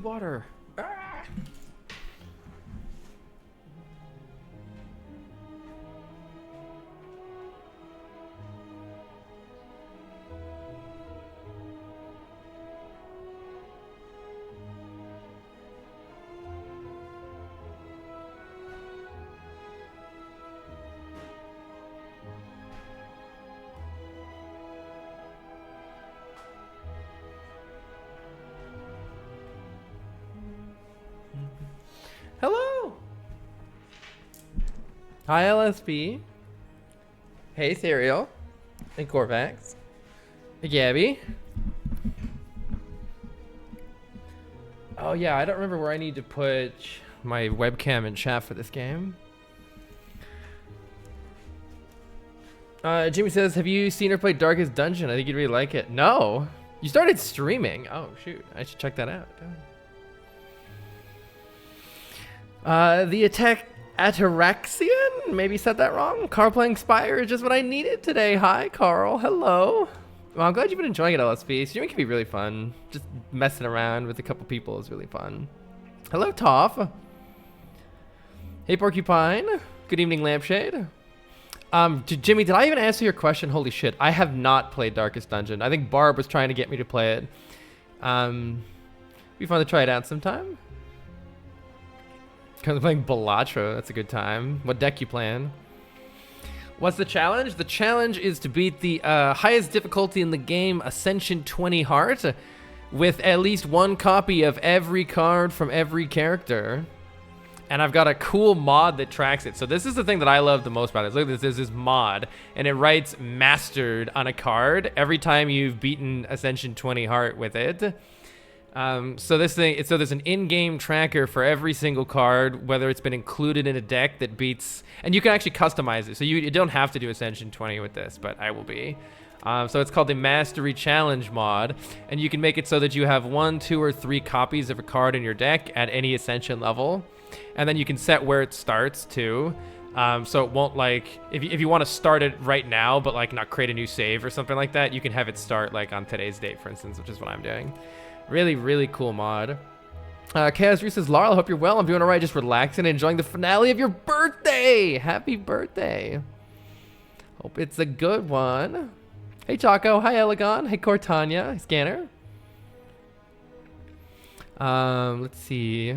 need water. Ah. Hello. Hi, LSP. Hey, Serial. And Corvax. Hey, Gabby. Oh, yeah, I don't remember where I need to put my webcam and chat for this game. Jimmy says, have you seen her play Darkest Dungeon? I think you'd really like it. No. You started streaming. Oh, shoot. I should check that out. The attack Ataraxian? Maybe said that wrong. Carl playing Spire is just what I needed today. Hi, Carl. Hello. Well, I'm glad you've been enjoying it, LSP. Streaming can be really fun. Just messing around with a couple people is really fun. Hello, Toph. Hey, Porcupine. Good evening, Lampshade. Jimmy, did I even answer your question? Holy shit. I have not played Darkest Dungeon. I think Barb was trying to get me to play it. Be fun to try it out sometime. Currently playing Balatro. That's a good time. What deck you playing? What's the challenge? The challenge is to beat the highest difficulty in the game, Ascension 20 Heart, with at least one copy of every card from every character. And I've got a cool mod that tracks it. So this is the thing that I love the most about it. Look at this. There's this mod, and it writes mastered on a card every time you've beaten Ascension 20 Heart with it. So there's an in-game tracker for every single card, whether it's been included in a deck that beats, and you can actually customize it. So you don't have to do Ascension 20 with this, but I will be. So it's called the Mastery Challenge mod, and you can make it so that you have 1, 2, or 3 copies of a card in your deck at any Ascension level, and then you can set where it starts too. So it won't, like, if you want to start it right now, but like not create a new save or something like that, you can have it start like on today's date, for instance, which is what I'm doing. Really, really cool mod. Chaos Reese says, Laurel, I hope you're well. I'm doing all right, just relaxing and enjoying the finale of your birthday. Happy birthday. Hope it's a good one. Hey, Chaco. Hi, Elegon. Hey, Cortania. Hey, Scanner. Let's see.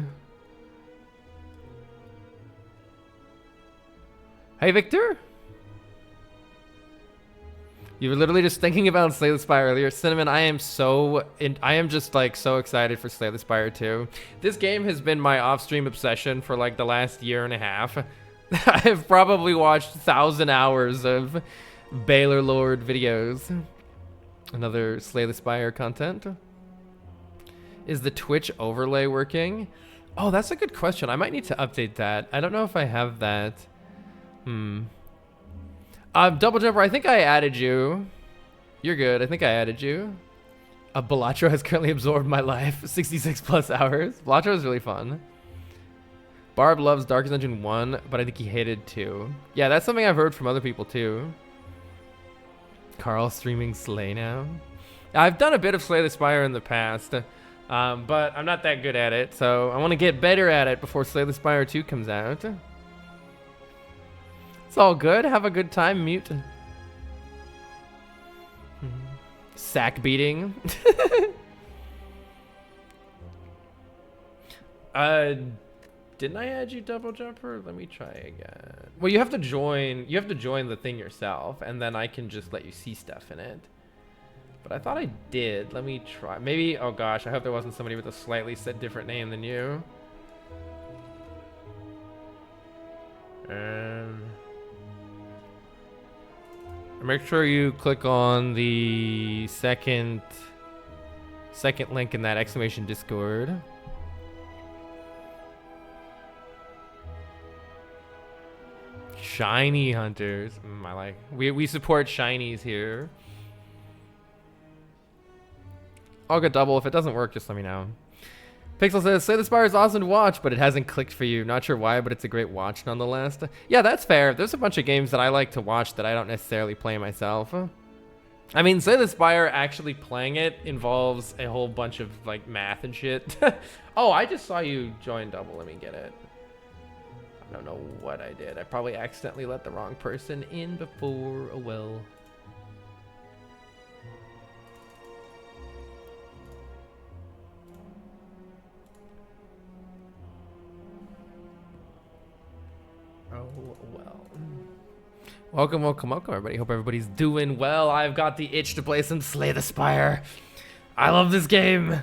Hey, Victor. You were literally just thinking about Slay the Spire earlier. Cinnamon, I am just like so excited for Slay the Spire 2. This game has been my off-stream obsession for like the last year and a half. I have probably watched 1,000 hours of Baylor Lord videos. Another Slay the Spire content. Is the Twitch overlay working? Oh, that's a good question. I might need to update that. I don't know if I have that. Double Jumper, I think I added you. You're good. I think I added you. Balatro has currently absorbed my life. 66 plus hours. Balatro is really fun. Barb loves Darkest Dungeon 1, but I think he hated 2. Yeah, that's something I've heard from other people too. Carl streaming Slay now. I've done a bit of Slay the Spire in the past, but I'm not that good at it, so I want to get better at it before Slay the Spire 2 comes out. It's all good. Have a good time, Mute. Sack beating. Didn't I add you, Double Jumper? Let me try again. Well, you have to join the thing yourself, and then I can just let you see stuff in it. But I thought I did. Let me try. Maybe, oh gosh, I hope there wasn't somebody with a slightly different name than you. Make sure you click on the second link in that exclamation Discord. Shiny hunters. I like. We support shinies here. I'll get double. If it doesn't work, just let me know. Pixel says, Slay the Spire is awesome to watch, but it hasn't clicked for you. Not sure why, but it's a great watch nonetheless. Yeah, that's fair. There's a bunch of games that I like to watch that I don't necessarily play myself. I mean, Slay the Spire, actually playing it involves a whole bunch of like math and shit. Oh, I just saw you join double. Let me get it. I don't know what I did. I probably accidentally let the wrong person in before. Oh well. Oh well. Welcome, welcome, welcome, everybody. Hope everybody's doing well. I've got the itch to play some Slay the Spire. I love this game.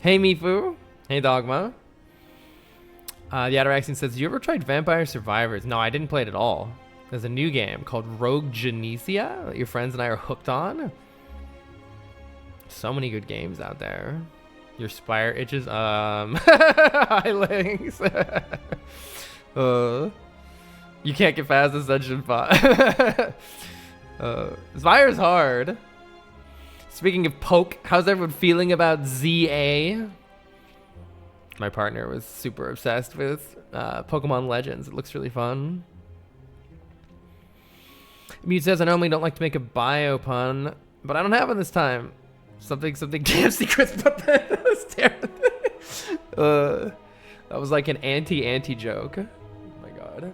Hey, Mifu. Hey, Dogma. The Ataraxian says, you ever tried Vampire Survivors? No, I didn't play it at all. There's a new game called Rogue Genesia that your friends and I are hooked on. So many good games out there. Your Spire itches. Hi, Lynx. You can't get past the Dungeon Spot. Spire's hard. Speaking of poke, how's everyone feeling about ZA? My partner was super obsessed with Pokemon Legends. It looks really fun. Mute says, I normally don't like to make a bio pun, but I don't have one this time. Something damn secrets, but that was terrible. That was like an anti joke. Oh my god.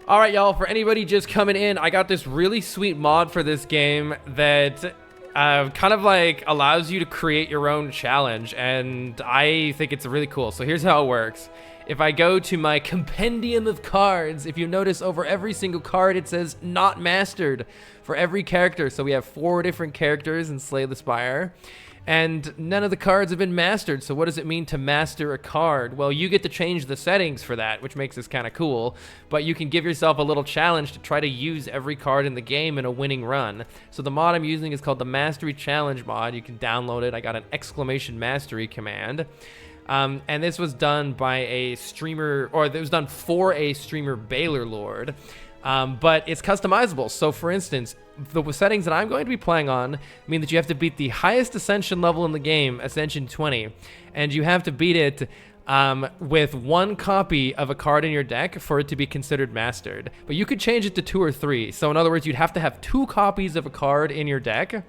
All right, y'all, for anybody just coming in, I got this really sweet mod for this game that kind of like allows you to create your own challenge, and I think it's really cool. So here's how it works. If I go to my compendium of cards, if you notice over every single card, it says not mastered for every character. So we have 4 different characters in Slay the Spire, and none of the cards have been mastered. So what does it mean to master a card? Well, you get to change the settings for that, which makes this kind of cool, but you can give yourself a little challenge to try to use every card in the game in a winning run. So the mod I'm using is called the Mastery Challenge mod. You can download it. I got an exclamation mastery command. And this was done by a streamer, or it was done for a streamer, Baylor Lord. But it's customizable. So for instance, the settings that I'm going to be playing on mean that you have to beat the highest ascension level in the game, Ascension 20, and you have to beat it with 1 copy of a card in your deck for it to be considered mastered. But you could change it to 2 or 3. So in other words, you'd have to have 2 copies of a card in your deck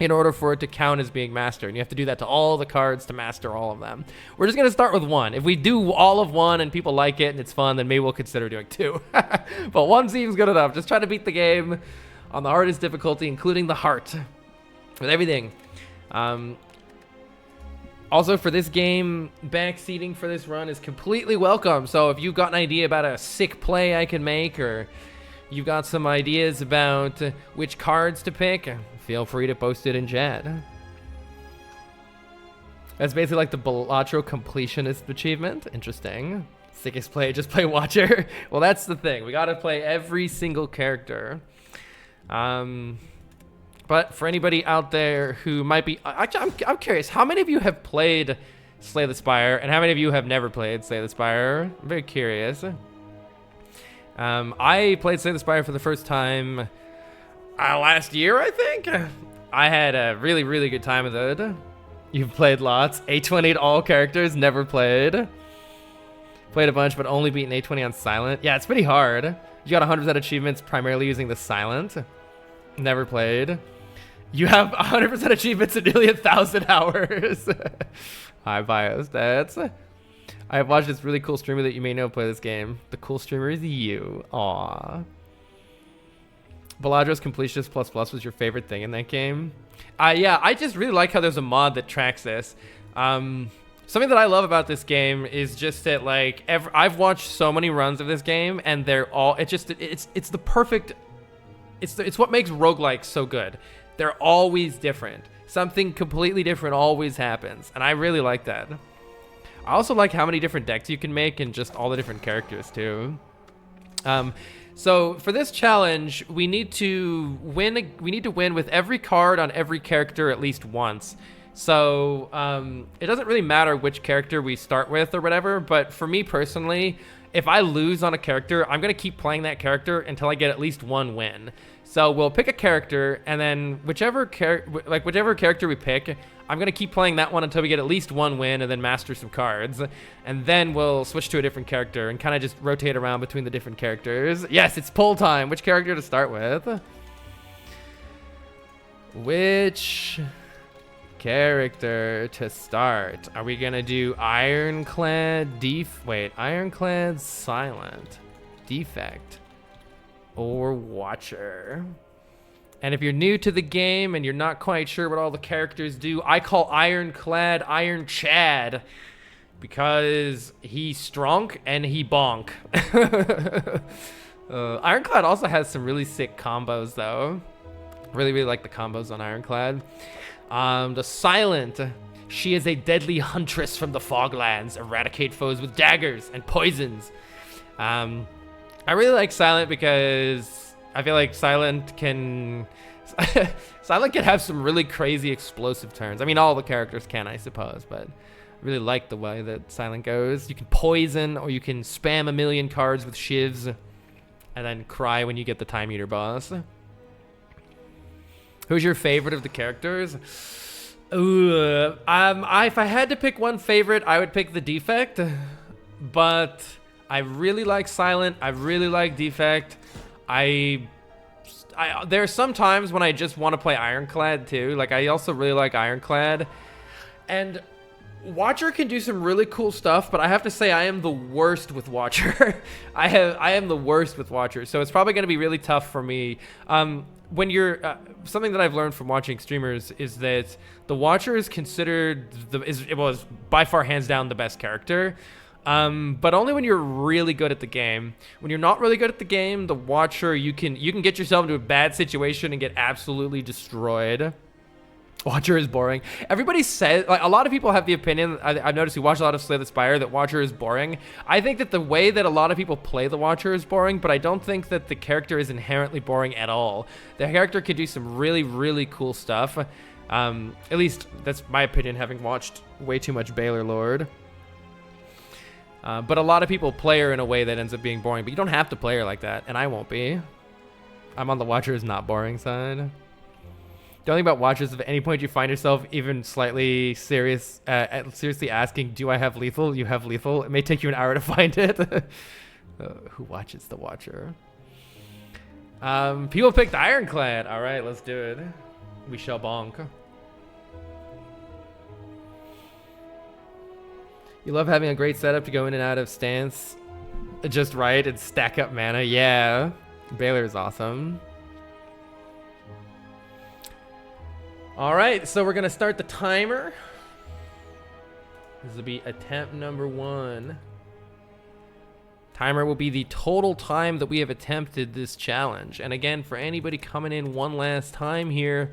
in order for it to count as being mastered. And you have to do that to all the cards to master all of them. We're just going to start with 1. If we do all of 1 and people like it and it's fun, then maybe we'll consider doing 2. But 1 seems good enough. Just try to beat the game on the hardest difficulty, including the heart, with everything. Also, for this game, backseating for this run is completely welcome. So if you've got an idea about a sick play I can make, or you've got some ideas about which cards to pick, feel free to post it in chat. That's basically like the Balatro completionist achievement. Interesting. Sickest play, just play Watcher. Well, that's the thing. We gotta play every single character. But for anybody out there who might be, actually, I'm curious, how many of you have played Slay the Spire, and how many of you have never played Slay the Spire? I'm very curious. I played Slay the Spire for the first time last year, I think. I had a really, really good time with it. You've played lots. A20'd all characters, never played. Played a bunch, but only beaten A20 on silent. Yeah, it's pretty hard. You got 100% achievements primarily using the silent. Never played. You have 100% achievements in nearly 1,000 hours. Hi, Biostats. I have watched this really cool streamer that you may know play this game. The cool streamer is you. Aww. Baladro's Completionist Plus Plus was your favorite thing in that game? Yeah, I just really like how there's a mod that tracks this. Something that I love about this game is just that, like, I've watched so many runs of this game, and they're all, it's the perfect, it's what makes roguelikes so good. They're always different. Something completely different always happens, and I really like that. I also like how many different decks you can make and just all the different characters too. So for this challenge, we need to win with every card on every character at least once. So it doesn't really matter which character we start with or whatever, but for me personally, if I lose on a character, I'm gonna keep playing that character until I get at least 1 win. So we'll pick a character, and then whichever character we pick, I'm going to keep playing that one until we get at least one win and then master some cards. And then we'll switch to a different character and kind of just rotate around between the different characters. Yes, it's poll time. Which character to start with? Which character to start? Are we going to do Ironclad Ironclad Silent, Defect, or Watcher? And if you're new to the game and you're not quite sure what all the characters do, I call Ironclad Iron Chad because he's strong and he bonk. Ironclad also has some really sick combos though. Really, really like the combos on Ironclad. The Silent. She is a deadly huntress from the Foglands. Eradicate foes with daggers and poisons. I really like Silent because I feel like Silent can have some really crazy explosive turns. I mean, all the characters can, I suppose, but I really like the way that Silent goes. You can poison, or you can spam a million cards with shivs, and then cry when you get the Time Eater boss. Who's your favorite of the characters? Ooh, if I had to pick one favorite, I would pick the Defect, but I really like Silent. I really like Defect. There are some times when I just want to play Ironclad too. Like, I also really like Ironclad. And Watcher can do some really cool stuff, but I have to say I am the worst with Watcher. I am the worst with Watcher, so it's probably going to be really tough for me. When you're something that I've learned from watching streamers is that the Watcher is considered it was by far hands down the best character. But only when you're really good at the game. When you're not really good at the game, the Watcher, you can get yourself into a bad situation and get absolutely destroyed. Watcher is boring. Everybody says, like, a lot of people have the opinion, I've noticed who watch a lot of Slay the Spire, that Watcher is boring. I think that the way that a lot of people play the Watcher is boring, but I don't think that the character is inherently boring at all. The character can do some really, really cool stuff. At least that's my opinion, having watched way too much Baylor Lord. But a lot of people play her in a way that ends up being boring. But you don't have to play her like that, and I won't be. I'm on the Watcher is not boring side. The only thing about Watchers, if at any point you find yourself even slightly seriously asking, do I have lethal? You have lethal. It may take you an hour to find it. Who watches the Watcher? People picked Ironclad. All right, let's do it. We shall bonk. You love having a great setup to go in and out of stance just right and stack up mana. Yeah, Baylor is awesome. All right, so we're gonna start the timer. This will be attempt number 1. Timer will be the total time that we have attempted this challenge. And again, for anybody coming in one last time here,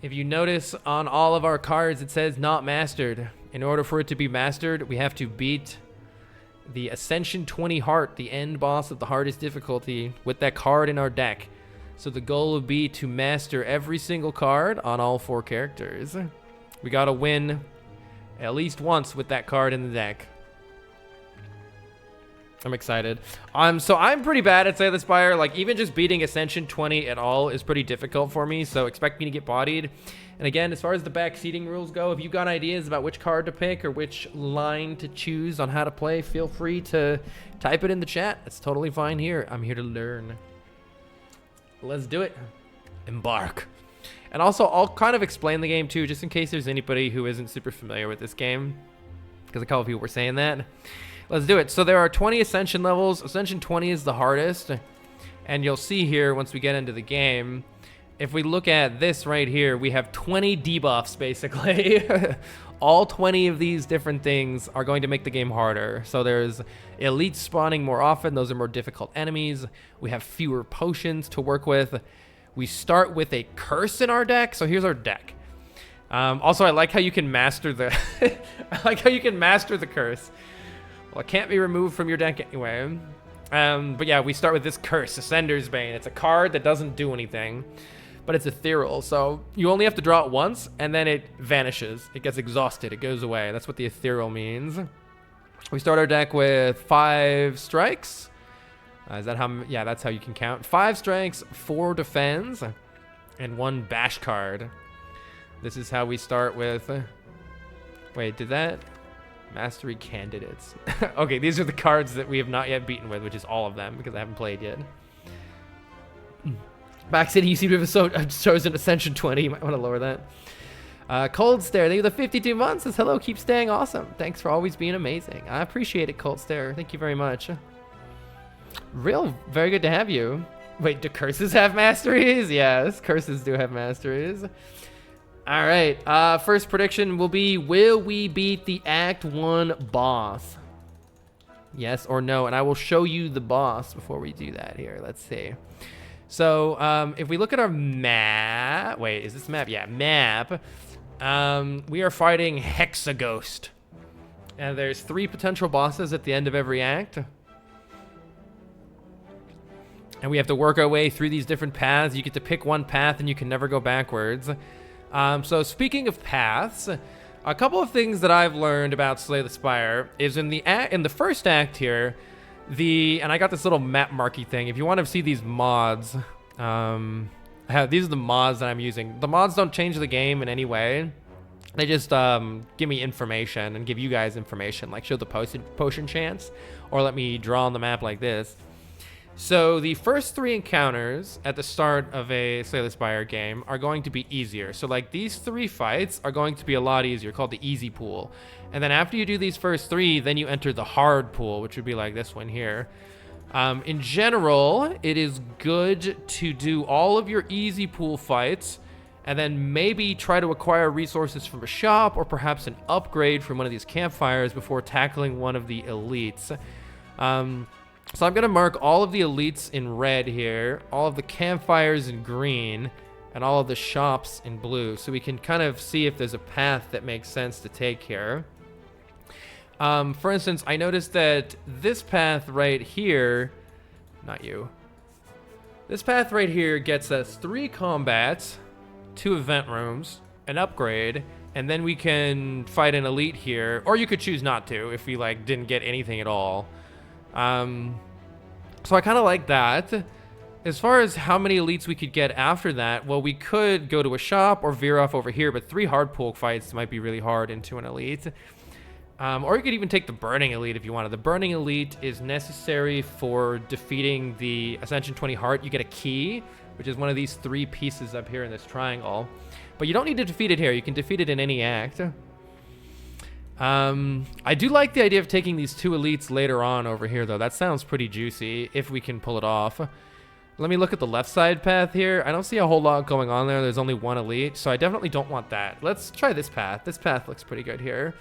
if you notice on all of our cards, it says not mastered. In order for it to be mastered, we have to beat the Ascension 20 Heart, the end boss of the hardest difficulty, with that card in our deck. So the goal would be to master every single card on all 4 characters. We gotta win at least once with that card in the deck. I'm excited. So I'm pretty bad at Slay the Spire. Like, even just beating Ascension 20 at all is pretty difficult for me, so expect me to get bodied. And again, as far as the backseating rules go, if you've got ideas about which card to pick or which line to choose on how to play, feel free to type it in the chat. It's totally fine here. I'm here to learn. Let's do it. Embark. And also, I'll kind of explain the game too, just in case there's anybody who isn't super familiar with this game, because a couple of people were saying that. Let's do it. So there are 20 Ascension levels. Ascension 20 is the hardest. And you'll see here, once we get into the game, if we look at this right here, we have 20 debuffs, basically. All 20 of these different things are going to make the game harder. So there's elites spawning more often. Those are more difficult enemies. We have fewer potions to work with. We start with a curse in our deck. So here's our deck. Also, I like how you can master the curse. Well, it can't be removed from your deck anyway. But yeah, we start with this curse, Ascender's Bane. It's a card that doesn't do anything, but it's ethereal. So you only have to draw it once, and then it vanishes. It gets exhausted. It goes away. That's what the ethereal means. We start our deck with 5 strikes. Is that how? Yeah, that's how you can count. 5 strikes, 4 defends, and 1 bash card. This is how we start with... wait, did that... Mastery candidates. Okay, these are the cards that we have not yet beaten with, which is all of them, because I haven't played yet. Backsea, you seem to have chosen Ascension 20. You might want to lower that. Cold Stare, thank you for the 52 months. Says, hello, keep staying awesome. Thanks for always being amazing. I appreciate it, Cold Stare. Thank you very much. Very good to have you. Wait, do curses have masteries? Yes, curses do have masteries. All right, first prediction will be, will we beat the Act 1 boss? Yes or no? And I will show you the boss before we do that here. Let's see. So if we look at our map, wait, is this map? Yeah, map. We are fighting Hexaghost. And there's 3 potential bosses at the end of every act. And we have to work our way through these different paths. You get to pick one path and you can never go backwards. So speaking of paths, a couple of things that I've learned about Slay the Spire is in the first act here, and I got this little map marky thing. If you want to see these mods, these are the mods that I'm using. The mods don't change the game in any way. They just give me information and give you guys information, like show the potion chance, or let me draw on the map like this. So the first 3 encounters at the start of a Slay the Spire game are going to be easier. So like these 3 fights are going to be a lot easier, called the easy pool. And then after you do these first 3, then you enter the hard pool, which would be like this one here. In general, it is good to do all of your easy pool fights and then maybe try to acquire resources from a shop or perhaps an upgrade from one of these campfires before tackling one of the elites. So I'm going to mark all of the elites in red here, all of the campfires in green, and all of the shops in blue, so we can kind of see if there's a path that makes sense to take here. For instance, I noticed that this path right here, not you, this path right here gets us 3 combats, 2 event rooms, an upgrade, and then we can fight an elite here, or you could choose not to if we like didn't get anything at all. So I kind of like that. As far as how many elites we could get after that, well, we could go to a shop or veer off over here, but 3 hard pool fights might be really hard into an elite. Or you could even take the Burning Elite if you wanted. The Burning Elite is necessary for defeating the Ascension 20 Heart. You get a key, which is one of these 3 pieces up here in this triangle. But you don't need to defeat it here. You can defeat it in any act. I do like the idea of taking these 2 elites later on over here, though. That sounds pretty juicy, if we can pull it off. Let me look at the left side path here. I don't see a whole lot going on there. There's only 1 elite, so I definitely don't want that. Let's try this path. This path looks pretty good here.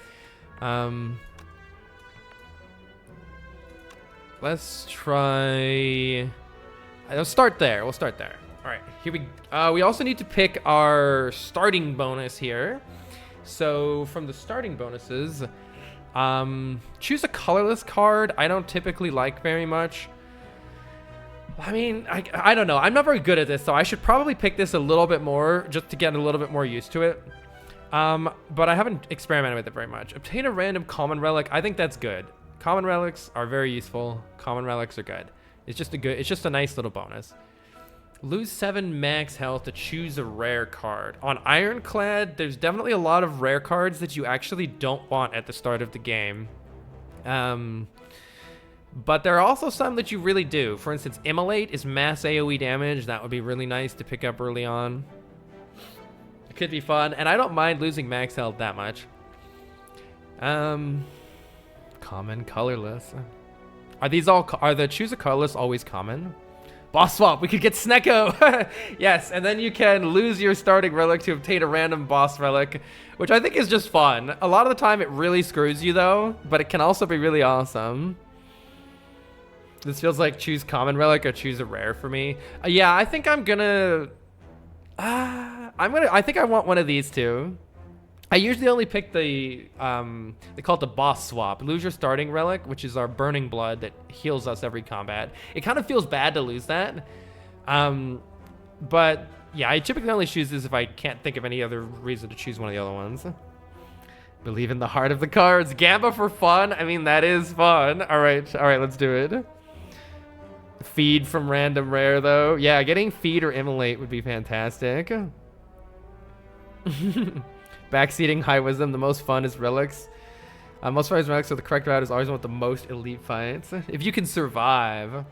Let's try... Let's start there. We'll start there. All right, here we also need to pick our starting bonus here. So from the starting bonuses, choose a colorless card. I don't typically like very much. I mean, I don't know. I'm not very good at this, so I should probably pick this a little bit more just to get a little bit more used to it. But I haven't experimented with it very much. Obtain a random common relic. I think that's good. Common relics are very useful. Common relics are good. It's just a nice little bonus. Lose 7 max health to choose a rare card. On Ironclad, there's definitely a lot of rare cards that you actually don't want at the start of the game. But there are also some that you really do. For instance, Immolate is mass AoE damage. That would be really nice to pick up early on. It could be fun, and I don't mind losing max health that much. Common, colorless. Are the choose a colorless always common? Boss swap, we could get Snecko. Yes, and then you can lose your starting relic to obtain a random boss relic, which I think is just fun. A lot of the time it really screws you though, but it can also be really awesome. This feels like choose common relic or choose a rare for me. Yeah, I think I'm gonna... I think I want one of these two. I usually only pick the, they call it the boss swap. Lose your starting relic, which is our burning blood that heals us every combat. It kind of feels bad to lose that. But yeah, I typically only choose this if I can't think of any other reason to choose one of the other ones. Believe in the heart of the cards. Gamba for fun. I mean, that is fun. All right, let's do it. Feed from random rare though. Yeah, getting feed or immolate would be fantastic. Backseating, high wisdom. The most fun is relics. Most fun is relics, so the correct route is always want the most elite fights. If you can survive.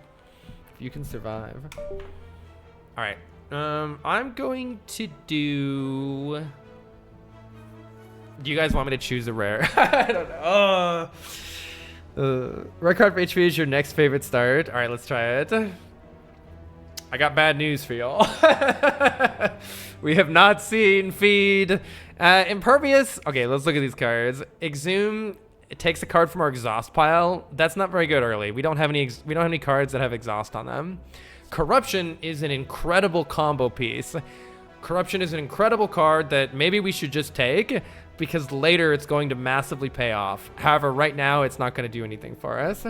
If you can survive. All right. I'm going to do... Do you guys want me to choose a rare? I don't know. Red card for HP is your next favorite start. All right, let's try it. I got bad news for y'all. We have not seen feed. Impervious. Okay, let's look at these cards. Exhume. It takes a card from our exhaust pile. That's not very good early. We don't have any cards that have exhaust on them. Corruption is an incredible combo piece. Corruption is an incredible card that maybe we should just take because later it's going to massively pay off. However, right now it's not going to do anything for us.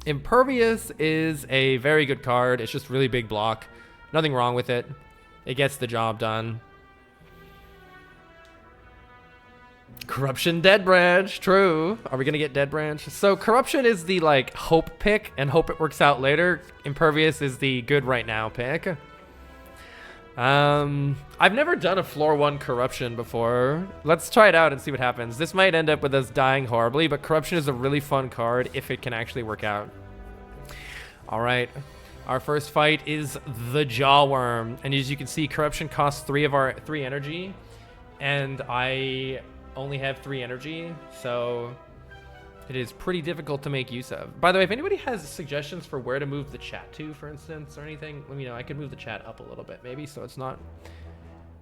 Impervious is a very good card. It's just really big block. Nothing wrong with it. It gets the job done. Corruption, Dead Branch. True. Are we going to get Dead Branch? So Corruption is the like hope pick and hope it works out later. Impervious is the good right now pick. I've never done a floor 1 Corruption before. Let's try it out and see what happens. This might end up with us dying horribly, but Corruption is a really fun card if it can actually work out. All right. Our first fight is the Jawworm. And as you can see, Corruption costs 3 energy. And I only have 3 energy. So it is pretty difficult to make use of. By the way, if anybody has suggestions for where to move the chat to, for instance, or anything, let me know. I could move the chat up a little bit, maybe, so it's not...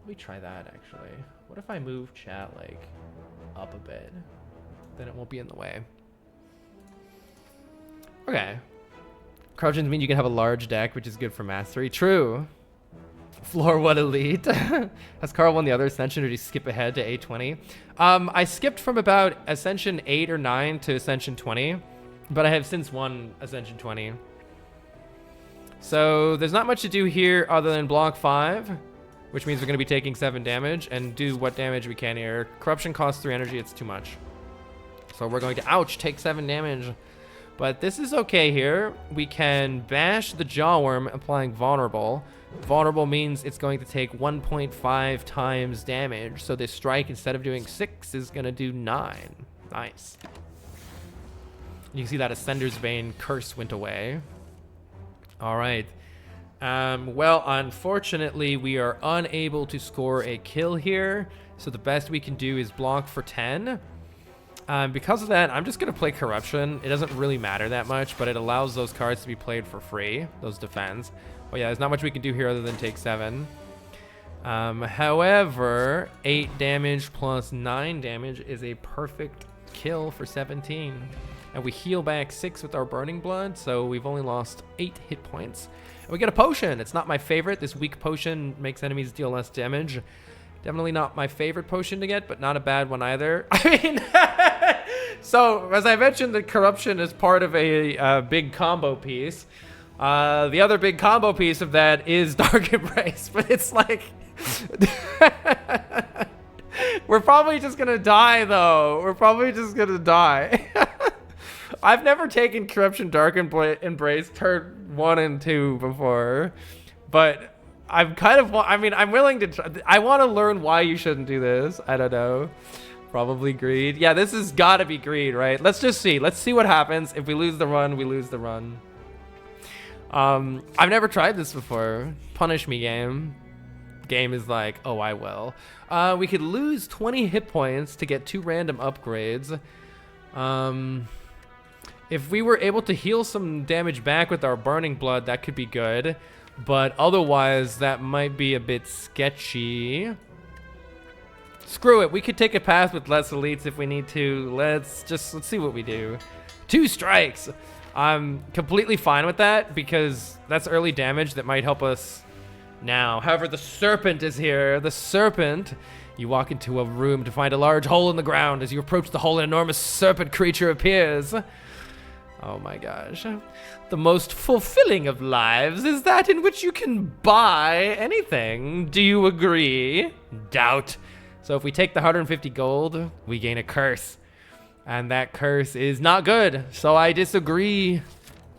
Let me try that, actually. What if I move chat, like, up a bit? Then it won't be in the way. Okay. Corruptions mean you can have a large deck, which is good for mastery. True. Floor 1 elite. Has Carl won the other Ascension, or did he skip ahead to A20? I skipped from about Ascension 8 or 9 to Ascension 20, but I have since won Ascension 20. So there's not much to do here other than block 5, which means we're going to be taking 7 damage and do what damage we can here. Corruption costs 3 energy. It's too much. So we're going to, ouch, take 7 damage. But this is okay here. We can bash the Jawworm, applying Vulnerable. Vulnerable means it's going to take 1.5 times damage. So this strike, instead of doing 6, is going to do 9. Nice. You can see that Ascender's Bane curse went away. All right. Well, unfortunately, we are unable to score a kill here. So the best we can do is block for 10. Because of that, I'm just going to play Corruption. It doesn't really matter that much, but it allows those cards to be played for free, those defends. But yeah, there's not much we can do here other than take 7. However, 8 damage plus 9 damage is a perfect kill for 17. And we heal back 6 with our Burning Blood, so we've only lost 8 hit points. And we get a potion. It's not my favorite. This weak potion makes enemies deal less damage. Definitely not my favorite potion to get, but not a bad one either. I mean, so as I mentioned, the Corruption is part of a big combo piece. The other big combo piece of that is Dark Embrace, but it's like... We're probably just gonna die, though. We're probably just gonna die. I've never taken Corruption Dark Embrace turn 1 and 2 before, but... I'm kind of, I mean, I'm willing to try. I want to learn why you shouldn't do this. I don't know. Probably greed. Yeah, this has got to be greed, right? Let's just see. Let's see what happens. If we lose the run, we lose the run. I've never tried this before. Punish me, game. Game is like, oh, I will. We could lose 20 hit points to get 2 random upgrades. If we were able to heal some damage back with our Burning Blood, that could be good. But otherwise, that might be a bit sketchy. Screw it. We could take a path with less elites if we need to. Let's see what we do. 2 strikes. I'm completely fine with that because that's early damage that might help us now. However, the Serpent is here. The Serpent. You walk into a room to find a large hole in the ground. As you approach the hole, an enormous serpent creature appears. Oh my gosh. The most fulfilling of lives is that in which you can buy anything. Do you agree? Doubt. So if we take the 150 gold, we gain a curse. And that curse is not good. So I disagree,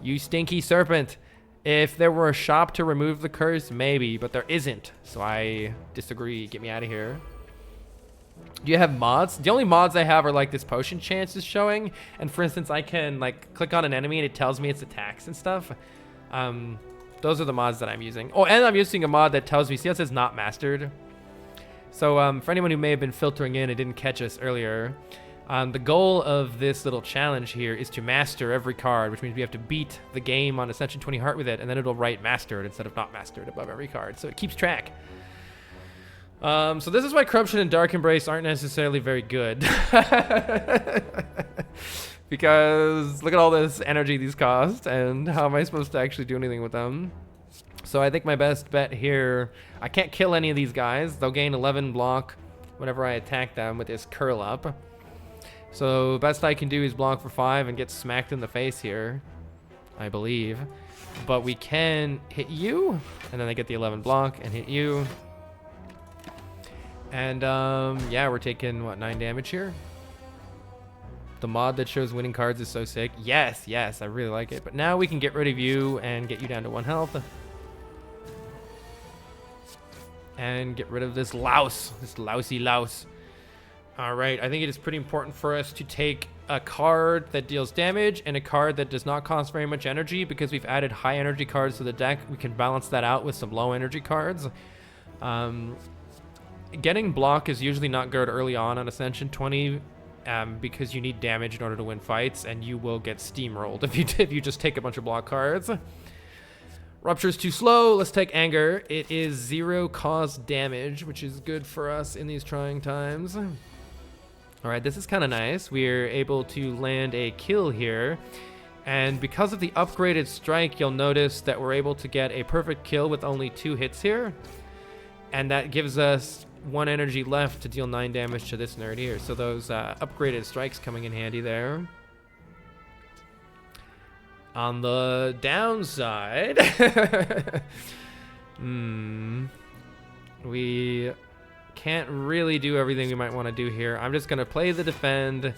you stinky serpent. If there were a shop to remove the curse, maybe, but there isn't. So I disagree. Get me out of here. Do you have mods? The only mods I have are like this potion chance is showing, and for instance, I can like click on an enemy and it tells me its attacks and stuff. Those are the mods that I'm using. Oh, and I'm using a mod that tells me, see how it says not mastered? So for anyone who may have been filtering in and didn't catch us earlier, the goal of this little challenge here is to master every card, which means we have to beat the game on Ascension 20 Heart with it, and then it'll write mastered instead of not mastered above every card, so it keeps track. So this is why Corruption and Dark Embrace aren't necessarily very good. Because look at all this energy these cost, and how am I supposed to actually do anything with them? So I think my best bet here, I can't kill any of these guys. They'll gain 11 block whenever I attack them with this curl up. So best I can do is block for 5 and get smacked in the face here, I believe. But we can hit you, and then I get the 11 block and hit you. And yeah, we're taking, what, 9 damage here? The mod that shows winning cards is so sick. Yes, yes, I really like it. But now we can get rid of you and get you down to 1 health. And get rid of this louse, this lousy louse. All right, I think it is pretty important for us to take a card that deals damage and a card that does not cost very much energy, because we've added high energy cards to the deck. We can balance that out with some low energy cards. Getting block is usually not good early on Ascension 20, because you need damage in order to win fights, and you will get steamrolled if you just take a bunch of block cards. Rupture is too slow. Let's take Anger. It is 0 cost damage, which is good for us in these trying times. All right, this is kind of nice. We're able to land a kill here. And because of the upgraded strike, you'll notice that we're able to get a perfect kill with only 2 hits here. And that gives us 1 energy left to deal 9 damage to this nerd here. So those upgraded strikes coming in handy there. On the downside, we can't really do everything we might want to do here. I'm just going to play the defend,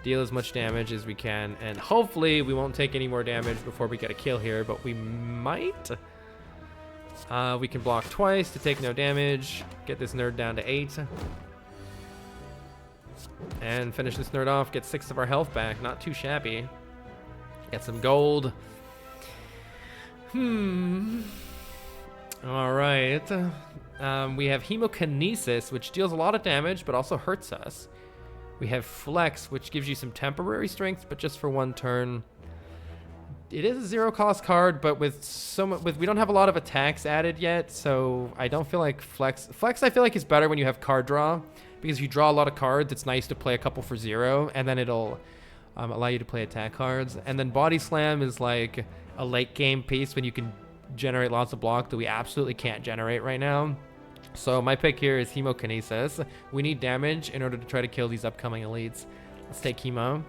deal as much damage as we can, and hopefully we won't take any more damage before we get a kill here, but we might. We can block twice to take no damage, get this nerd down to 8, and finish this nerd off, get 6 of our health back. Not too shabby. Get some gold. All right. We have Hemokinesis, which deals a lot of damage, but also hurts us. We have Flex, which gives you some temporary strength, but just for 1 turn. It is a 0 cost card, but we don't have a lot of attacks added yet, so I don't feel like Flex. Flex, I feel like, is better when you have card draw, because if you draw a lot of cards, it's nice to play a couple for 0, and then it'll allow you to play attack cards. And then Body Slam is like a late game piece when you can generate lots of block that we absolutely can't generate right now. So my pick here is Hemokinesis. We need damage in order to try to kill these upcoming elites. Let's take Hemo.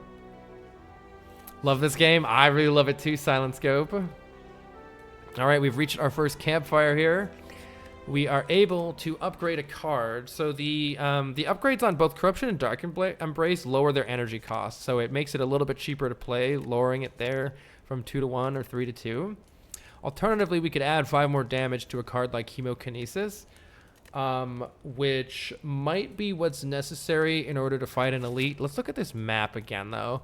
Love this game. I really love it too, Silent Scope. All right, we've reached our first campfire here. We are able to upgrade a card. So the upgrades on both Corruption and Dark Embrace lower their energy cost. So it makes it a little bit cheaper to play, lowering it there from 2 to 1 or 3 to 2. Alternatively, we could add 5 more damage to a card like Hemokinesis, which might be what's necessary in order to fight an elite. Let's look at this map again, though.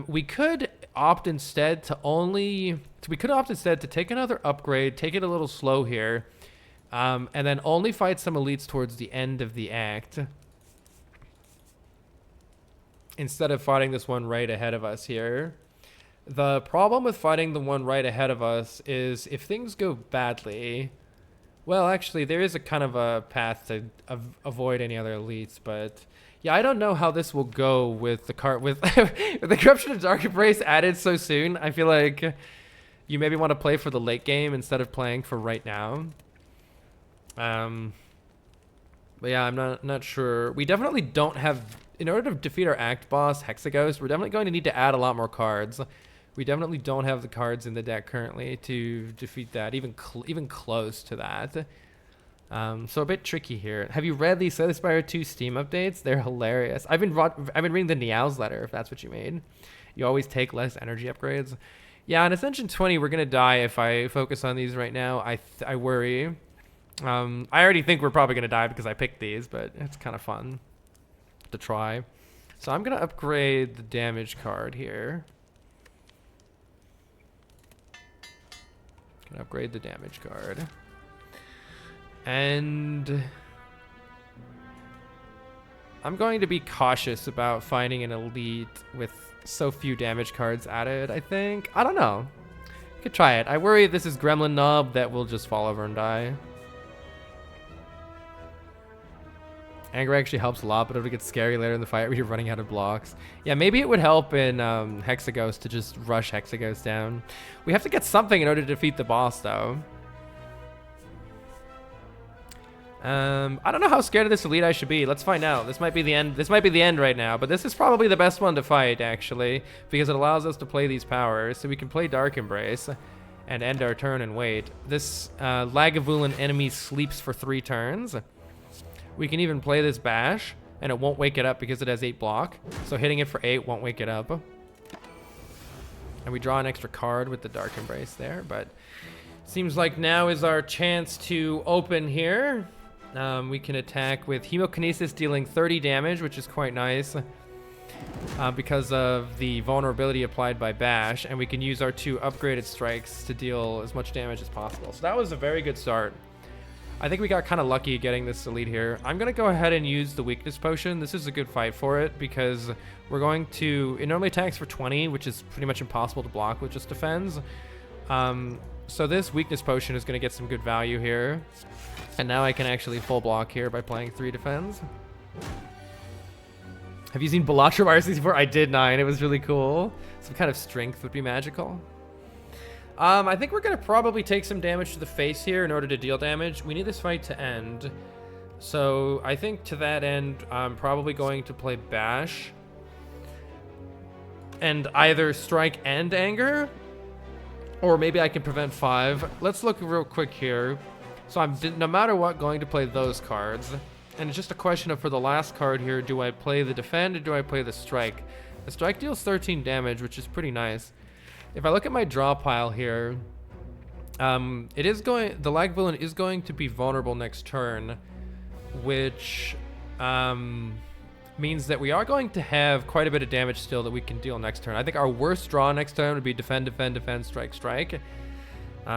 We could opt instead to take another upgrade, take it a little slow here. And then only fight some elites towards the end of the act, instead of fighting this one right ahead of us here. The problem with fighting the one right ahead of us is if things go badly, well, actually, there is a kind of a path to avoid any other elites, but yeah, I don't know how this will go with the card with the Corruption of Dark Embrace added so soon. I feel like you maybe want to play for the late game instead of playing for right now. But yeah, I'm not sure. We definitely don't have, in order to defeat our act boss, Hexaghost, we're definitely going to need to add a lot more cards. We definitely don't have the cards in the deck currently to defeat that, even close to that. So a bit tricky here. Have you read the Slay The Spire 2 Steam updates? They're hilarious. I've been reading the Niao's letter, if that's what you made. You always take less energy upgrades. Yeah, on Ascension 20, we're gonna die if I focus on these right now. I worry. I already think we're probably gonna die because I picked these, but it's kind of fun. to try. So I'm gonna upgrade the damage card here. Gonna upgrade the damage card. And I'm going to be cautious about finding an elite with so few damage cards added, I think. I don't know. Could try it. I worry if this is Gremlin Knob that will just fall over and die. Anger actually helps a lot, but it'll get scary later in the fight when you're running out of blocks. Yeah, maybe it would help in Hexaghost to just rush Hexaghost down. We have to get something in order to defeat the boss, though. I don't know how scared of this elite I should be. Let's find out. This might be the end. This might be the end right now, but this is probably the best one to fight, actually, because it allows us to play these powers. So we can play Dark Embrace and end our turn and wait. This Lagavulin enemy sleeps for 3 turns. We can even play this Bash, and it won't wake it up because it has 8 block. So hitting it for 8 won't wake it up. And we draw an extra card with the Dark Embrace there, but seems like now is our chance to open here. We can attack with Hemokinesis, dealing 30 damage, which is quite nice because of the vulnerability applied by Bash, and we can use our 2 upgraded strikes to deal as much damage as possible. So that was a very good start. I think we got kind of lucky getting this elite here. I'm going to go ahead and use the weakness potion. This is a good fight for it because we're going to... It normally attacks for 20, which is pretty much impossible to block with just defends. So this weakness potion is going to get some good value here. And now I can actually full block here by playing 3 defends. Have you seen Balatro RC before? I did 9. It was really cool. Some kind of strength would be magical. I think we're going to probably take some damage to the face here in order to deal damage. We need this fight to end. So I think to that end, I'm probably going to play Bash. And either Strike and Anger. Or maybe I can prevent 5. Let's look real quick here. So I'm, no matter what, going to play those cards. And it's just a question of, for the last card here, do I play the defend or do I play the strike? The strike deals 13 damage, which is pretty nice. If I look at my draw pile here, the Lagavulin is going to be vulnerable next turn, which means that we are going to have quite a bit of damage still that we can deal next turn. I think our worst draw next turn would be defend, defend, defend, strike, strike.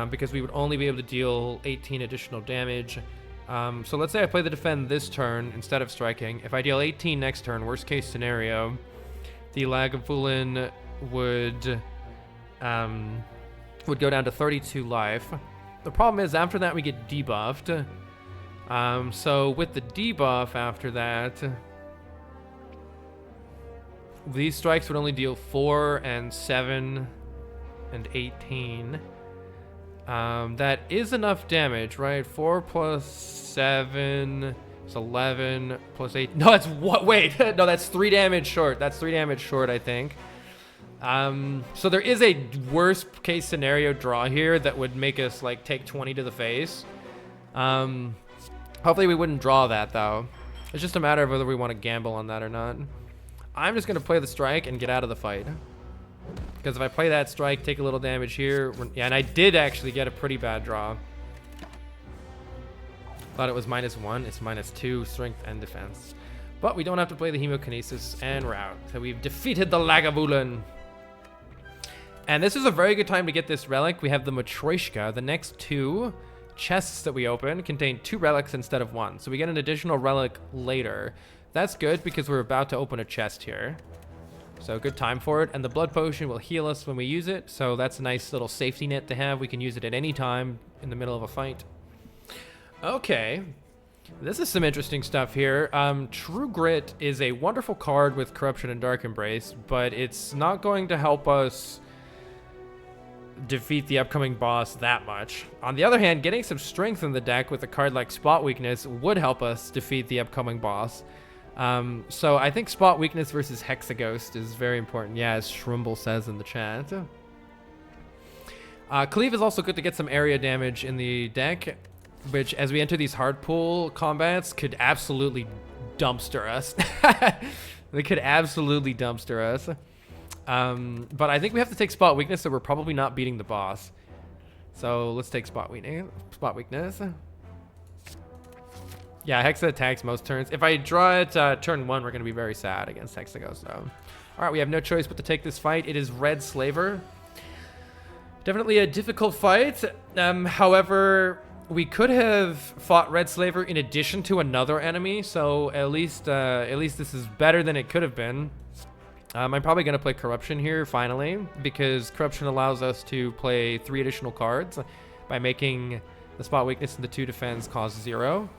Because we would only be able to deal 18 additional damage. So let's say I play the defend this turn instead of striking. If I deal 18 next turn, worst case scenario, the Lagavulin would go down to 32 life. The problem is after that we get debuffed. So with the debuff after that, these strikes would only deal 4 and 7 and 18. That is enough damage, right? 4 plus 7 is 11 plus 8. No, that's what? Wait, no, that's 3 damage short. That's 3 damage short, I think. So there is a worst case scenario draw here that would make us like take 20 to the face. Hopefully we wouldn't draw that though. It's just a matter of whether we want to gamble on that or not. I'm just gonna play the strike and get out of the fight. Because if I play that strike, take a little damage here. Yeah, and I did actually get a pretty bad draw. Thought it was -1. It's -2, strength and defense. But we don't have to play the Hemokinesis, and we're out. So we've defeated the Lagavulin. And this is a very good time to get this relic. We have the Matryoshka. The next 2 chests that we open contain 2 relics instead of 1. So we get an additional relic later. That's good because we're about to open a chest here. So good time for it, and the blood potion will heal us when we use it, so that's a nice little safety net to have. We can use it at any time in the middle of a fight. Okay, this is some interesting stuff here. True Grit is a wonderful card with Corruption and Dark Embrace, but it's not going to help us defeat the upcoming boss that much. On the other hand, getting some strength in the deck with a card like Spot Weakness would help us defeat the upcoming boss. So I think Spot Weakness versus Hexaghost is very important. Yeah, as Shrumble says in the chat. Cleave is also good to get some area damage in the deck, which as we enter these hard pull combats could absolutely dumpster us. They could absolutely dumpster us. But I think we have to take Spot Weakness, so we're probably not beating the boss. So let's take Spot Weakness. Yeah, Hexa attacks most turns. If I draw it turn 1, we're going to be very sad against Hexaghost. So. All right, we have no choice but to take this fight. It is Red Slaver. Definitely a difficult fight. However, we could have fought Red Slaver in addition to another enemy. So at least this is better than it could have been. I'm probably going to play Corruption here, finally, because Corruption allows us to play 3 additional cards by making the spot weakness and the 2 defense cost 0.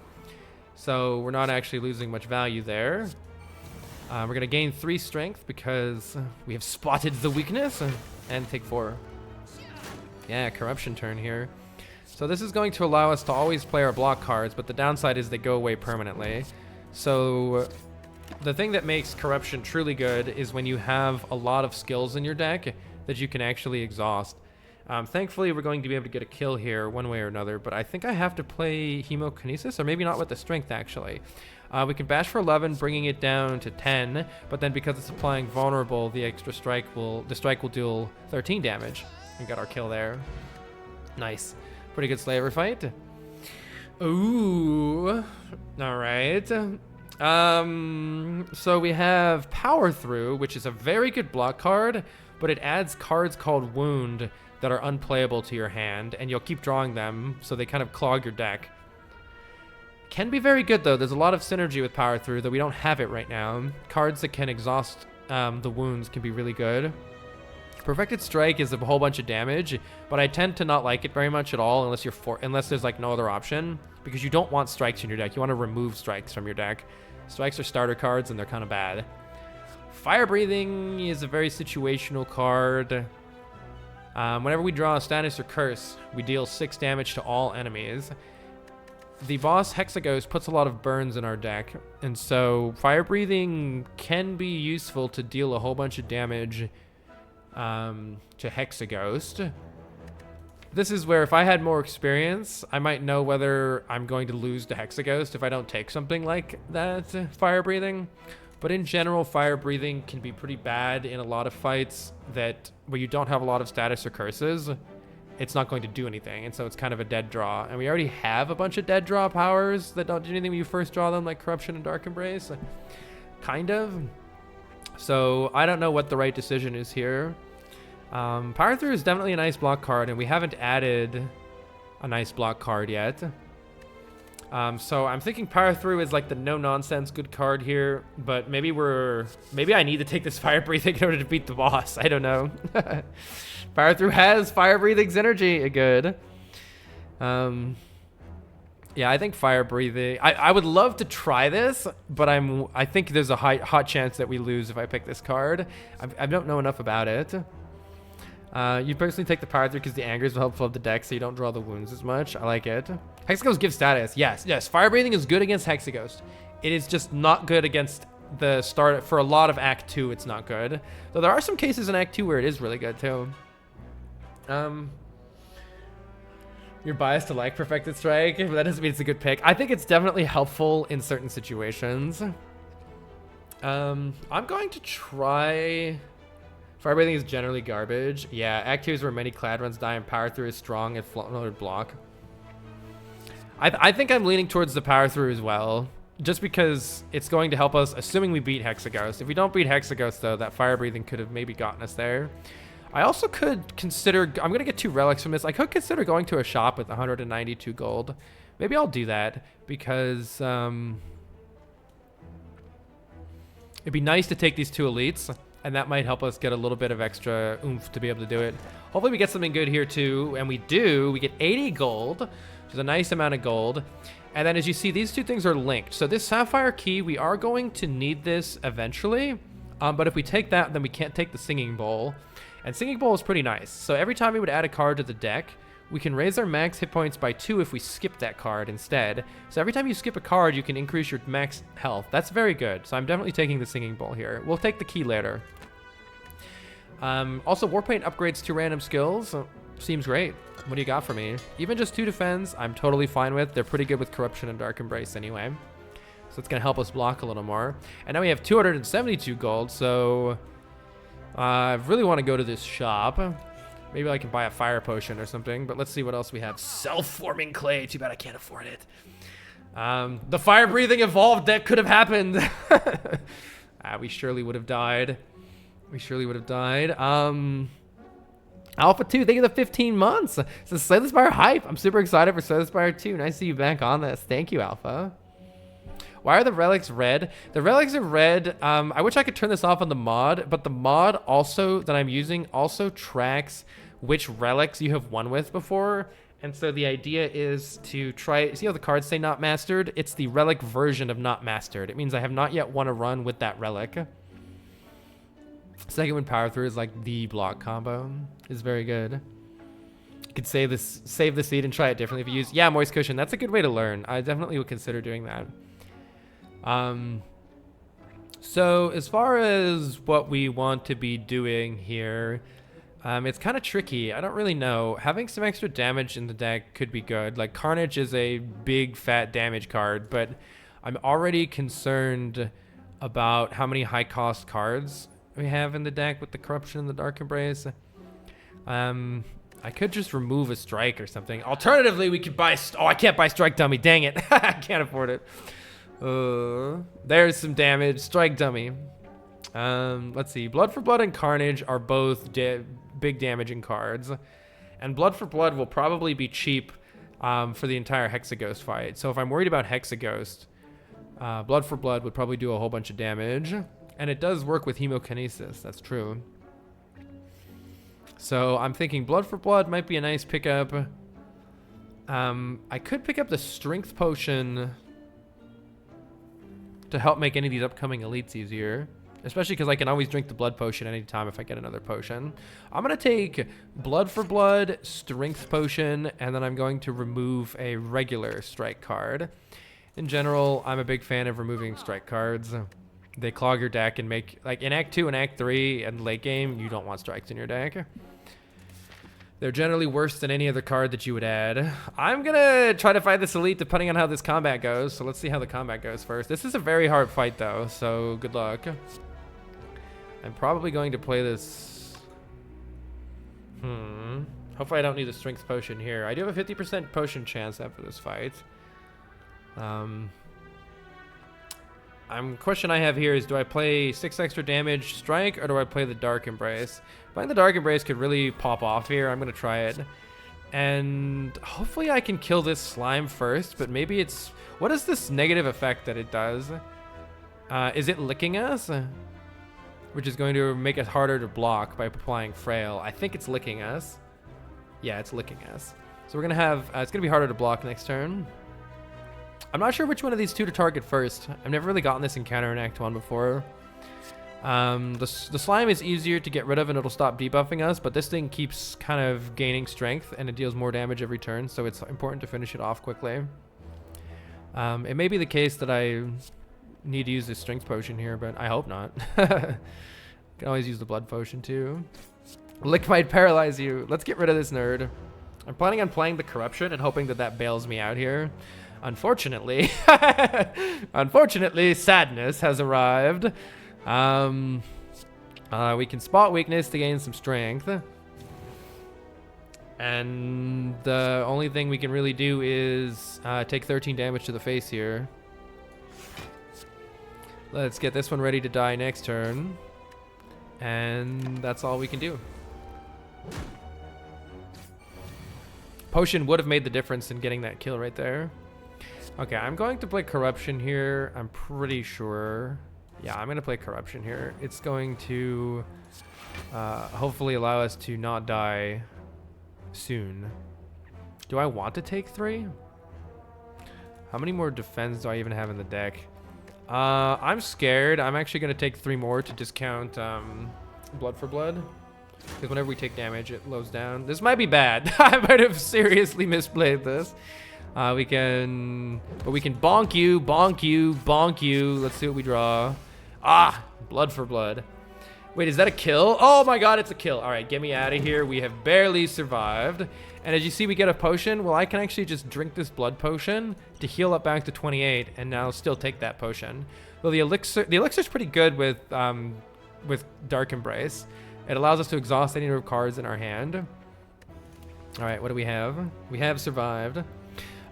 So we're not actually losing much value there. We're going to gain 3 strength because we have spotted the weakness and take 4. Yeah, Corruption turn here. So this is going to allow us to always play our block cards, but the downside is they go away permanently. So the thing that makes Corruption truly good is when you have a lot of skills in your deck that you can actually exhaust. Thankfully, we're going to be able to get a kill here one way or another, but I think I have to play Hemokinesis, or maybe not with the strength, actually. We can bash for 11, bringing it down to 10, but then because it's applying vulnerable, the strike will deal 13 damage. We got our kill there. Nice. Pretty good Slaver fight. Ooh. All right. So we have Power Through, which is a very good block card, but it adds cards called Wound that are unplayable to your hand, and you'll keep drawing them, so they kind of clog your deck. Can be very good, though. There's a lot of synergy with Power Through, though we don't have it right now. Cards that can exhaust the wounds can be really good. Perfected Strike is a whole bunch of damage, but I tend to not like it very much at all unless there's like no other option, because you don't want strikes in your deck. You want to remove strikes from your deck. Strikes are starter cards, and they're kind of bad. Fire Breathing is a very situational card. Whenever we draw a status or curse, we deal 6 damage to all enemies. The boss Hexaghost puts a lot of burns in our deck, and so Fire Breathing can be useful to deal a whole bunch of damage to Hexaghost. This is where if I had more experience, I might know whether I'm going to lose to Hexaghost if I don't take something like that, Fire Breathing. But in general, Fire Breathing can be pretty bad in a lot of fights where you don't have a lot of status or curses. It's not going to do anything, and so it's kind of a dead draw. And we already have a bunch of dead draw powers that don't do anything when you first draw them, like Corruption and Dark Embrace. Kind of. So I don't know what the right decision is here. Power Through is definitely a nice block card, and we haven't added a nice block card yet. So I'm thinking Power Through is like the no-nonsense good card here, but maybe I need to take this Fire Breathing in order to beat the boss. I don't know. Power Through has Fire Breathing's energy. Good. Yeah, I think Fire Breathing. I would love to try this, but I think there's a hot chance that we lose if I pick this card. I don't know enough about it. You personally take the Power Through because the anger is helpful of the deck, so you don't draw the wounds as much. I like it. Hexaghost gives status. Yes. Fire Breathing is good against Hexaghost. It is just not good against the start. For a lot of Act 2, it's not good. Though there are some cases in Act 2 where it is really good, too. You're biased to like Perfected Strike, but that doesn't mean it's a good pick. I think it's definitely helpful in certain situations. I'm going to try... Fire Breathing is generally garbage. Yeah, Act 2 is where many Clad runs die, and Power Through is strong and another block. I think I'm leaning towards the Power Through as well, just because it's going to help us, assuming we beat Hexaghost. If we don't beat Hexaghost, though, that Fire Breathing could have maybe gotten us there. I also could consider... I'm going to get 2 relics from this. I could consider going to a shop with 192 gold. Maybe I'll do that, because it'd be nice to take these 2 elites, and that might help us get a little bit of extra oomph to be able to do it. Hopefully we get something good here, too, and we do. We get 80 gold, which is a nice amount of gold. And then as you see, these 2 things are linked. So this Sapphire Key, we are going to need this eventually, but if we take that, then we can't take the Singing Bowl. And Singing Bowl is pretty nice. So every time we would add a card to the deck, we can raise our max hit points by 2 if we skip that card instead. So every time you skip a card, you can increase your max health. That's very good. So I'm definitely taking the Singing Bowl here. We'll take the key later. Also, Warpaint upgrades 2 random skills. Seems great. What do you got for me? Even just 2 defense, I'm totally fine with. They're pretty good with Corruption and Dark Embrace anyway. So it's going to help us block a little more. And now we have 272 gold, so... I really want to go to this shop. Maybe I can buy a fire potion or something, but let's see what else we have. Self-forming clay. Too bad I can't afford it. The fire-breathing evolved that could have happened. We surely would have died. We surely would have died. Alpha 2, thank you for the 15 months. So Slay the Spire hype. I'm super excited for Slay the Spire 2. Nice to see you back on this. Thank you, Alpha. Why are the relics red? The relics are red. I wish I could turn this off on the mod, but the mod also that I'm using also tracks which relics you have won with before. And so the idea is to try, see how the cards say not mastered? It's the relic version of not mastered. It means I have not yet won a run with that relic. Second wind power through is like the block combo. Is very good. You could save the seed and try it differently if you use, yeah, moist cushion. That's a good way to learn. I definitely would consider doing that. So as far as what we want to be doing here, it's kind of tricky. I don't really know. Having some extra damage in the deck could be good. Like Carnage is a big fat damage card, but I'm already concerned about how many high cost cards we have in the deck with the Corruption and the Dark Embrace. I could just remove a strike or something. Alternatively, we could buy, oh, I can't buy strike dummy, dang it. I can't afford it. There's some damage, strike dummy. Let's see, Blood for Blood and Carnage are both big damaging cards, and Blood for Blood will probably be cheap for the entire Hexaghost fight. So if I'm worried about Hexaghost, Blood for Blood would probably do a whole bunch of damage, and it does work with Hemokinesis. That's true. So I'm thinking Blood for Blood might be a nice pickup. I could pick up the Strength Potion to help make any of these upcoming elites easier. Especially because I can always drink the blood potion anytime if I get another potion. I'm going to take Blood for Blood, Strength Potion, and then I'm going to remove a regular strike card. In general, I'm a big fan of removing strike cards. They clog your deck and make, like in Act 2 and Act 3 and late game, you don't want strikes in your deck. They're generally worse than any other card that you would add. I'm going to try to fight this elite depending on how this combat goes. So let's see how the combat goes first. This is a very hard fight though, so good luck. I'm probably going to play this. Hopefully I don't need the strength potion here. I do have a 50% potion chance after this fight. Question I have here is, do I play 6 extra damage strike or do I play the Dark Embrace? Playing the Dark Embrace could really pop off here. I'm going to try it. And hopefully I can kill this slime first, but maybe it's... What is this negative effect that it does? Is it licking us? Which is going to make it harder to block by applying Frail. I think it's licking us. Yeah, it's licking us. So we're going to have... it's going to be harder to block next turn. I'm not sure which one of these two to target first. I've never really gotten this encounter in Act 1 before. The slime is easier to get rid of and it'll stop debuffing us, but this thing keeps kind of gaining strength and it deals more damage every turn, so it's important to finish it off quickly. It may be the case that I need to use this strength potion here, but I hope not. Can always use the blood potion too. Lick might paralyze you. Let's get rid of this nerd. I'm planning on playing the Corruption and hoping that that bails me out here. Unfortunately, sadness has arrived. We can spot weakness to gain some strength. And the only thing we can really do is take 13 damage to the face here. Let's get this one ready to die next turn. And that's all we can do. Potion would have made the difference in getting that kill right there. Okay, I'm going to play Corruption here. I'm pretty sure. Yeah, I'm going to play Corruption here. It's going to hopefully allow us to not die soon. Do I want to take 3? How many more defense do I even have in the deck? I'm scared. I'm actually going to take 3 more to discount Blood for Blood. Because whenever we take damage, it lows down. This might be bad. I might have seriously misplayed this. We can bonk you, bonk you, bonk you. Let's see what we draw. Ah, Blood for Blood. Wait, is that a kill? Oh my god, it's a kill. All right, get me out of here. We have barely survived. And as you see, we get a potion. Well, I can actually just drink this blood potion to heal up back to 28 and now still take that potion. Well, the elixir's pretty good with Dark Embrace. It allows us to exhaust any number of cards in our hand. All right, what do we have? We have survived.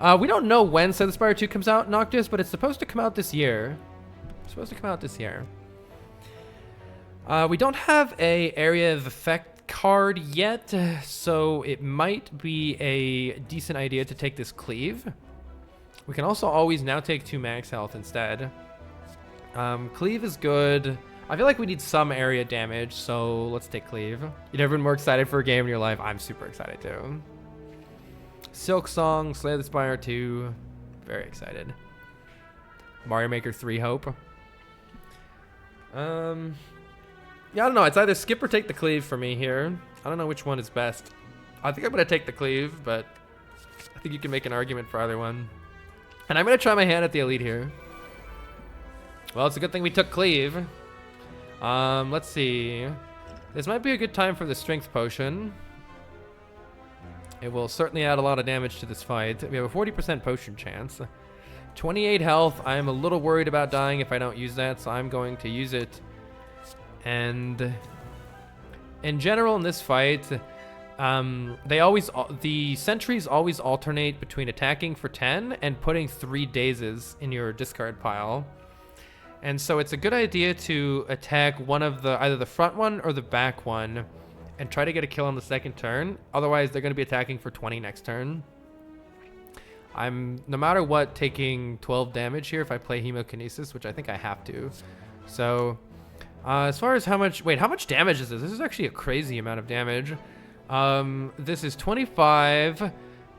We don't know when Slay the Spire 2 comes out, Noctis, but it's supposed to come out this year. We don't have a Area of Effect card yet, so it might be a decent idea to take this Cleave. We can also always now take 2 max health instead. Cleave is good. I feel like we need some area damage, so let's take Cleave. You've never been more excited for a game in your life? I'm super excited too. Silk Song, Slay the Spire 2. Very excited. Mario Maker 3 hope. Yeah, I don't know. It's either skip or take the Cleave for me here. I don't know which one is best. I think I'm going to take the Cleave, but I think you can make an argument for either one. And I'm going to try my hand at the Elite here. Well, it's a good thing we took Cleave. Let's see. This might be a good time for the Strength Potion. It will certainly add a lot of damage to this fight. We have a 40% potion chance. 28 health. I'm a little worried about dying if I don't use that, so I'm going to use it. And in general in this fight, the sentries always alternate between attacking for 10 and putting 3 dazes in your discard pile. And so it's a good idea to attack one of the, either the front one or the back one, and try to get a kill on the second turn. Otherwise, they're going to be attacking for 20 next turn. I'm, no matter what, taking 12 damage here if I play Hemokinesis, which I think I have to. So, as far as how much damage is this? This is actually a crazy amount of damage. This is 25.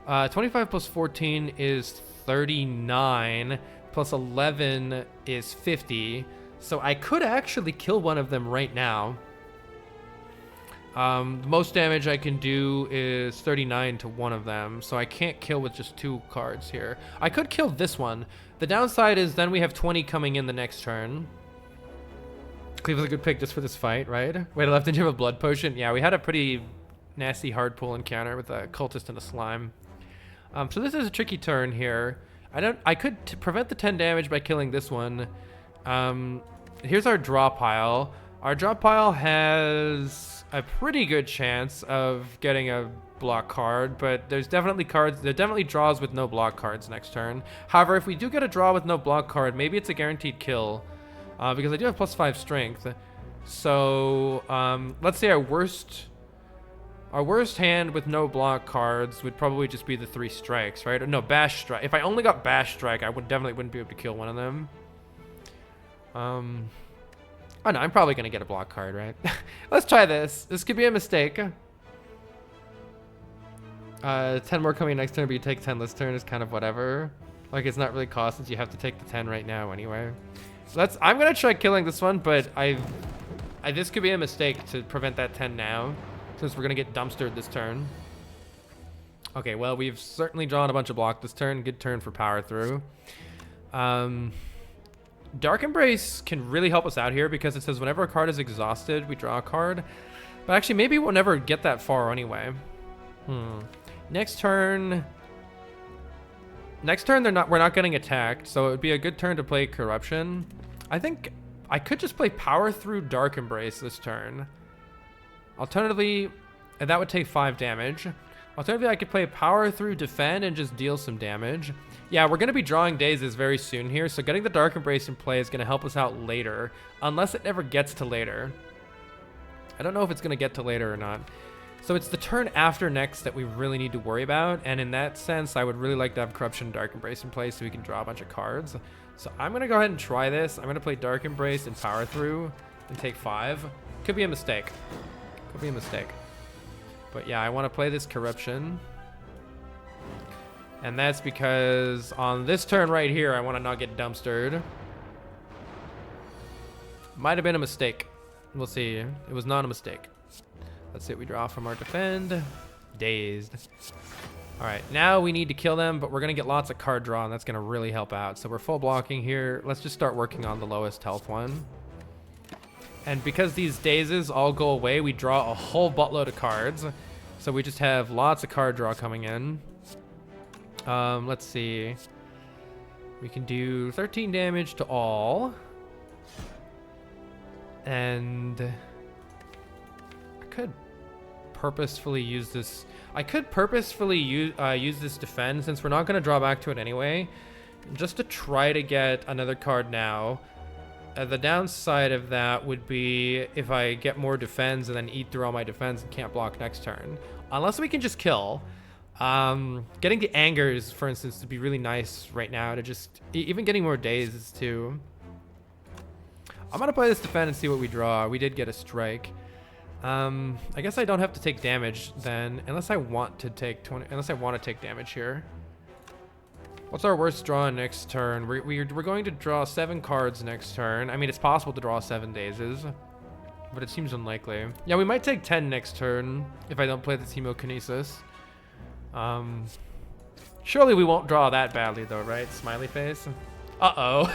25 plus 14 is 39. Plus 11 is 50. So I could actually kill one of them right now. The most damage I can do is 39 to one of them, so I can't kill with just 2 cards here. I could kill this one. The downside is then we have 20 coming in the next turn. Cleave was a good pick just for this fight, right? Wait, left, did you have a blood potion? Yeah, we had a pretty nasty hard pull encounter with a cultist and a slime. So this is a tricky turn here. I could prevent the 10 damage by killing this one. Here's our draw pile. Our draw pile has a pretty good chance of getting a block card, but there definitely draws with no block cards next turn. However, if we do get a draw with no block card, maybe it's a guaranteed kill, because I do have +5 strength. So let's say our worst hand with no block cards would probably just be the 3 strikes, right? Or no, bash strike. If I only got bash strike, I definitely wouldn't be able to kill one of them. Oh no, I'm probably gonna get a block card, right? Let's try this. This could be a mistake. 10 more coming next turn, but you take 10 this turn is kind of whatever. Like, it's not really cost since you have to take the 10 right now anyway. So I'm gonna try killing this one, but this could be a mistake to prevent that 10 now, since we're gonna get dumpstered this turn. Okay, well, we've certainly drawn a bunch of block this turn. Good turn for power through. Dark Embrace can really help us out here because it says whenever a card is exhausted, we draw a card. But actually, maybe we'll never get that far anyway. Next turn, we're not getting attacked, so it would be a good turn to play Corruption. I think I could just play Power Through Dark Embrace this turn. Alternatively, and that would take 5 damage. Alternatively, I could play Power Through Defend and just deal some damage. Yeah, we're going to be drawing dazes very soon here, so getting the Dark Embrace in play is going to help us out later, unless it never gets to later. I don't know if it's going to get to later or not. So it's the turn after next that we really need to worry about, and in that sense, I would really like to have Corruption and Dark Embrace in play so we can draw a bunch of cards. So I'm going to go ahead and try this. I'm going to play Dark Embrace and Power Through and take 5. Could be a mistake. Could be a mistake. But yeah, I want to play this Corruption. And that's because on this turn right here, I want to not get dumpstered. Might have been a mistake. We'll see. It was not a mistake. Let's see what we draw from our defend. Dazed. All right, now we need to kill them, but we're going to get lots of card draw, and that's going to really help out. So we're full blocking here. Let's just start working on the lowest health one. And because these dazes all go away, we draw a whole buttload of cards. So we just have lots of card draw coming in. Let's see. We can do 13 damage to all. And I could purposefully use this. I could purposefully use this defend since we're not going to draw back to it anyway, just to try to get another card now. The downside of that would be if I get more defense and then eat through all my defense and can't block next turn. Unless we can just kill. Getting the angers, for instance, would be really nice right now to just... even getting more days too. I'm going to play this defend and see what we draw. We did get a strike. I guess I don't have to take damage then, unless I want to take damage here. What's our worst draw next turn? We're going to draw 7 cards next turn. I mean, it's possible to draw 7 dazes, but it seems unlikely. Yeah, we might take 10 next turn if I don't play the Chemokinesis. Surely we won't draw that badly though, right? Smiley face. Uh-oh.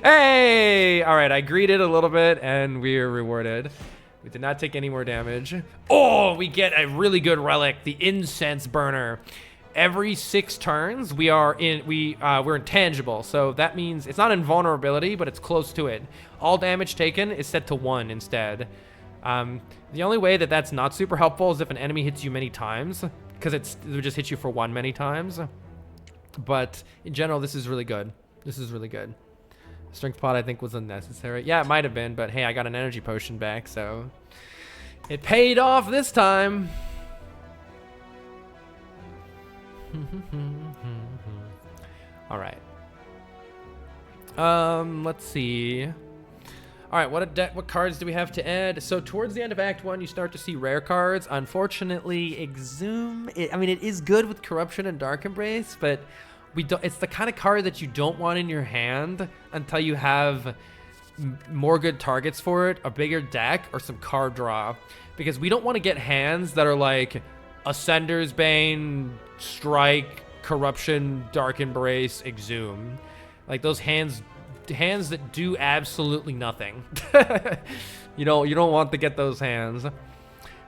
Hey! All right, I greeted a little bit and we are rewarded. We did not take any more damage. Oh, we get a really good relic, the Incense Burner. Every 6 turns, we're intangible, so that means it's not invulnerability, but it's close to it. All damage taken is set to 1 instead. The only way that that's not super helpful is if an enemy hits you many times, because it would just hit you for 1 many times. But in general, this is really good. This is really good. Strength pot, I think, was unnecessary. Yeah, it might have been, but hey, I got an energy potion back, so it paid off this time. All right. Let's see. All right, what cards do we have to add? So towards the end of Act 1, you start to see rare cards. Unfortunately, Exhume, I mean, it is good with Corruption and Dark Embrace, but it's the kind of card that you don't want in your hand until you have more good targets for it, a bigger deck, or some card draw. Because we don't want to get hands that are like Ascender's Bane, Strike, Corruption, Dark Embrace, Exhume. Like those hands that do absolutely nothing. you don't want to get those hands.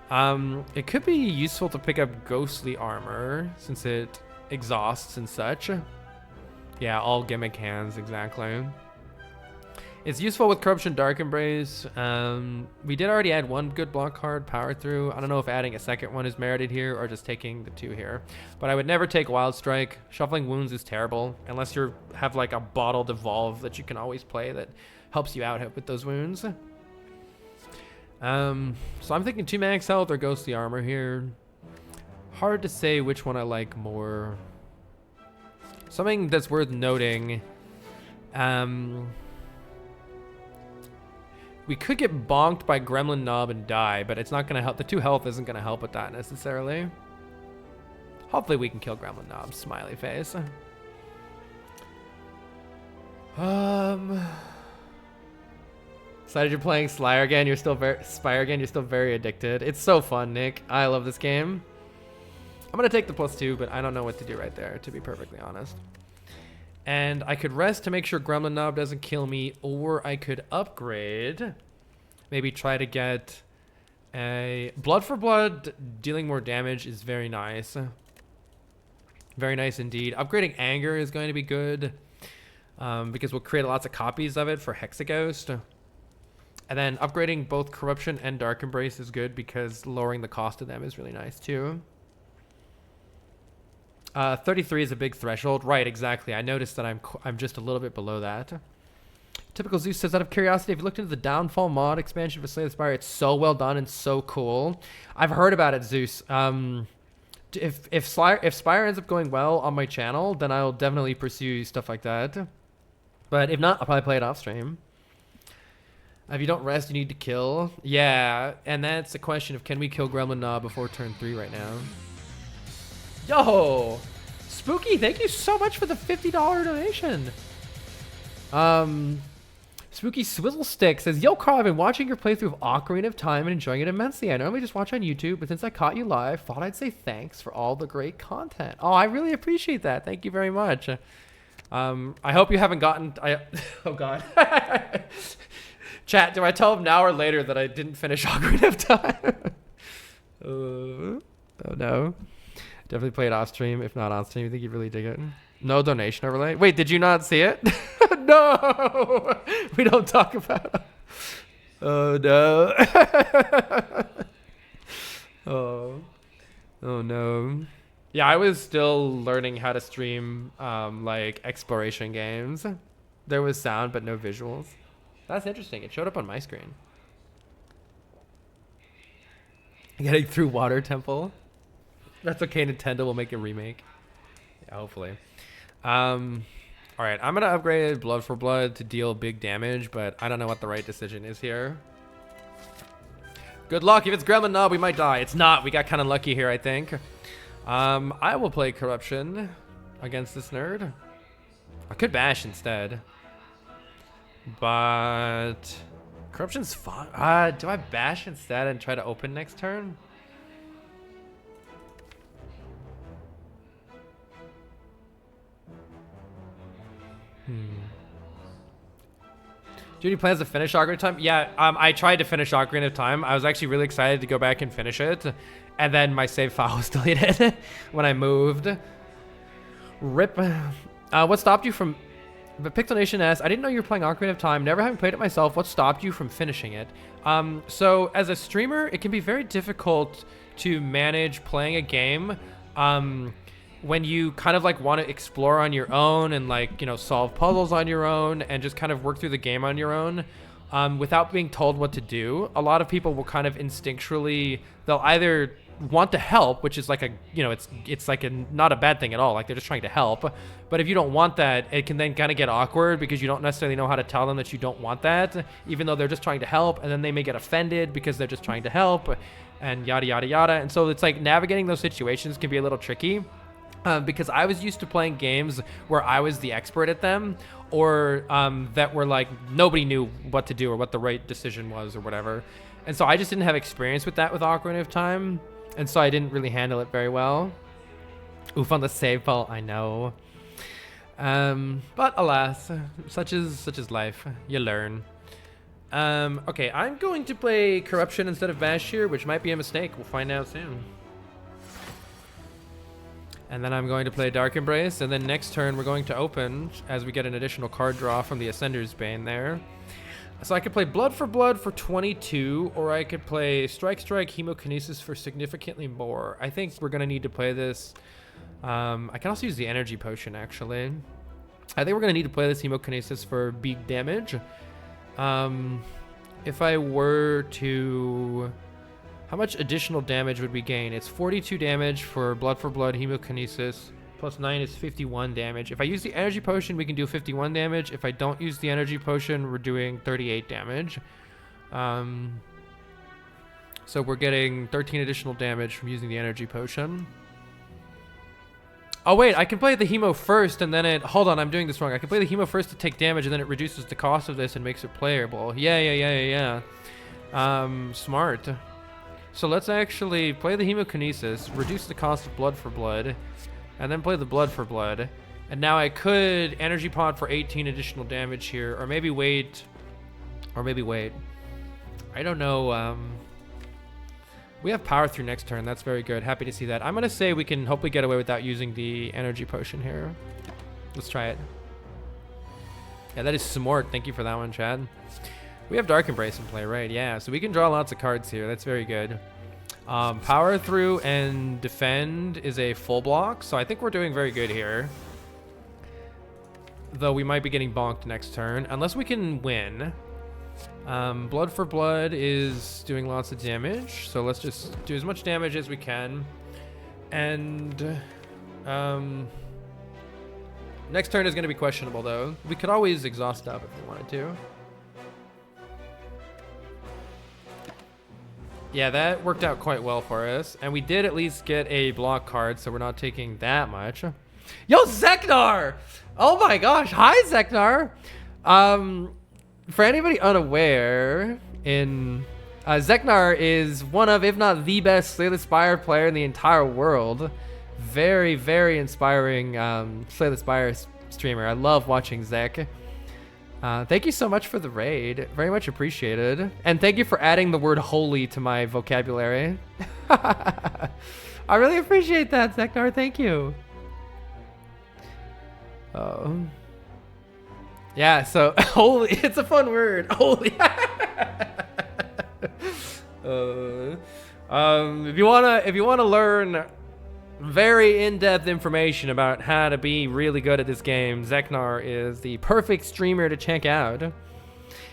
It could be useful to pick up Ghostly Armor since it exhausts and such. Yeah, all gimmick hands, exactly. It's useful with Corruption, Dark Embrace. We did already add 1 good block card, Power Through. I don't know if adding a second one is merited here or just taking the 2 here. But I would never take Wild Strike. Shuffling Wounds is terrible, unless you have like a bottled Evolve that you can always play that helps you out with those wounds. So I'm thinking 2 max health or Ghostly Armor here. Hard to say which one I like more. Something that's worth noting. We could get bonked by Gremlin Knob and die, but it's not going to help. The 2 health isn't going to help with that necessarily. Hopefully we can kill Gremlin Knob. Smiley face. Excited you're playing Spire again. You're still very addicted. It's so fun, Nick. I love this game. I'm going to take the +2, but I don't know what to do right there, to be perfectly honest. And I could rest to make sure Gremlin Knob doesn't kill me, or I could upgrade. Maybe try to get a Blood for Blood. Dealing more damage is very nice. Very nice indeed. Upgrading Anger is going to be good because we'll create lots of copies of it for Hexaghost. And then upgrading both Corruption and Dark Embrace is good because lowering the cost of them is really nice too. 33 is a big threshold. Right, exactly. I noticed that I'm just a little bit below that. Typical Zeus says, out of curiosity, if you looked into the Downfall mod expansion for Slay the Spire, it's so well done and so cool. I've heard about it, Zeus. If Spire ends up going well on my channel, then I'll definitely pursue stuff like that. But if not, I'll probably play it off stream. If you don't rest, you need to kill. Yeah, and that's a question of can we kill Gremlin Knob before turn 3 right now. Yo, Spooky, thank you so much for the $50 donation. Spooky Swizzle Stick says, yo, Carl, I've been watching your playthrough of Ocarina of Time and enjoying it immensely. I normally just watch on YouTube, but since I caught you live, thought I'd say thanks for all the great content. Oh, I really appreciate that. Thank you very much. I hope you haven't gotten... oh, God. Chat, do I tell him now or later that I didn't finish Ocarina of Time? Oh, no. Definitely play it off stream. If not on stream, you think you'd really dig it? No donation overlay. Wait, did you not see it? No, we don't talk about it. Oh no. Oh. Oh no. Yeah, I was still learning how to stream like exploration games. There was sound but no visuals. That's interesting. It showed up on my screen. Getting through Water Temple. That's okay. Nintendo will make a remake. Yeah, hopefully. All right, I'm gonna upgrade Blood for Blood to deal big damage, but I don't know what the right decision is here. Good luck. If it's Gremlin Knob, we might die. It's not. We got kind of lucky here, I think. I will play Corruption against this nerd. I could bash instead, but Corruption's fun. Do I bash instead and try to open next turn? Judy plans to finish Ocarina of Time? Yeah, I tried to finish Ocarina of Time. I was actually really excited to go back and finish it. And then my save file was deleted when I moved. Rip. What stopped you from... The Pixel Nation asks, I didn't know you were playing Ocarina of Time. Never having played it myself. What stopped you from finishing it? So as a streamer, it can be very difficult to manage playing a game when you kind of like want to explore on your own and like, you know, solve puzzles on your own and just kind of work through the game on your own without being told what to do. A lot of people will kind of instinctually, they'll either want to help, which is like a, you know, it's like a not a bad thing at all, like they're just trying to help. But if you don't want that, it can then kind of get awkward because you don't necessarily know how to tell them that you don't want that, even though they're just trying to help, and then they may get offended because they're just trying to help and yada yada yada. And so it's like navigating those situations can be a little tricky. Because I was used to playing games where I was the expert at them, or that were like nobody knew what to do or what the right decision was or whatever. And so I just didn't have experience with that with Ocarina of Time, and so I didn't really handle it very well. Oof on the save file, I know. But alas, such is life. You learn. Okay, I'm going to play Corruption instead of Bash here, which might be a mistake. We'll find out soon. And then I'm going to play Dark Embrace, and then next turn we're going to open as we get an additional card draw from the Ascender's Bane there. So I could play Blood for 22, or I could play Strike Hemokinesis for significantly more. I think we're going to need to play this. I can also use the Energy Potion, actually. I think we're going to need to play this Hemokinesis for big damage. If I were to... How much additional damage would we gain? It's 42 damage for Blood Hemokinesis. Plus 9 is 51 damage. If I use the Energy Potion, we can do 51 damage. If I don't use the Energy Potion, we're doing 38 damage. So we're getting 13 additional damage from using the Energy Potion. Oh wait, I can play the Hemo first and then it... Hold on, I'm doing this wrong. I can play the Hemo first to take damage and then it reduces the cost of this and makes it playable. Yeah. Smart. So let's actually play the Hemokinesis, reduce the cost of Blood for Blood, and then play the Blood for Blood. And now I could Energy Pod for 18 additional damage here, or maybe wait. I don't know. We have power through next turn. That's very good. Happy to see that. I'm going to say we can hopefully get away without using the Energy Potion here. Let's try it. Yeah, that is smart. Thank you for that one, Chad. We have Dark Embrace in play, right? Yeah, so we can draw lots of cards here. That's very good. Power through and defend is a full block, so I think we're doing very good here. Though we might be getting bonked next turn, unless we can win. Blood for Blood is doing lots of damage, so let's just do as much damage as we can. And next turn is going to be questionable, though. We could always exhaust up if we wanted to. Yeah, that worked out quite well for us. And we did at least get a block card, so we're not taking that much. Yo, Zeknar! Oh my gosh, hi, Zeknar! For anybody unaware, Zeknar is one of, if not the best Slay The Spire player in the entire world. Very, very inspiring Slay The Spire streamer. I love watching Zek. Thank you so much for the raid. Very much appreciated. And thank you for adding the word holy to my vocabulary. I really appreciate that, Zeknar. Thank you. Yeah, so holy, it's a fun word. Holy. If you wanna learn very in-depth information about how to be really good at this game, Zeknar is the perfect streamer to check out.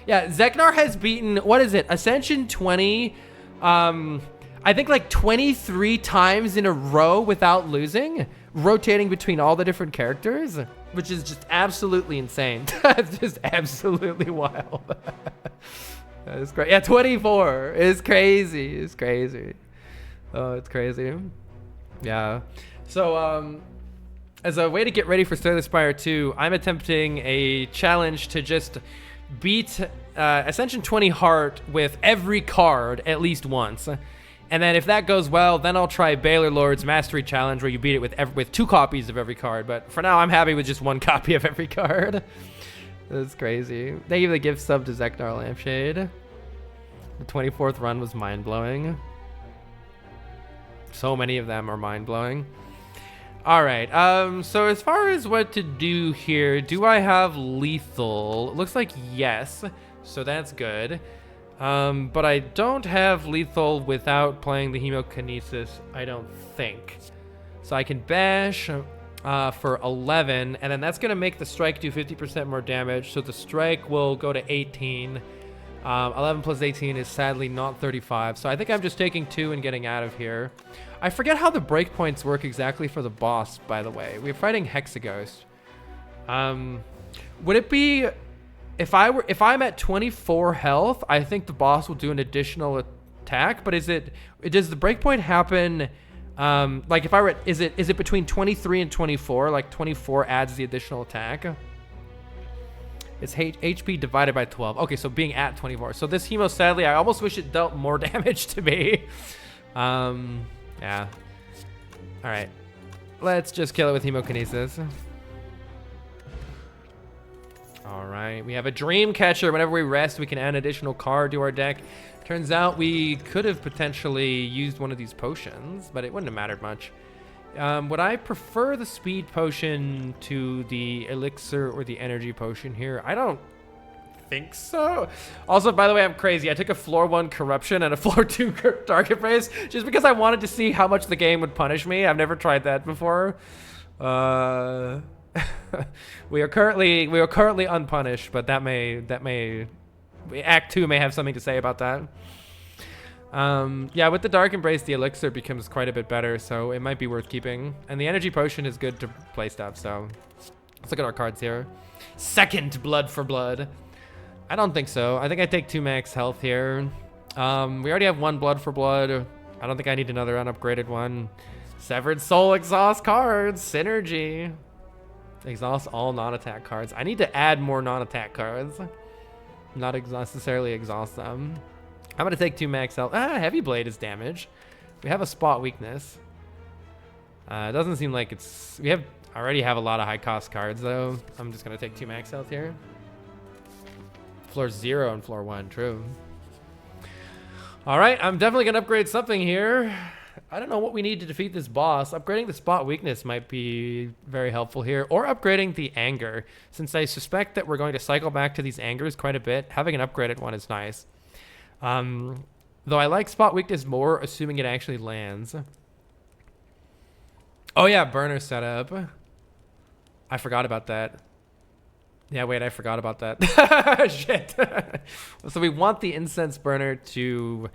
Yeah, Zeknar has beaten, what is it, Ascension 20, I think like 23 times in a row without losing, rotating between all the different characters, which is just absolutely insane. It's just absolutely wild. That is great. Yeah, 24 is crazy. It's crazy. Oh, it's crazy. Yeah. So, as a way to get ready for Slay The Spire 2, I'm attempting a challenge to just beat Ascension 20 Heart with every card at least once. And then if that goes well, then I'll try Baylor Lord's Mastery Challenge, where you beat it with 2 copies of every card. But for now, I'm happy with just 1 copy of every card. That's crazy. Thank you for the gift sub to Zeknar Lampshade. The 24th run was mind-blowing. So many of them are mind-blowing. All right, so as far as what to do here, do I have lethal? It looks like yes, so that's good. But I don't have lethal without playing the Hemokinesis, I don't think. So I can bash for 11, and then that's gonna make the strike do 50% more damage, so the strike will go to 18. 11 plus 18 is sadly not 35, so I think I'm just taking 2 and getting out of here. I forget how the breakpoints work exactly for the boss, by the way. We're fighting Hexaghost. Would it be... If I'm at 24 health, I think the boss will do an additional attack, but does the breakpoint happen... like if I were... Is it between 23 and 24? Like 24 adds the additional attack? It's HP divided by 12. Okay, so being at 24. So this Hemo, sadly, I almost wish it dealt more damage to me. Yeah. All right. Let's just kill it with Hemokinesis. All right. We have a Dream Catcher. Whenever we rest, we can add an additional card to our deck. Turns out we could have potentially used one of these potions, but it wouldn't have mattered much. Would I prefer the speed potion to the elixir or the energy potion here? I don't think so. Also, by the way, I'm crazy. I took a floor 1 corruption and a floor 2 dark embrace just because I wanted to see how much the game would punish me. I've never tried that before. We are currently unpunished, but that may Act 2 may have something to say about that. Yeah, with the Dark Embrace, the Elixir becomes quite a bit better, so it might be worth keeping. And the Energy Potion is good to play stuff, so... Let's look at our cards here. Second Blood for Blood. I don't think so. I think I take 2 max health here. We already have 1 Blood for Blood. I don't think I need another unupgraded one. Severed Soul exhaust cards. Synergy. Exhaust all non-attack cards. I need to add more non-attack cards. Not necessarily exhaust them. I'm gonna take 2 max health. Heavy Blade is damage. We have a spot weakness. It doesn't seem like it's... We already have a lot of high cost cards though. I'm just gonna take 2 max health here. Floor 0 and floor 1, true. All right, I'm definitely gonna upgrade something here. I don't know what we need to defeat this boss. Upgrading the spot weakness might be very helpful here, or upgrading the anger. Since I suspect that we're going to cycle back to these angers quite a bit, having an upgraded one is nice. Though I like spot weakness more, assuming it actually lands. Oh yeah, burner setup. I forgot about that. Yeah, wait, I forgot about that. Shit. So we want the incense burner to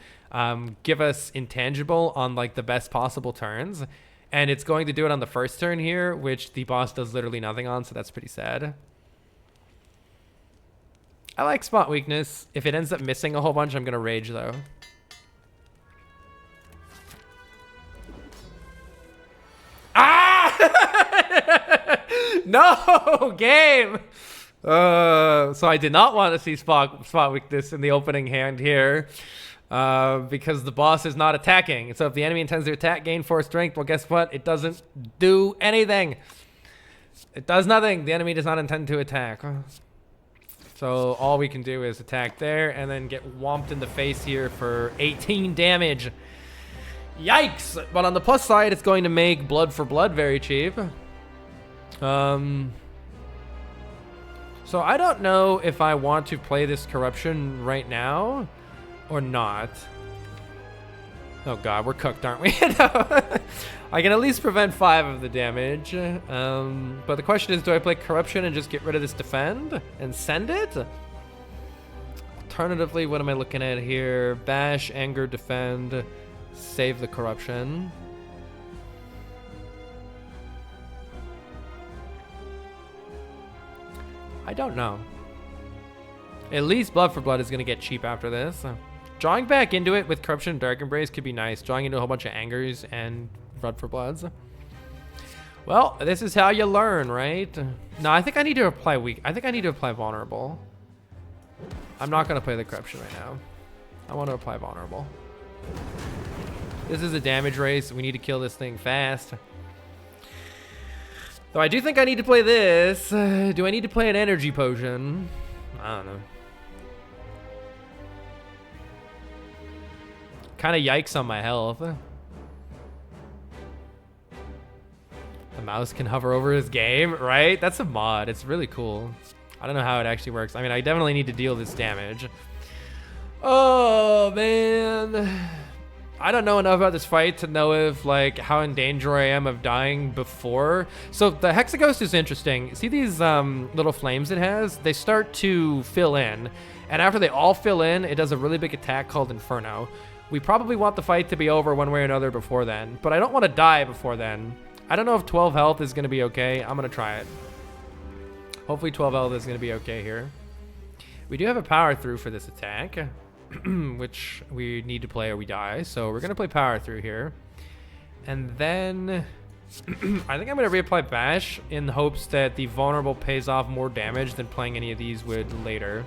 give us intangible on like the best possible turns. And it's going to do it on the first turn here, which the boss does literally nothing on, so that's pretty sad. I like spot weakness. If it ends up missing a whole bunch, I'm gonna rage though. Ah! No, game. So I did not want to see spot weakness in the opening hand here, because the boss is not attacking. So if the enemy intends to attack, gain 4 strength. Well, guess what? It doesn't do anything. It does nothing. The enemy does not intend to attack. So all we can do is attack there and then get whomped in the face here for 18 damage. Yikes! But on the plus side, it's going to make Blood for Blood very cheap. So I don't know if I want to play this corruption right now or not. Oh god, we're cooked, aren't we? No. I can at least prevent 5 of the damage. But the question is, do I play Corruption and just get rid of this defend and send it? Alternatively, what am I looking at here? Bash, Anger, Defend, save the Corruption. I don't know. At least Blood for Blood is going to get cheap after this. Drawing back into it with Corruption and Dark Embrace could be nice. Drawing into a whole bunch of Angers and Blood for Bloods. Well, this is how you learn, right? No, I think I need to apply weak. I think I need to apply Vulnerable. I'm not going to play the Corruption right now. I want to apply Vulnerable. This is a damage race. We need to kill this thing fast. Though I do think I need to play this. Do I need to play an Energy Potion? I don't know. Kind of yikes on my health. The mouse can hover over his game, right? That's a mod. It's really cool. I don't know how it actually works. I mean, I definitely need to deal this damage. Oh, man. I don't know enough about this fight to know if, like, how in danger I am of dying before. So the Hexaghost is interesting. See these little flames it has? They start to fill in. And after they all fill in, it does a really big attack called Inferno. We probably want the fight to be over one way or another before then. But I don't want to die before then. I don't know if 12 health is going to be okay. I'm going to try it. Hopefully 12 health is going to be okay here. We do have a power through for this attack, which we need to play or we die. So we're going to play power through here. And then I think I'm going to reapply bash in hopes that the vulnerable pays off more damage than playing any of these would later.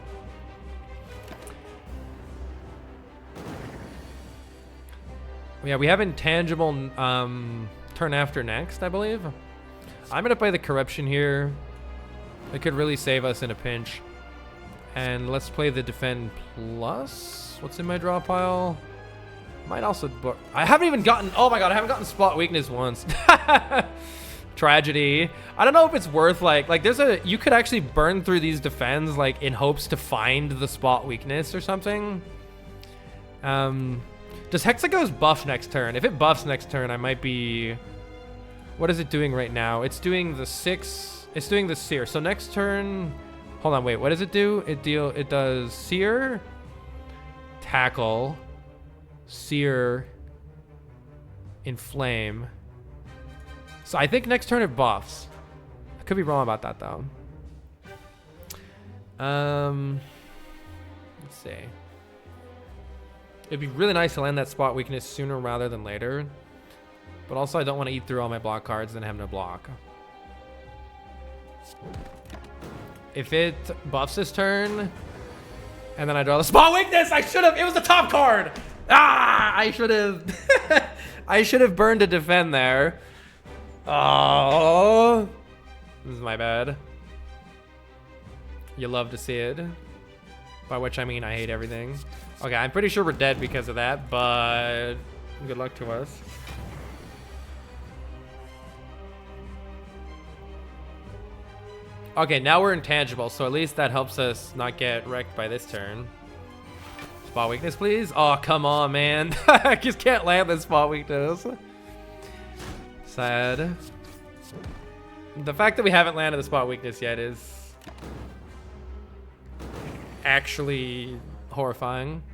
Yeah, we have intangible turn after next, I believe. I'm going to play the Corruption here. It could really save us in a pinch. And let's play the Defend Plus. What's in my draw pile? Might also... I haven't even gotten... Oh my god, I haven't gotten Spot Weakness once. Tragedy. I don't know if it's worth, like there's a... You could actually burn through these defends, like, in hopes to find the Spot Weakness or something. Does Hexaghost buff next turn? If it buffs next turn, I might be... What is it doing right now? It's doing the 6... It's doing the Seer. So next turn... Hold on, wait. What does it do? It does Seer, Tackle, Seer, Inflame. So I think next turn it buffs. I could be wrong about that, though. Let's see. It'd be really nice to land that Spot Weakness sooner rather than later. But also I don't want to eat through all my block cards and have no block. If it buffs this turn, and then I draw the Spot Weakness, I should have, it was the top card! Ah, I should have, I should have burned to defend there. Oh, this is my bad. You love to see it. By which I mean I hate everything. Okay, I'm pretty sure we're dead because of that, but good luck to us. Okay, now we're intangible, so at least that helps us not get wrecked by this turn. Spot Weakness, please. Oh, come on, man. I just can't land this Spot Weakness. Sad. The fact that we haven't landed the Spot Weakness yet is actually horrifying.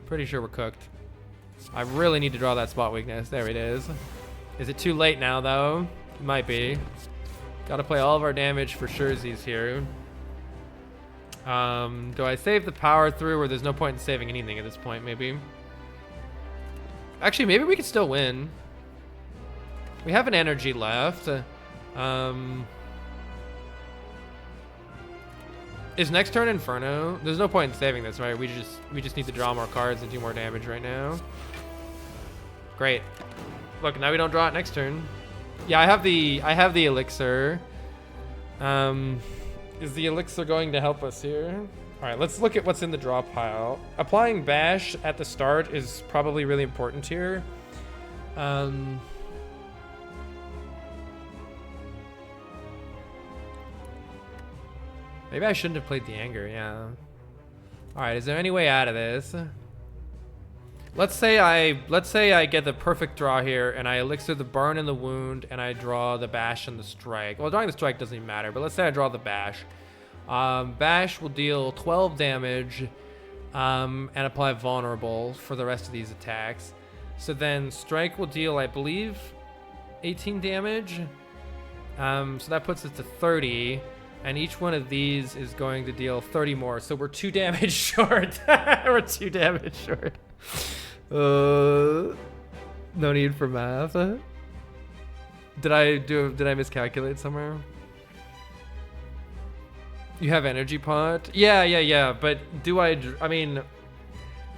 Pretty sure we're cooked. I really need to draw that Spot Weakness. There it is. Is it too late now, though? It might be. Gotta play all of our damage for surezies here. Do I save the power through, or there's no point in saving anything at this point, maybe? Actually, maybe we could still win. We have an energy left. Is next turn Inferno? There's no point in saving this, right? We just need to draw more cards and do more damage right now. Great. Look, now we don't draw it next turn. Yeah, I have the elixir. Is the elixir going to help us here? All right, let's look at what's in the draw pile. Applying bash at the start is probably really important here. Maybe I shouldn't have played the anger, yeah. All right, is there any way out of this? Let's say I get the perfect draw here, and I elixir the burn and the wound, and I draw the bash and the strike. Well, drawing the strike doesn't even matter, but let's say I draw the bash. Bash will deal 12 damage, and apply vulnerable for the rest of these attacks. So then strike will deal, I believe, 18 damage. So that puts it to 30. And each one of these is going to deal 30 more. So we're 2 damage short. We're 2 damage short. No need for math. Did I miscalculate somewhere? You have energy pot? Yeah. But do I mean,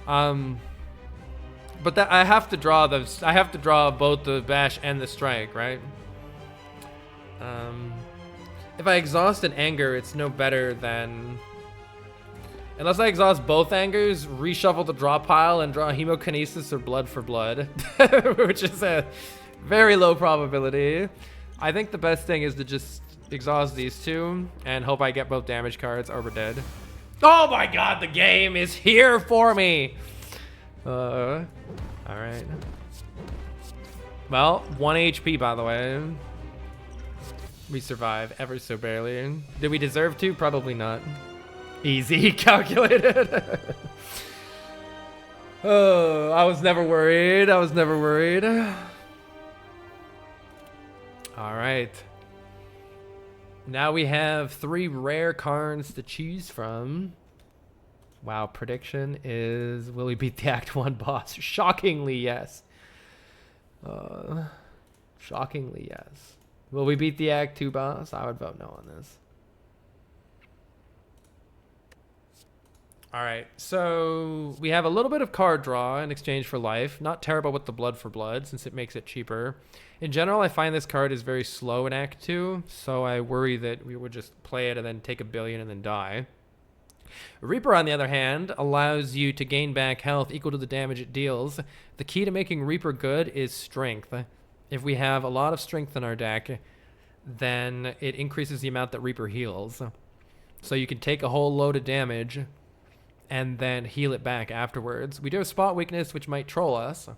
but that I have to draw those. I have to draw both the bash and the strike, right? If I exhaust an anger, it's no better than... Unless I exhaust both angers, reshuffle the draw pile and draw hemokinesis or blood for blood, which is a very low probability. I think the best thing is to just exhaust these two and hope I get both damage cards or we're dead. Oh my god, the game is here for me! Alright. Well, 1 HP by the way. We survive ever so barely. Did we deserve to? Probably not. Easy, calculated. Oh, I was never worried. All right. Now we have 3 rare cards to choose from. Wow, prediction is, will we beat the Act 1 boss? Shockingly, yes. Shockingly, yes. Will we beat the Act 2 boss? I would vote no on this. All right, so we have a little bit of card draw in exchange for life. Not terrible with the blood for blood since it makes it cheaper. In general, I find this card is very slow in Act 2, so I worry that we would just play it and then take a billion and then die. Reaper, on the other hand, allows you to gain back health equal to the damage it deals. The key to making Reaper good is strength. If we have a lot of strength in our deck, then it increases the amount that Reaper heals. So you can take a whole load of damage and then heal it back afterwards. We do have spot weakness, which might troll us.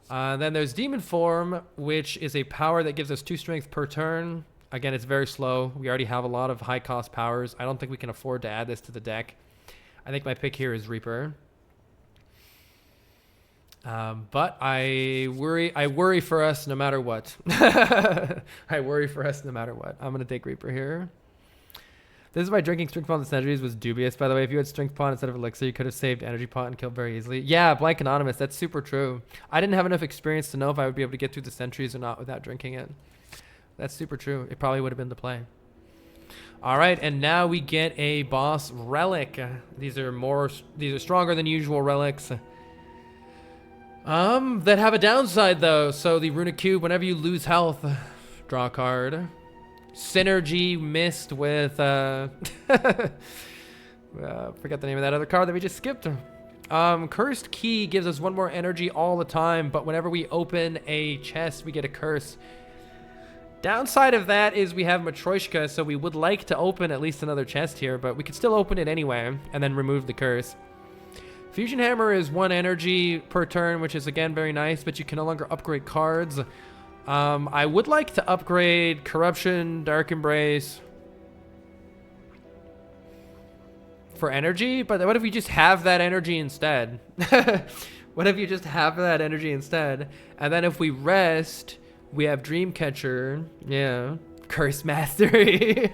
Then there's Demon Form, which is a power that gives us 2 strength per turn. Again, it's very slow. We already have a lot of high cost powers. I don't think we can afford to add this to the deck. I think my pick here is Reaper. But I worry for us no matter what. I worry for us no matter what. I'm going to take Reaper here. This is why drinking Strength Pot and Centuries was dubious, by the way. If you had Strength Pot instead of Elixir, you could have saved Energy Pot and killed very easily. Yeah, Blank Anonymous, that's super true. I didn't have enough experience to know if I would be able to get through the Centuries or not without drinking it. That's super true. It probably would have been the play. All right, and now we get a boss relic. These are stronger than usual relics. That have a downside though. So the Runic Cube, whenever you lose health, draw a card. Synergy mixed with forget the name of that other card that we just skipped. Cursed Key gives us 1 more energy all the time, but whenever we open a chest, we get a curse. Downside of that is we have Matryoshka, so we would like to open at least another chest here, but we could still open it anyway and then remove the curse. Fusion Hammer is 1 energy per turn, which is again very nice, but you can no longer upgrade cards. I would like to upgrade Corruption, Dark Embrace for energy, but what if we just have that energy instead? What if you just have that energy instead? And then if we rest, we have Dreamcatcher, yeah, Curse Mastery.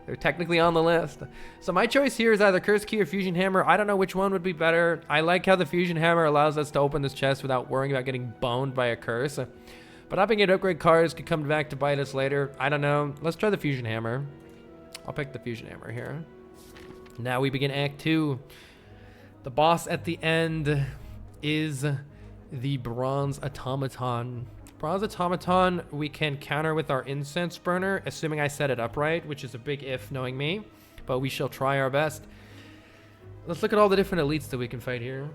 They're technically on the list. So my choice here is either Curse Key or Fusion Hammer. I don't know which one would be better. I like how the Fusion Hammer allows us to open this chest without worrying about getting boned by a curse. But not being able to upgrade cards could come back to bite us later. I don't know. Let's try the Fusion Hammer. I'll pick the Fusion Hammer here. Now we begin Act 2. The boss at the end is the Bronze Automaton. Bronze Automaton we can counter with our Incense Burner, assuming I set it up right, which is a big if knowing me, but we shall try our best. Let's look at all the different elites that we can fight here.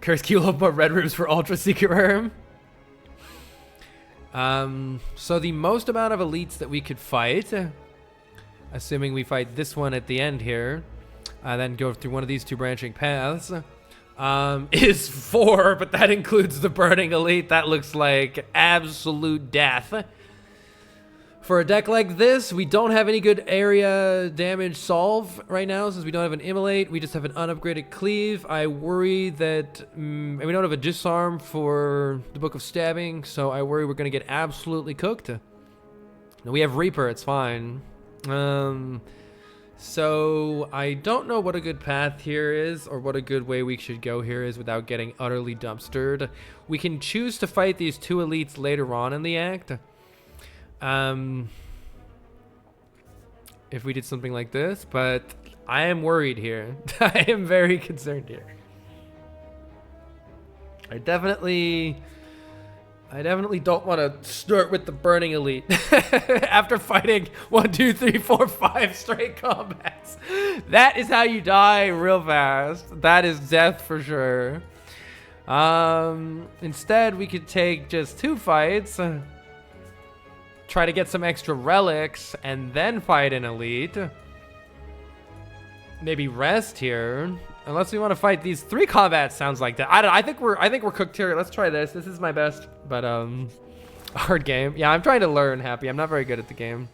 Curse Key will open more red rooms for Ultra Secret Rare. So the most amount of elites that we could fight, assuming we fight this one at the end here, then go through one of these two branching paths, is 4, but that includes the burning elite. That looks like absolute death. For a deck like this, we don't have any good area damage solve right now since we don't have an immolate. We just have an unupgraded cleave. I worry that we don't have a disarm for the Book of Stabbing, so I worry we're going to get absolutely cooked. No, we have Reaper, it's fine. So I don't know what a good path here is or what a good way we should go here is without getting utterly dumpstered. We can choose to fight these 2 elites later on in the act. If we did something like this, but I am worried here. I am very concerned here. I definitely don't want to start with the burning elite after fighting 1, 2, 3, 4, 5 straight combats. That is how you die real fast. That is death for sure. Instead, we could take just 2 fights. Try to get some extra relics and then fight an elite. Maybe rest here, unless we want to fight these 3 combats. Sounds like that. I think we're cooked here. Let's try this. This is my best, but hard game. Yeah, I'm trying to learn. Happy. I'm not very good at the game.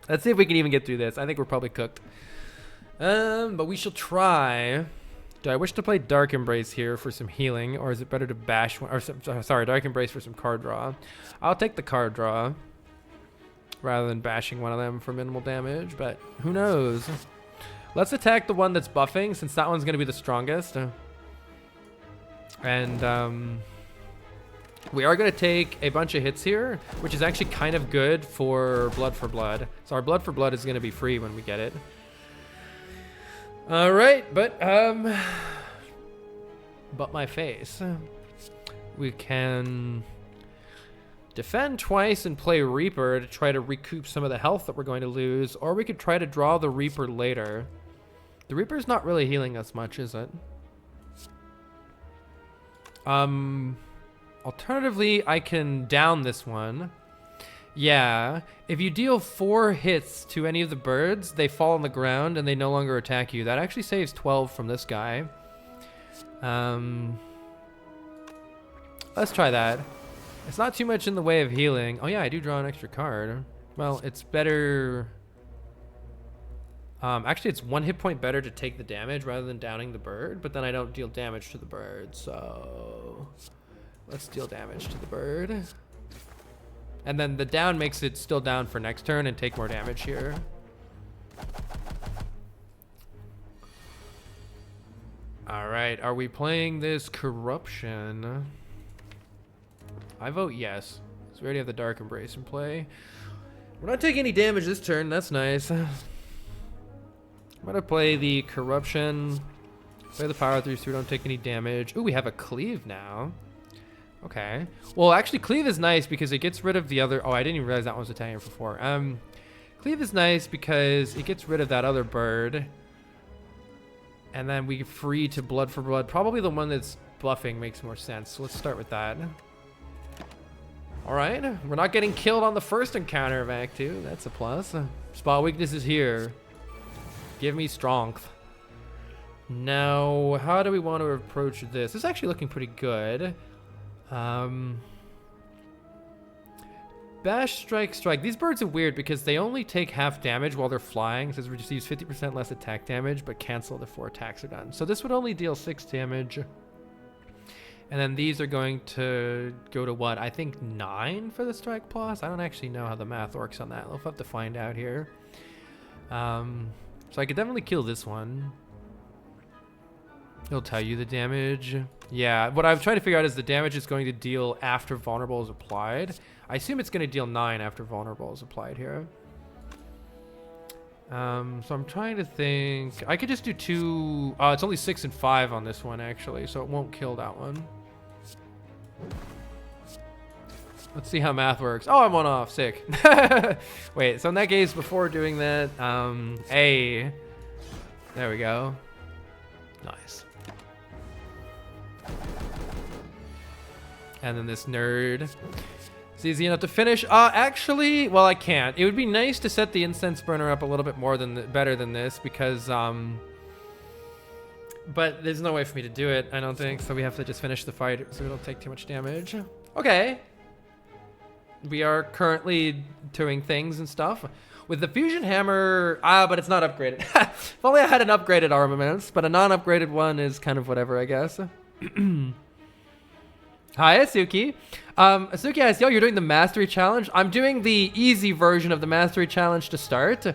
Let's see if we can even get through this. I think we're probably cooked. But we shall try. Do I wish to play Dark Embrace here for some healing, or is it better to bash one? Or sorry, Dark Embrace for some card draw. I'll take the card draw rather than bashing one of them for minimal damage, but who knows? Let's attack the one that's buffing, since that one's going to be the strongest. And we are going to take a bunch of hits here, which is actually kind of good for Blood for Blood. So our Blood for Blood is going to be free when we get it. All right, but my face. We can defend twice and play Reaper to try to recoup some of the health that we're going to lose, or we could try to draw the Reaper later. The Reaper's not really healing us much, is it? Alternatively, I can down this one. Yeah, if you deal 4 hits to any of the birds, they fall on the ground and they no longer attack you. That actually saves 12 from this guy. Let's try that. It's not too much in the way of healing. Oh yeah, I do draw an extra card. Well, it's better. Actually, it's 1 hit point better to take the damage rather than downing the bird, but then I don't deal damage to the bird, so let's deal damage to the bird. And then the down makes it still down for next turn and take more damage here. All right, are we playing this Corruption? I vote yes. So we already have the Dark Embrace in play. We're not taking any damage this turn. That's nice. I'm gonna play the Corruption. Play the Power through so we don't take any damage. Ooh, we have a Cleave now. Okay. Well, actually, Cleave is nice because it gets rid of the other... Oh, I didn't even realize that one was attacking for 4. Cleave is nice because it gets rid of that other bird. And then we get free to Blood for Blood. Probably the one that's buffing makes more sense. So let's start with that. All right. We're not getting killed on the first encounter of Act 2. That's a plus. Spot weakness is here. Give me strength. Now, how do we want to approach this? This is actually looking pretty good. Bash, strike, strike. These birds are weird because they only take half damage while they're flying. It says receives 50% less attack damage, but cancel if 4 attacks are done. So this would only deal 6 damage. And then these are going to go to what? I think 9 for the strike plus. I don't actually know how the math works on that. We'll have to find out here. So I could definitely kill this one. It'll tell you the damage. Yeah, what I'm trying to figure out is the damage it's going to deal after vulnerable is applied. I assume it's going to deal 9 after vulnerable is applied here. So I'm trying to think. I could just do 2. It's only 6 and 5 on this one, actually, so it won't kill that one. Let's see how math works. Oh, I'm 1 off. Sick. Wait, so in that case, before doing that, A. There we go. Nice. And then this nerd. It's easy enough to finish. Actually, well, I can't. It would be nice to set the incense burner up a little bit more better than this because, but there's no way for me to do it, I don't think. So we have to just finish the fight so we don't take too much damage. Okay. We are currently doing things and stuff. With the fusion hammer, but it's not upgraded. If only I had an upgraded armament, but a non-upgraded one is kind of whatever, I guess. Hi, Asuki. Asuki asks, yo, you're doing the Mastery Challenge? I'm doing the easy version of the Mastery Challenge to start,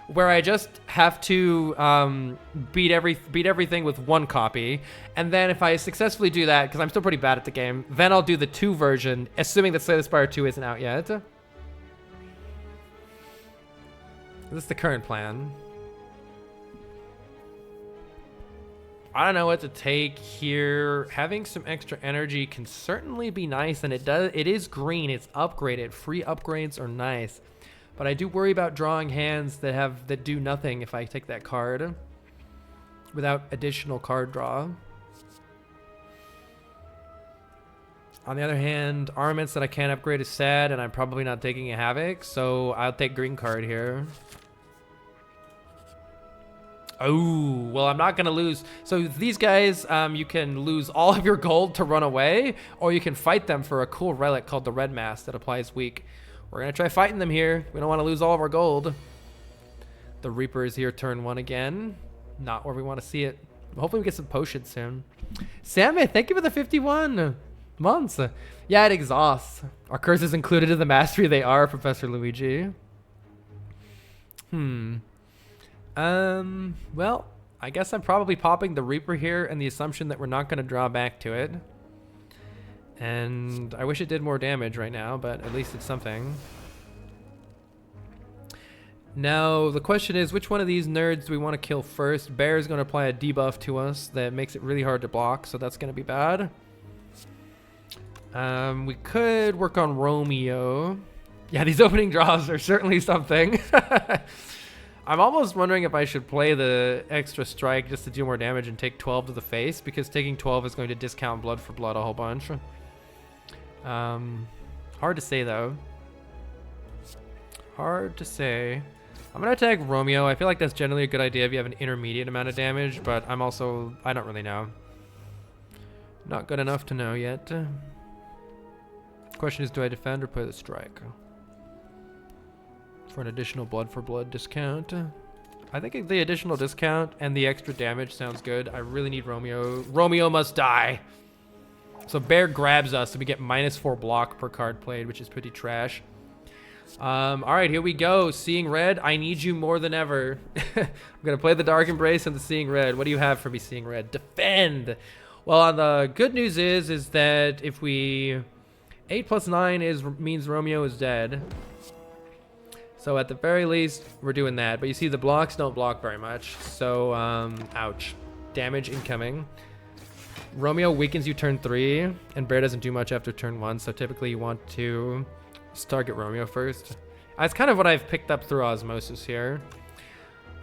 where I just have to beat everything with one copy. And then if I successfully do that, because I'm still pretty bad at the game, then I'll do the 2 version, assuming that Slay the Spire 2 isn't out yet. This is the current plan. I don't know what to take here. Having some extra energy can certainly be nice, and it is green, it's upgraded. Free upgrades are nice. But I do worry about drawing hands that do nothing if I take that card without additional card draw. On the other hand, armaments that I can't upgrade is sad, and I'm probably not taking a Havoc, so I'll take green card here. Oh, well, I'm not going to lose. So these guys, you can lose all of your gold to run away, or you can fight them for a cool relic called the Red Mask that applies weak. We're going to try fighting them here. We don't want to lose all of our gold. The Reaper is here turn 1 again. Not where we want to see it. Hopefully we get some potions soon. Sammy, thank you for the 51 months. Yeah, it exhausts. Are curses included in the mastery? They are, Professor Luigi. Well, I guess I'm probably popping the Reaper here in the assumption that we're not going to draw back to it. And I wish it did more damage right now, but at least it's something. Now, the question is, which one of these nerds do we want to kill first? Bear is going to apply a debuff to us that makes it really hard to block, so that's going to be bad. We could work on Romeo. Yeah, these opening draws are certainly something. I'm almost wondering if I should play the extra strike just to do more damage and take 12 to the face, because taking 12 is going to discount blood for blood a whole bunch. Hard to say though. Hard to say. I'm gonna attack Romeo. I feel like that's generally a good idea if you have an intermediate amount of damage, but I don't really know. Not good enough to know yet. Question is, do I defend or play the strike? For an additional blood for blood discount. I think the additional discount and the extra damage sounds good. I really need Romeo. Romeo must die. So Bear grabs us, and we get -4 block per card played, which is pretty trash. All right, here we go. Seeing Red, I need you more than ever. I'm gonna play the Dark Embrace and the Seeing Red. What do you have for me, Seeing Red? Defend. Well, the good news is that if we 8 + 9 means Romeo is dead. So at the very least, we're doing that. But you see, the blocks don't block very much. So, ouch. Damage incoming. Romeo weakens you turn 3, and Bear doesn't do much after turn 1. So typically you want to target Romeo first. That's kind of what I've picked up through osmosis here.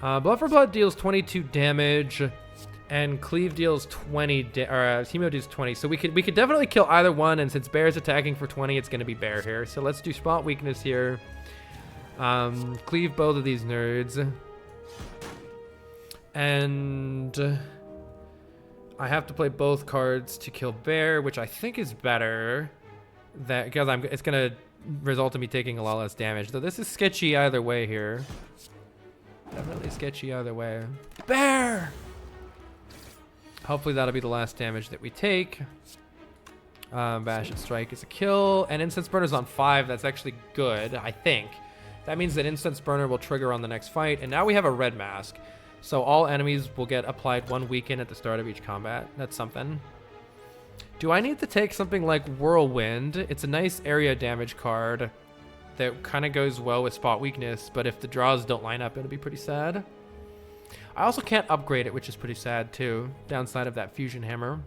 Blood for Blood deals 22 damage, and Cleave deals 20, Hemo deals 20. So we could definitely kill either one, and since Bear's attacking for 20, it's going to be Bear here. So let's do spot weakness here. Cleave both of these nerds. And I have to play both cards to kill Bear, which I think is better. Because it's going to result in me taking a lot less damage. Though this is sketchy either way here. Definitely sketchy either way. Bear! Hopefully that'll be the last damage that we take. Bash and Strike is a kill. And Incense Burner's on 5. That's actually good, I think. That means that Incense Burner will trigger on the next fight. And now we have a Red Mask. So all enemies will get applied 1 weaken at the start of each combat. That's something. Do I need to take something like Whirlwind? It's a nice area damage card that kind of goes well with spot weakness. But if the draws don't line up, it'll be pretty sad. I also can't upgrade it, which is pretty sad too. Downside of that fusion hammer.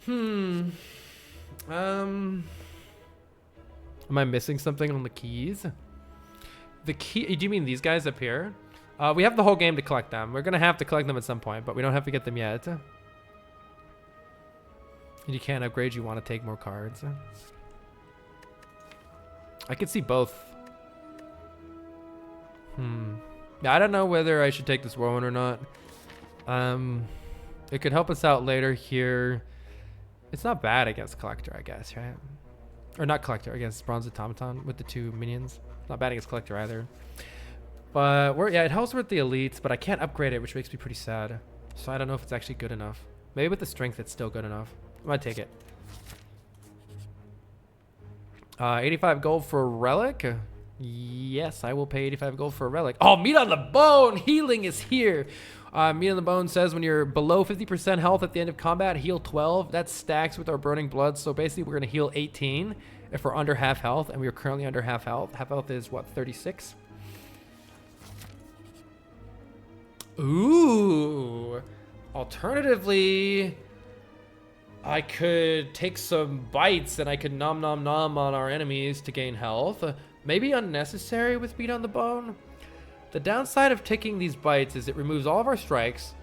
Am I missing something on the keys? The key, do you mean these guys up here? We have the whole game to collect them. We're gonna have to collect them at some point, but we don't have to get them yet. You can't upgrade, you want to take more cards. I could see both. I don't know whether I should take this Whirlwind or not. It could help us out later here. It's not bad against Collector, I guess, right? Or not Collector, against Bronze Automaton with the 2 minions. Not bad against Collector either. But yeah, it helps with the elites, but I can't upgrade it, which makes me pretty sad. So I don't know if it's actually good enough. Maybe with the strength, it's still good enough. I might take it. 85 gold for a relic. Yes, I will pay 85 gold for a relic. Oh, meat on the bone. Healing is here. Meat on the bone says when you're below 50% health at the end of combat, heal 12. That stacks with our burning blood. So basically, we're going to heal 18 if we're under half health, and we are currently under half health. Half health is what, 36? Ooh. Alternatively, I could take some bites and I could nom nom nom on our enemies to gain health. Maybe unnecessary with meat on the bone. The downside of taking these bites is it removes all of our strikes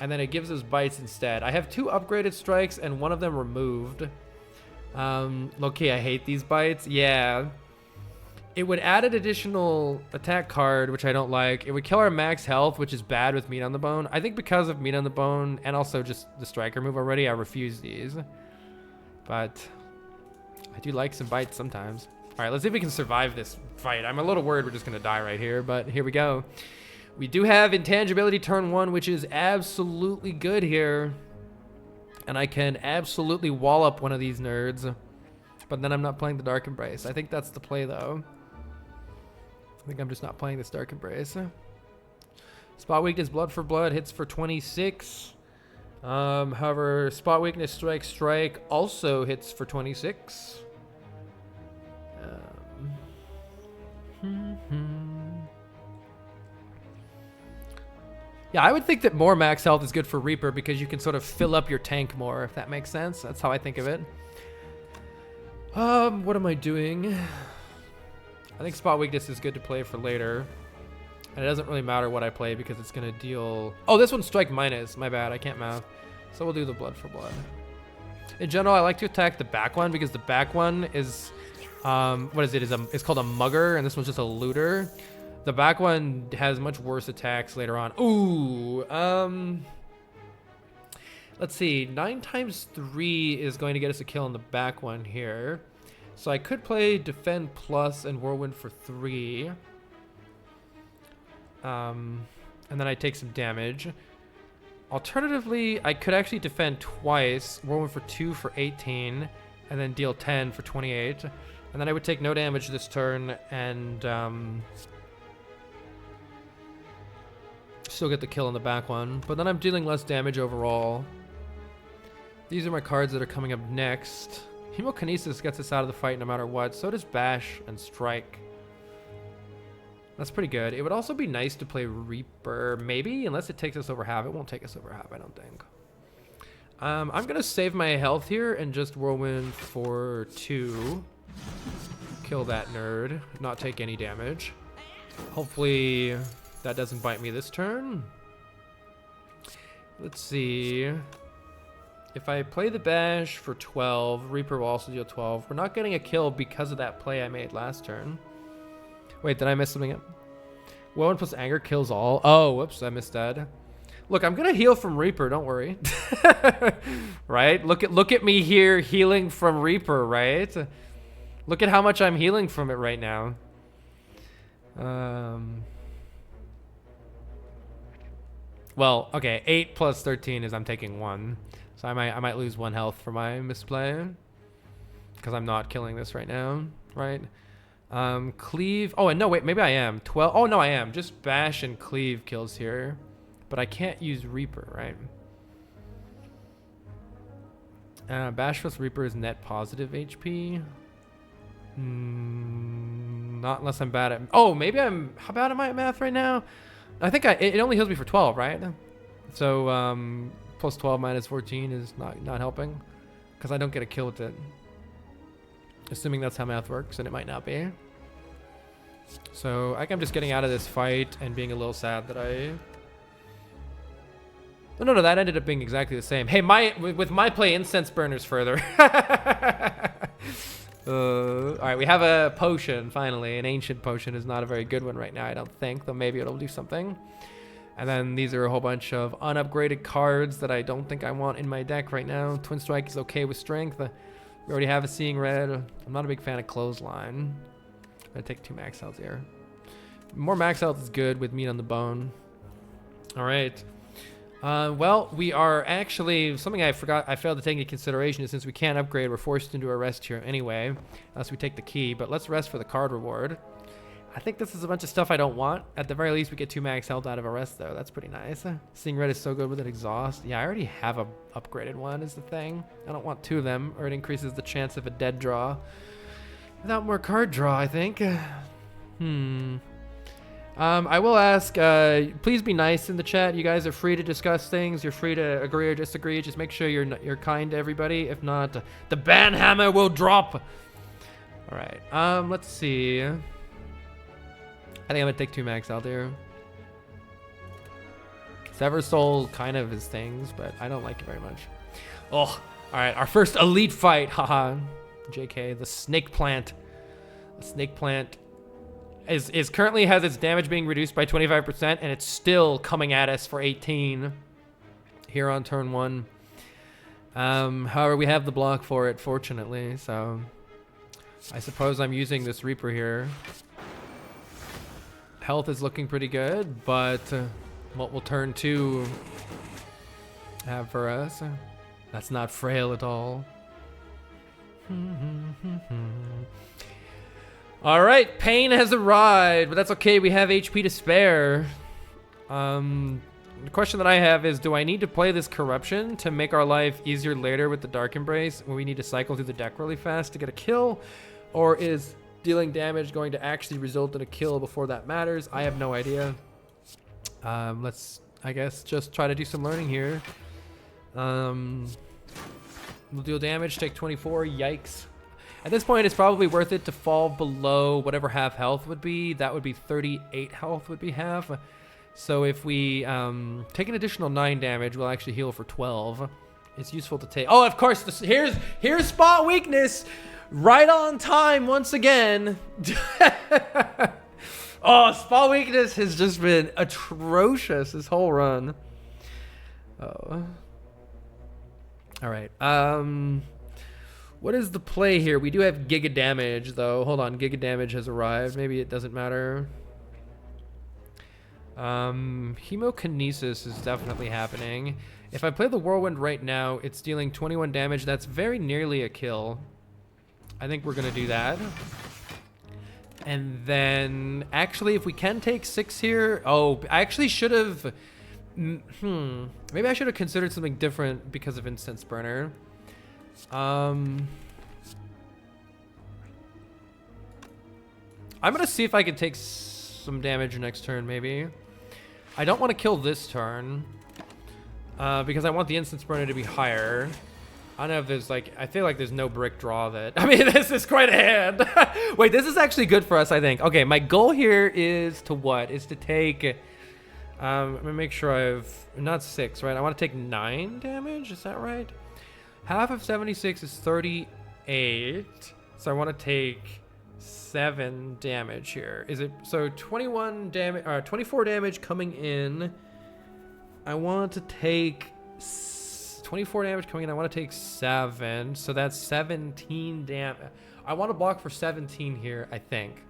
and then it gives us bites instead. I have 2 upgraded strikes and 1 of them removed. Okay, I hate these bites. Yeah. It would add an additional attack card, which I don't like. It would kill our max health, which is bad with meat on the bone. I think because of meat on the bone and also just the striker move already, I refuse these. But I do like some bites sometimes. All right, let's see if we can survive this fight. I'm a little worried we're just going to die right here, but here we go. We do have intangibility turn 1, which is absolutely good here. And I can absolutely wall up one of these nerds. But then I'm not playing the Dark Embrace. I think that's the play, though. I think I'm just not playing this Dark Embrace. Spot weakness, blood for blood, hits for 26. However, spot weakness, strike also hits for 26. Yeah, I would think that more max health is good for Reaper because you can sort of fill up your tank more, if that makes sense. That's how I think of it. What am I doing? I think spot weakness is good to play for later. And it doesn't really matter what I play because it's going to deal... Oh, this one's strike minus. My bad. I can't math. So we'll do the blood for blood. In general, I like to attack the back one because the back one is... what is it? It's called a mugger, and this one's just a looter. The back one has much worse attacks later on. Ooh. Let's see. 9 times 3 is going to get us a kill on the back one here. So I could play Defend Plus and Whirlwind for 3. And then I take some damage. Alternatively, I could actually defend twice. Whirlwind for 2 for 18. And then deal 10 for 28. And then I would take no damage this turn and still get the kill on the back one. But then I'm dealing less damage overall. These are my cards that are coming up next. Hemokinesis gets us out of the fight no matter what. So does Bash and Strike. That's pretty good. It would also be nice to play Reaper, maybe, unless it takes us over half. It won't take us over half, I don't think. I'm going to save my health here and just Whirlwind for 2. Kill that nerd. Not take any damage. Hopefully that doesn't bite me this turn. Let's see. If I play the Bash for 12, Reaper will also deal 12. We're not getting a kill because of that play I made last turn. Wait, did I mess something up? Whirlwind plus Anger kills all. Oh, whoops, I missed that. Look, I'm gonna heal from Reaper, don't worry. Right? Look at me here healing from Reaper, right? Look at how much I'm healing from it right now. Well, okay, 8 plus 13 is I'm taking 1. So I might lose 1 health for my misplay. Because I'm not killing this right now, right? Cleave. Oh, and no, wait, maybe I am. 12. Oh, no, I am. Just Bash and Cleave kills here. But I can't use Reaper, right? Bash plus Reaper is net positive HP. Not unless I'm bad at... Oh, maybe I'm... How bad am I at math right now? I think it only heals me for 12, right? So, plus 12 minus 14 is not helping. Because I don't get a kill with it. Assuming that's how math works, and it might not be. So, I'm just getting out of this fight and being a little sad that I Oh, no, that ended up being exactly the same. Hey, with my play, incense burners further. All right, we have a potion, finally. An ancient potion is not a very good one right now, I don't think, though maybe it'll do something. And then these are a whole bunch of unupgraded cards that I don't think I want in my deck right now. Twin Strike is okay with strength. We already have a Seeing Red. I'm not a big fan of Clothesline. I'm gonna take 2 max health here. More max health is good with meat on the bone. All right. Well, we are actually, something I failed to take into consideration is since we can't upgrade, we're forced into a rest here anyway, unless we take the key, but let's rest for the card reward. I think this is a bunch of stuff I don't want. At the very least, we get 2 max health out of a rest though. That's pretty nice. Seeing Red is so good with an exhaust. Yeah, I already have a upgraded one is the thing. I don't want 2 of them, or it increases the chance of a dead draw. Without more card draw, I think. I will ask, please be nice in the chat. You guys are free to discuss things. You're free to agree or disagree. Just make sure you're kind to everybody. If not, the ban hammer will drop. All right. Let's see. I think I'm gonna take 2 max out there. Sever Soul kind of is things, but I don't like it very much. Oh, all right. Our first elite fight. Haha. JK, the snake plant. The snake plant is currently has its damage being reduced by 25%, and it's still coming at us for 18 here on turn 1. However, we have the block for it, fortunately, so I suppose I'm using this Reaper here. Health is looking pretty good, but what will turn 2 have for us? That's not frail at all. All right, pain has arrived, but that's okay. We have HP to spare. The question that I have is, do I need to play this corruption to make our life easier later with the Dark Embrace when we need to cycle through the deck really fast to get a kill? Or is dealing damage going to actually result in a kill before that matters? I have no idea. Let's, I guess, just try to do some learning here. We'll deal damage, take 24, yikes. At this point, it's probably worth it to fall below whatever half health would be. That would be 38 health would be half. So if we take an additional 9 damage, we'll actually heal for 12. It's useful to take. Oh, of course, here's spot weakness. Right on time once again. Oh, spot weakness has just been atrocious this whole run. Oh. All right. What is the play here? We do have Giga Damage, though. Hold on, Giga Damage has arrived. Maybe it doesn't matter. Hemokinesis is definitely happening. If I play the Whirlwind right now, it's dealing 21 damage. That's very nearly a kill. I think we're going to do that. And then, actually, if we can take 6 here... Oh, I actually should have... Maybe I should have considered something different because of Incense Burner. I'm gonna see if I can take some damage next turn, maybe. I don't want to kill this turn because I want the Instance Burner to be higher. I don't know if there's like, I feel like there's no brick draw that, I mean, this is quite a hand. Wait, this is actually good for us, I think. Okay, my goal here is to what? Is to take, let me make sure I've, not 6, right? I want to take 9 damage, is that right? Half of 76 is 38, so I want to take 7 damage here. Is it, so 21 damage, 24 damage coming in. I want to take 24 damage coming in. I want to take 7, so that's 17 damage. I want to block for 17 here, I think.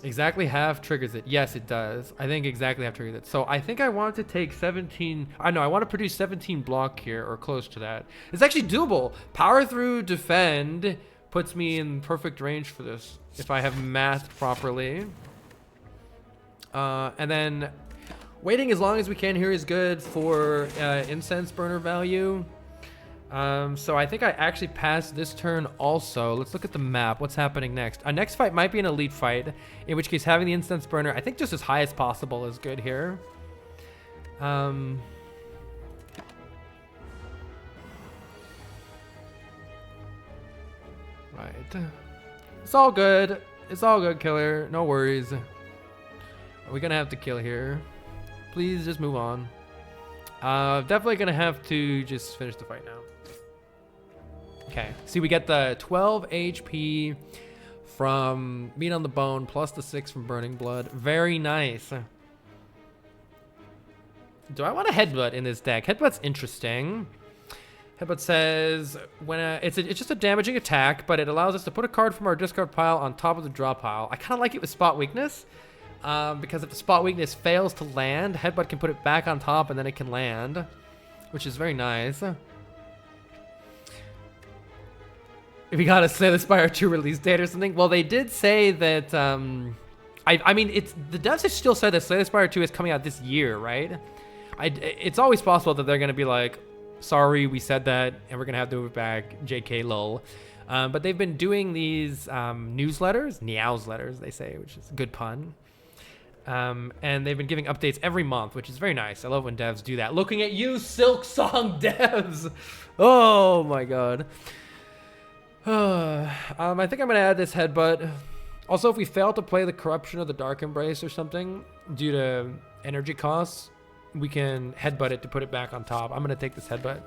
Exactly half triggers it. Yes, it does. I think exactly half triggers it. So I think I want to take 17. I know I want to produce 17 block here or close to that. It's actually doable. Power through defend puts me in perfect range for this if I have mathed properly. And then waiting as long as we can here is good for incense burner value. So I think I actually passed this turn also. Let's look at the map. What's happening next? Our next fight might be an elite fight, in which case having the instance burner, I think just as high as possible is good here. Right. It's all good. It's all good, killer. No worries. Are we gonna have to kill here? Please just move on. Definitely gonna have to just finish the fight now. Okay, see, we get the 12 HP from Meat on the Bone plus the 6 from Burning Blood. Very nice. Do I want a Headbutt in this deck? Headbutt's interesting. Headbutt says when it's just a damaging attack, but it allows us to put a card from our discard pile on top of the draw pile. I kind of like it with spot weakness, because if the spot weakness fails to land, Headbutt can put it back on top and then it can land, which is very nice. We got a Slay The Spire 2 release date or something. Well, they did say that. I mean, the devs have still said that Slay The Spire 2 is coming out this year, right? It's always possible that they're gonna be like, sorry, we said that, and we're gonna have to move it back. JK, lol. But they've been doing these newsletters, Niao's letters, they say, which is a good pun. And they've been giving updates every month, which is very nice. I love when devs do that. Looking at you, Silk Song devs. Oh my god. I think I'm gonna add this Headbutt. Also, if we fail to play the Corruption of the Dark Embrace or something due to energy costs, we can Headbutt it to put it back on top. I'm gonna take this Headbutt,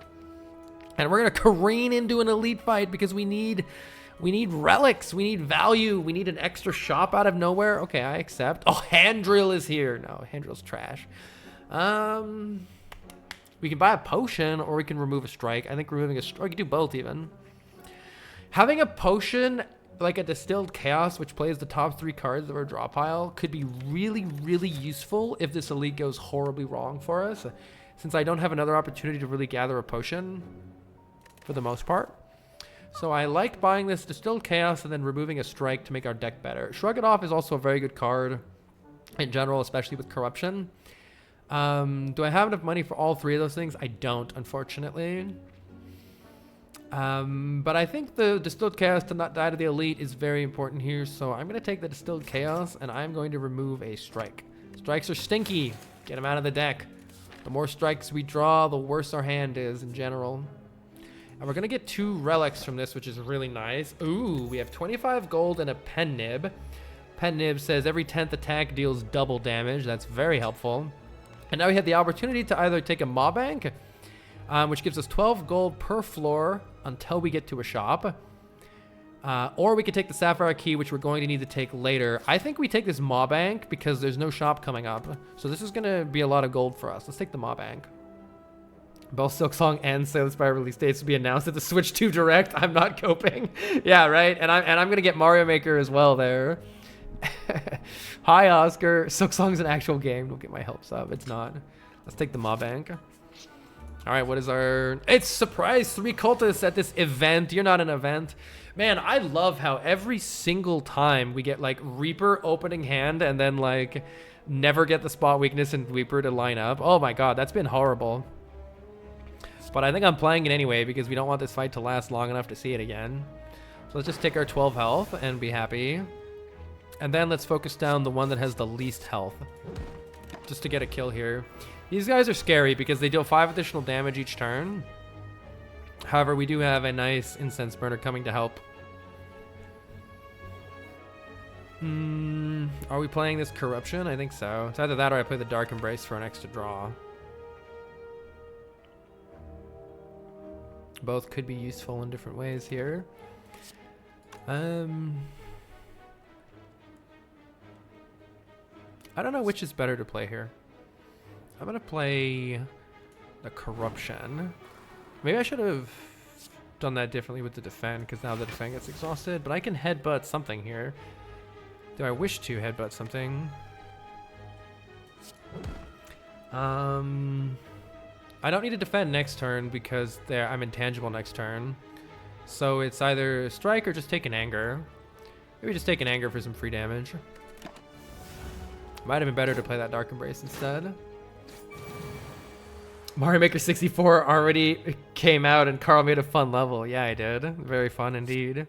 and we're gonna careen into an elite fight because we need relics, we need value, we need an extra shop out of nowhere. Okay, I accept. Oh, Hand Drill is here. No, Hand Drill's trash. We can buy a potion, or we can remove a strike. I think removing a strike, we can do both even. Having a potion like a Distilled Chaos, which plays the top 3 cards of our draw pile, could be really, really useful if this elite goes horribly wrong for us, since I don't have another opportunity to really gather a potion for the most part. So I liked buying this Distilled Chaos and then removing a strike to make our deck better. Shrug It Off is also a very good card in general, especially with Corruption. Do I have enough money for all 3 of those things? I don't, unfortunately. But I think the Distilled Chaos to not die to the elite is very important here, so I'm going to take the Distilled Chaos and I'm going to remove a strike. Strikes are stinky. Get them out of the deck. The more strikes we draw, the worse our hand is in general. And we're going to get 2 relics from this, which is really nice. Ooh, we have 25 gold and a Pen Nib. Pen Nib says every 10th attack deals double damage. That's very helpful. And now we have the opportunity to either take a Maw Bank, which gives us 12 gold per floor until we get to a shop. Or we could take the Sapphire Key, which we're going to need to take later. I think we take this Maw Bank because there's no shop coming up. So this is going to be a lot of gold for us. Let's take the Maw Bank. Both Silk Song and Slay The Spire release dates will be announced at the Switch 2 Direct. I'm not coping. Yeah, right? And I'm going to get Mario Maker as well there. Hi, Oscar. Silk Song's an actual game. Don't get my hopes up. It's not. Let's take the Maw Bank. All right, what is our... It's surprise 3 cultists at this event. You're not an event. Man, I love how every single time we get, like, Reaper opening hand and then, like, never get the spot weakness and Reaper to line up. Oh, my God, that's been horrible. But I think I'm playing it anyway because we don't want this fight to last long enough to see it again. So let's just take our 12 health and be happy. And then let's focus down the one that has the least health, just to get a kill here. These guys are scary because they deal 5 additional damage each turn. However, we do have a nice incense burner coming to help. Are we playing this Corruption? I think so. It's either that or I play the Dark Embrace for an extra draw. Both could be useful in different ways here. I don't know which is better to play here. I'm gonna play the Corruption. Maybe I should have done that differently with the Defend, because now the Defend gets exhausted, but I can headbutt something here. Do I wish to headbutt something? I don't need to defend next turn because I'm intangible next turn. So it's either strike or just take an anger. Maybe just take an anger for some free damage. Might have been better to play that Dark Embrace instead. Mario Maker 64 already came out and Carl made a fun level. Yeah, I did. Very fun indeed.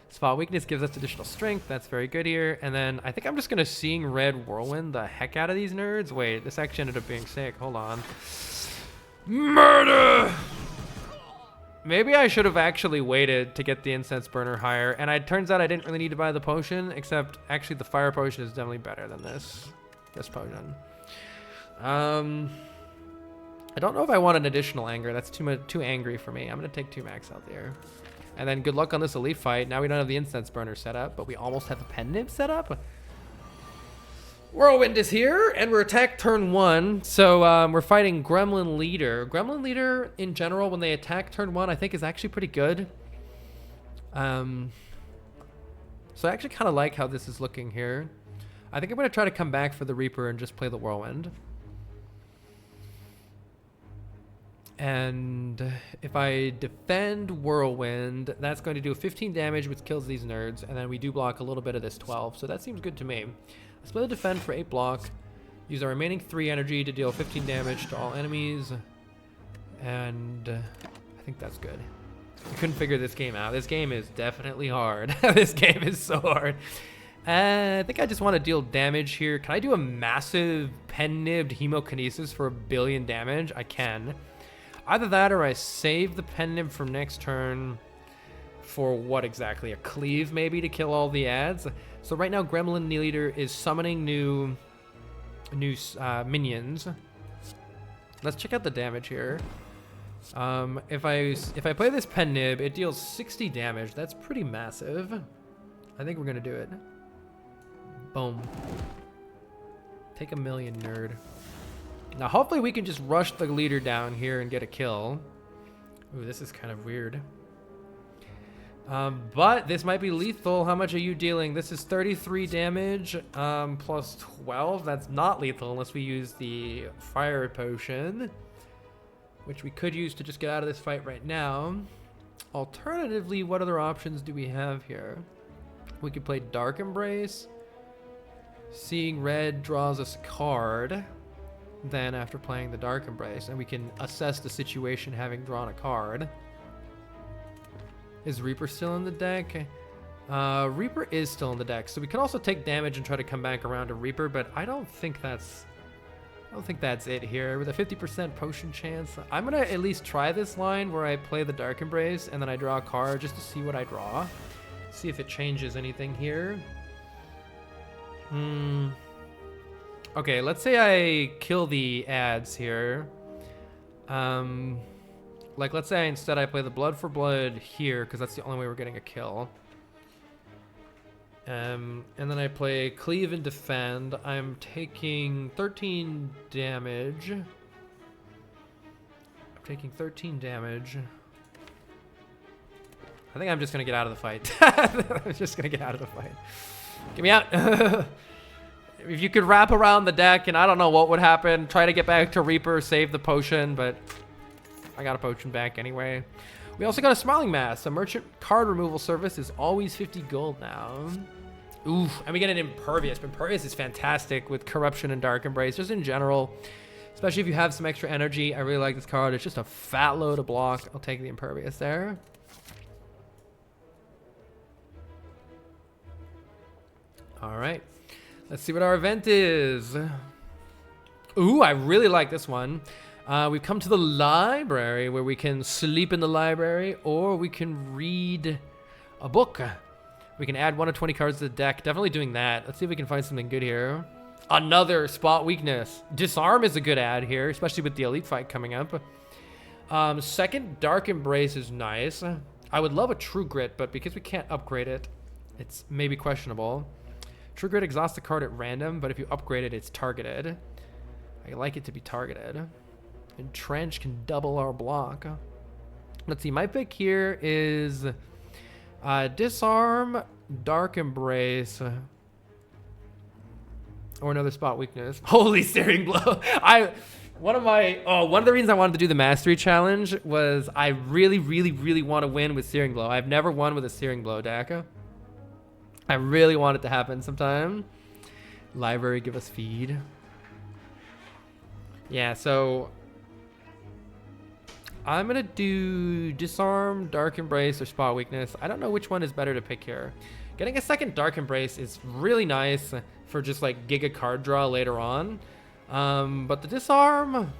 Spot weakness gives us additional strength. That's very good here. And then I think I'm just going to Seeing Red Whirlwind the heck out of these nerds. Wait, this actually ended up being sick. Hold on. Murder! Maybe I should have actually waited to get the incense burner higher. And it turns out I didn't really need to buy the potion, except actually the fire potion is definitely better than this potion. I don't know if I want an additional anger. That's too angry for me. I'm going to take 2 max out there. And then good luck on this elite fight. Now we don't have the incense burner set up, but we almost have the pen nib set up. Whirlwind is here, and we're attacked turn 1. So we're fighting Gremlin Leader. Gremlin Leader, in general, when they attack turn 1, I think is actually pretty good. So I actually kind of like how this is looking here. I think I'm going to try to come back for the Reaper and just play the Whirlwind. And if I defend Whirlwind, that's going to do 15 damage, which kills these nerds. And then we do block a little bit of this 12. So that seems good to me. Let's play the defend for 8 block. Use our remaining 3 energy to deal 15 damage to all enemies. And I think that's good. I couldn't figure this game out. This game is definitely hard. This game is so hard. I think I just want to deal damage here. Can I do a massive pen-nibbed hemokinesis for 1 billion damage? I can. Either that or I save the pen nib from next turn for what exactly? A cleave maybe to kill all the ads? So right now Gremlin Leader is summoning new minions. Let's check out the damage here. If I play this pen nib, it deals 60 damage. That's pretty massive. I think we're gonna do it. Boom. Take 1 million, nerd. Now hopefully we can just rush the leader down here and get a kill. Ooh, this is kind of weird. But this might be lethal. How much are you dealing? This is 33 damage plus 12. That's not lethal unless we use the fire potion, which we could use to just get out of this fight right now. Alternatively, what other options do we have here? We could play Dark Embrace. Seeing red draws us a card. Then after playing the Dark Embrace, and we can assess the situation having drawn a card. Is Reaper still in the deck? Reaper is still in the deck, so we can also take damage and try to come back around to Reaper, but I don't think that's it here. With a 50% potion chance, I'm gonna at least try this line where I play the Dark Embrace and then I draw a card just to see what I draw. See if it changes anything here. Okay, let's say I kill the ads here. Like, let's say instead I play the Blood for Blood here, because that's the only way we're getting a kill. And then I play Cleave and Defend. I'm taking 13 damage. I'm taking 13 damage. I think I'm just going to get out of the fight. I'm just going to get out of the fight. Get me out. If you could wrap around the deck, and I don't know what would happen. Try to get back to Reaper, save the potion, but I got a potion back anyway. We also got a Smiling Mask. A merchant card removal service is always 50 gold now. Oof, and we get an Impervious. Impervious is fantastic with Corruption and Dark Embrace, just in general. Especially if you have some extra energy. I really like this card. It's just a fat load of block. I'll take the Impervious there. All right. Let's see what our event is. Ooh, I really like this one. We've come to the library where we can sleep in the library or we can read a book. We can add 1 of 20 cards to the deck. Definitely doing that. Let's see if we can find something good here. Another spot weakness. Disarm is a good add here, especially with the elite fight coming up. Second Dark Embrace is nice. I would love a True Grit, but because we can't upgrade it, it's maybe questionable. True Grit exhausts the card at random, but if you upgrade it, it's targeted. I like it to be targeted. Entrench can double our block. Let's see, my pick here is Disarm, Dark Embrace, or another spot weakness. Holy Searing Blow. One of the reasons I wanted to do the Mastery Challenge was I really, really, really want to win with Searing Blow. I've never won with a Searing Blow deck. I really want it to happen sometime. Library, give us feed. Yeah, so I'm gonna do Disarm, Dark Embrace, or Spot Weakness. I don't know which one is better to pick here. Getting a second Dark Embrace is really nice for just like giga card draw later on. But the Disarm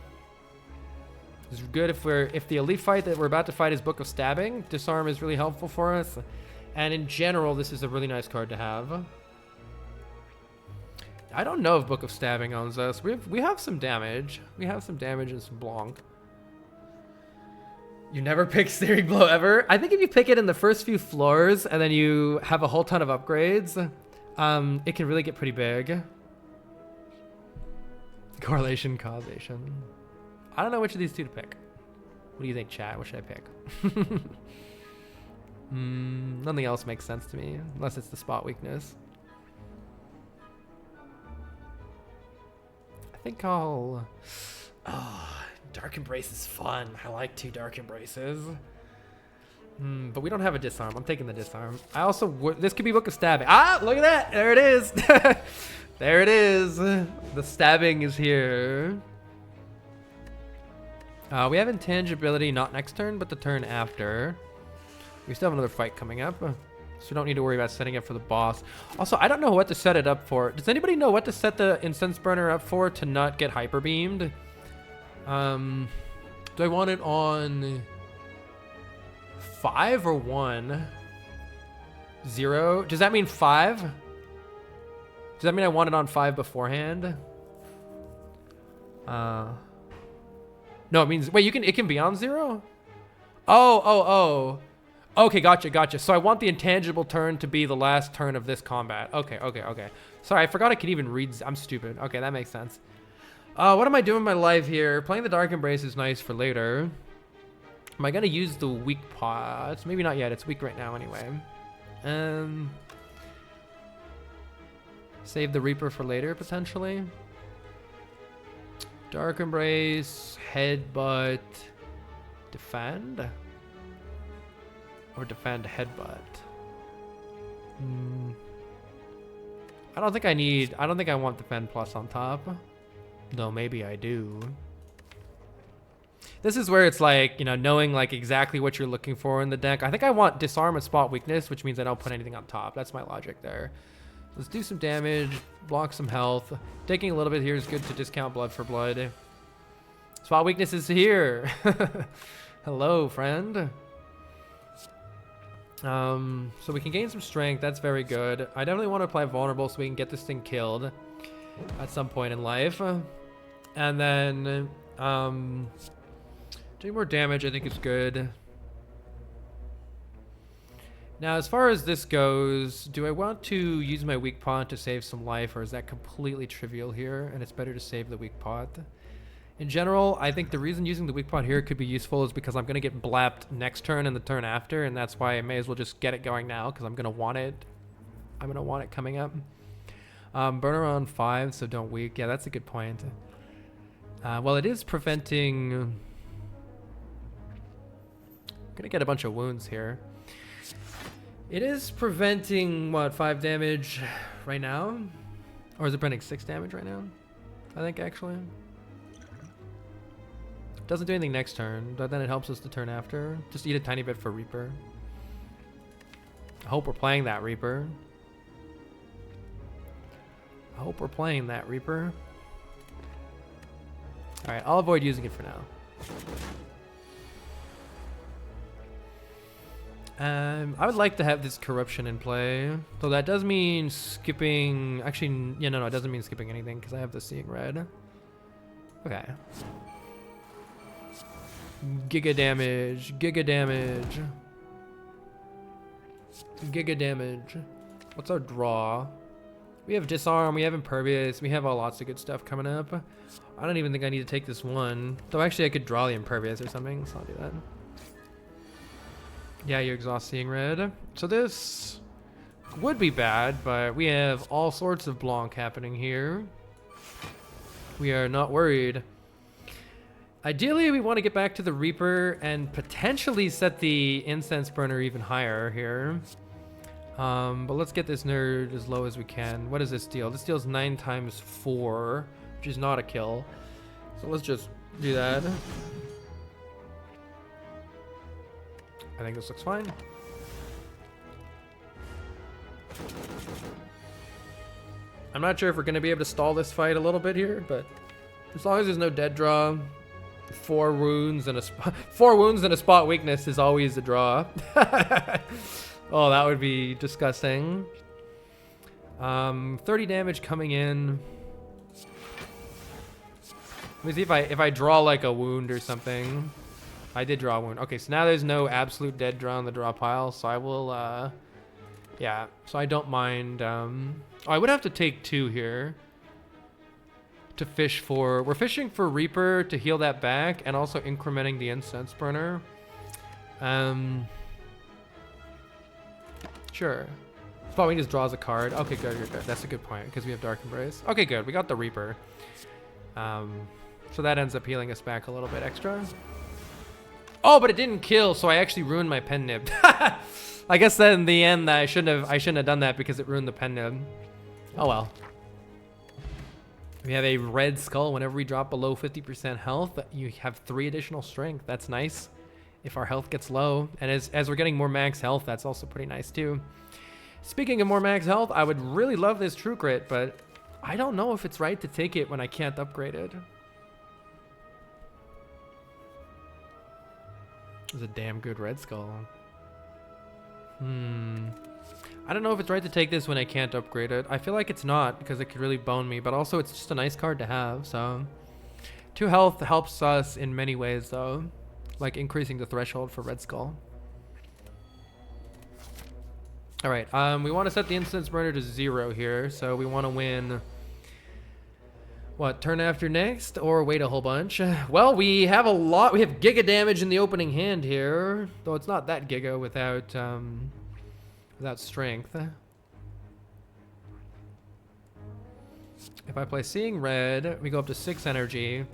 is good if the elite fight that we're about to fight is Book of Stabbing. Disarm is really helpful for us. And in general, this is a really nice card to have. I don't know if Book of Stabbing owns us. We have some damage. We have some damage and some Blanc. You never pick Searing Blow ever? I think if you pick it in the first few floors and then you have a whole ton of upgrades, it can really get pretty big. Correlation, causation. I don't know which of these two to pick. What do you think, chat? What should I pick? Nothing else makes sense to me, unless it's the spot weakness. I think I'll... Oh, Dark Embrace is fun. I like 2 Dark Embraces. But we don't have a disarm. I'm taking the disarm. I also... This could be Book of Stabbing. Ah, look at that. There it is. There it is. The stabbing is here. We have intangibility not next turn, but the turn after. We still have another fight coming up, so we don't need to worry about setting up for the boss. Also, I don't know what to set it up for. Does anybody know what to set the incense burner up for to not get hyper beamed? Do I want it on 5 or 1? 0? Does that mean 5? Does that mean I want it on 5 beforehand? No, it means... Wait, it can be on 0? Oh. Okay, gotcha. So I want the intangible turn to be the last turn of this combat. Okay. Sorry, I forgot I could even read. I'm stupid. Okay, that makes sense. What am I doing in my life here? Playing the Dark Embrace is nice for later. Am I gonna use the weak pots? Maybe not yet. It's weak right now anyway. Save the Reaper for later, potentially. Dark Embrace, Headbutt, Defend? Or Defend, Headbutt? I don't think I want Defend Plus on top. Though maybe I do. This is where it's like, you know, knowing like exactly what you're looking for in the deck. I think I want Disarm and Spot Weakness, which means I don't put anything on top. That's my logic there. Let's do some damage, block some health. Taking a little bit here is good to discount blood for blood. Spot Weakness is here. Hello, friend. So we can gain some strength. That's very good. I definitely want to apply Vulnerable so we can get this thing killed at some point in life. And then doing more damage I think is good. Now, as far as this goes, do I want to use my weak pot to save some life, or is that completely trivial here and it's better to save the weak pot? In general, I think the reason using the weak pot here could be useful is because I'm going to get blapped next turn and the turn after, and that's why I may as well just get it going now because I'm going to want it. I'm going to want it coming up. Burner on 5, so don't weak. Yeah, that's a good point. Well, it is preventing... I'm going to get a bunch of wounds here. It is preventing, what, 5 damage right now? Or is it preventing 6 damage right now? I think, actually. Doesn't do anything next turn, but then it helps us the turn after. Just eat a tiny bit for Reaper. I hope we're playing that Reaper. Alright, I'll avoid using it for now. I would like to have this corruption in play. So that does mean skipping... Actually, yeah, no, it doesn't mean skipping anything because I have the Seeing Red. Okay. Giga damage. What's our draw? We have Disarm, we have Impervious, we have lots of good stuff coming up. I don't even think I need to take this one. Though actually I could draw the Impervious or something, so I'll do that. Yeah, you exhaust Seeing Red. So this would be bad, but we have all sorts of Blanc happening here. We are not worried. Ideally, we want to get back to the Reaper and potentially set the Incense Burner even higher here. But let's get this nerd as low as we can. What does this deal? This deals 9 times 4, which is not a kill. So let's just do that. I think this looks fine. I'm not sure if we're going to be able to stall this fight a little bit here, but as long as there's no dead draw, 4 wounds and a spot weakness is always a draw. Oh, that would be disgusting. 30 damage coming in. Let me see if I draw like a wound or something. I did draw a wound. Okay, so now there's no absolute dead draw on the draw pile, so I will, yeah, so I don't mind. Oh, I would have to take 2 here to fish for. We're fishing for Reaper to heal that back and also incrementing the incense burner. Sure. Spot just draws a card. Okay, good, good, good. That's a good point because we have Dark Embrace. Okay, good. We got the Reaper. So that ends up healing us back a little bit extra. Oh, but it didn't kill, so I actually ruined my pen nib. I guess that in the end I shouldn't have done that because it ruined the pen nib. Oh well. We have a red skull. Whenever we drop below 50% health, you have 3 additional strength. That's nice. If our health gets low, and as we're getting more max health, that's also pretty nice too. Speaking of more max health, I would really love this True Crit, but I don't know if it's right to take it when I can't upgrade it. It's a damn good red skull. I don't know if it's right to take this when I can't upgrade it. I feel like it's not because it could really bone me, but also it's just a nice card to have. So 2 health helps us in many ways though, like increasing the threshold for red skull. All right, we want to set the instance burner to 0 here, so we want to win. What, turn after next or wait a whole bunch? Well, we have a lot. We have giga damage in the opening hand here, though it's not that giga without without strength. If I play Seeing Red, we go up to 6 energy.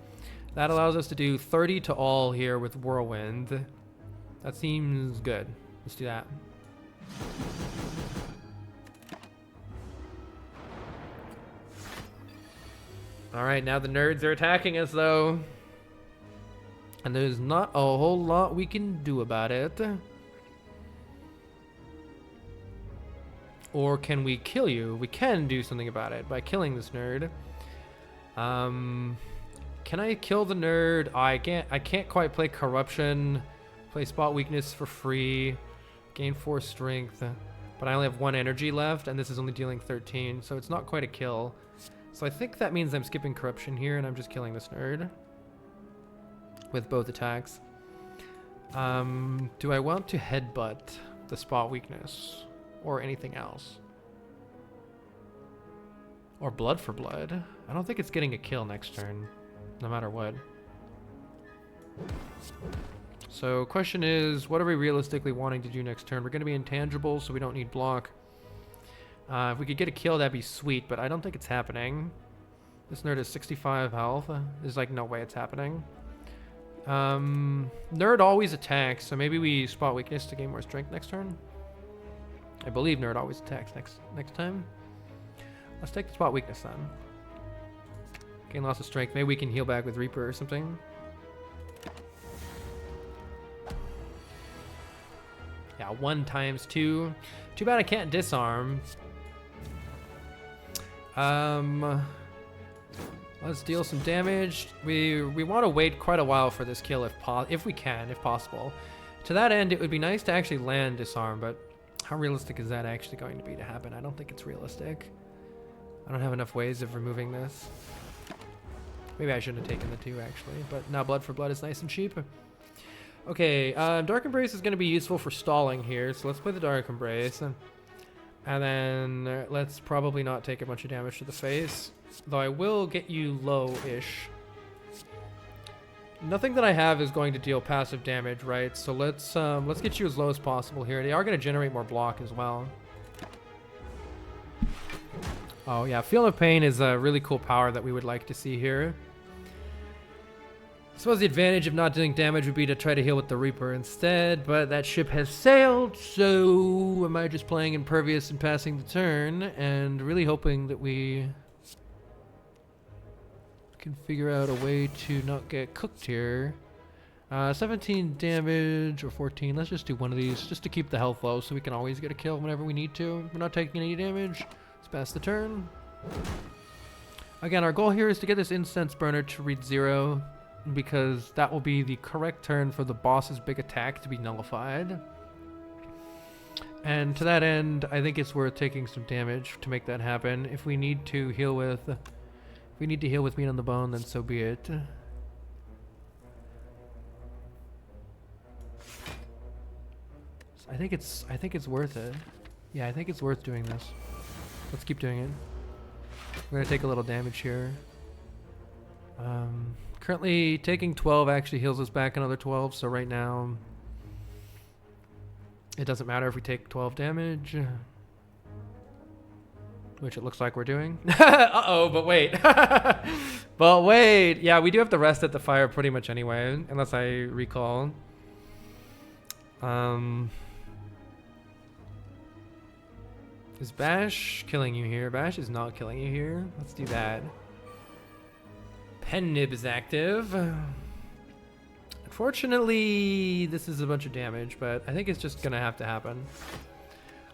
That allows us to do 30 to all here with Whirlwind. That seems good. Let's do that. Alright, now the nerds are attacking us though. And there's not a whole lot we can do about it. Or can we kill you? We can do something about it by killing this nerd. Can I kill the nerd? I can't quite play Corruption. Play Spot Weakness for free. Gain 4 strength. But I only have 1 energy left, and this is only dealing 13, so it's not quite a kill. So I think that means I'm skipping Corruption here, and I'm just killing this nerd. With both attacks. Do I want to headbutt the Spot Weakness? Or anything else? Or Blood for Blood? I don't think it's getting a kill next turn. No matter what. So question is, what are we realistically wanting to do next turn? We're going to be intangible, so we don't need block. If we could get a kill, that'd be sweet, but I don't think it's happening. This nerd has 65 health. There's like no way it's happening. Nerd always attacks, so maybe we Spot Weakness to gain more strength next turn. I believe nerd always attacks next time. Let's take the Spot Weakness then. Gain loss of strength. Maybe we can heal back with Reaper or something. Yeah, 1 times 2. Too bad I can't disarm. Let's deal some damage. We want to wait quite a while for this kill if we can, if possible. To that end, it would be nice to actually land disarm, but how realistic is that actually going to be to happen? I don't think it's realistic. I don't have enough ways of removing this. Maybe I shouldn't have taken the 2 actually, but now Blood for Blood is nice and cheap. Okay, Dark Embrace is going to be useful for stalling here, so let's play the Dark Embrace. And then let's probably not take a bunch of damage to the face, though I will get you low-ish. Nothing that I have is going to deal passive damage, right? So let's get you as low as possible here. They are going to generate more block as well. Oh yeah, Feel No Pain is a really cool power that we would like to see here. I suppose the advantage of not doing damage would be to try to heal with the Reaper instead, but that ship has sailed, so am I just playing Impervious and passing the turn, and really hoping that we can figure out a way to not get cooked here. 17 damage or 14. Let's just do one of these just to keep the health low so we can always get a kill whenever we need to. We're not taking any damage. Let's pass the turn. Again, our goal here is to get this incense burner to read 0 because that will be the correct turn for the boss's big attack to be nullified. And to that end, I think it's worth taking some damage to make that happen. If we need to heal with meat on the bone, then so be it. I think it's worth it. Yeah, I think it's worth doing this. Let's keep doing it. We're gonna take a little damage here. Currently taking 12 actually heals us back another 12, so right now it doesn't matter if we take 12 damage, which it looks like we're doing. Uh-oh, but wait. But wait. Yeah, we do have to rest at the fire pretty much anyway, unless I recall. Is Bash killing you here? Bash is not killing you here. Let's do that. Pen Nib is active. Unfortunately, this is a bunch of damage, but I think it's just gonna have to happen.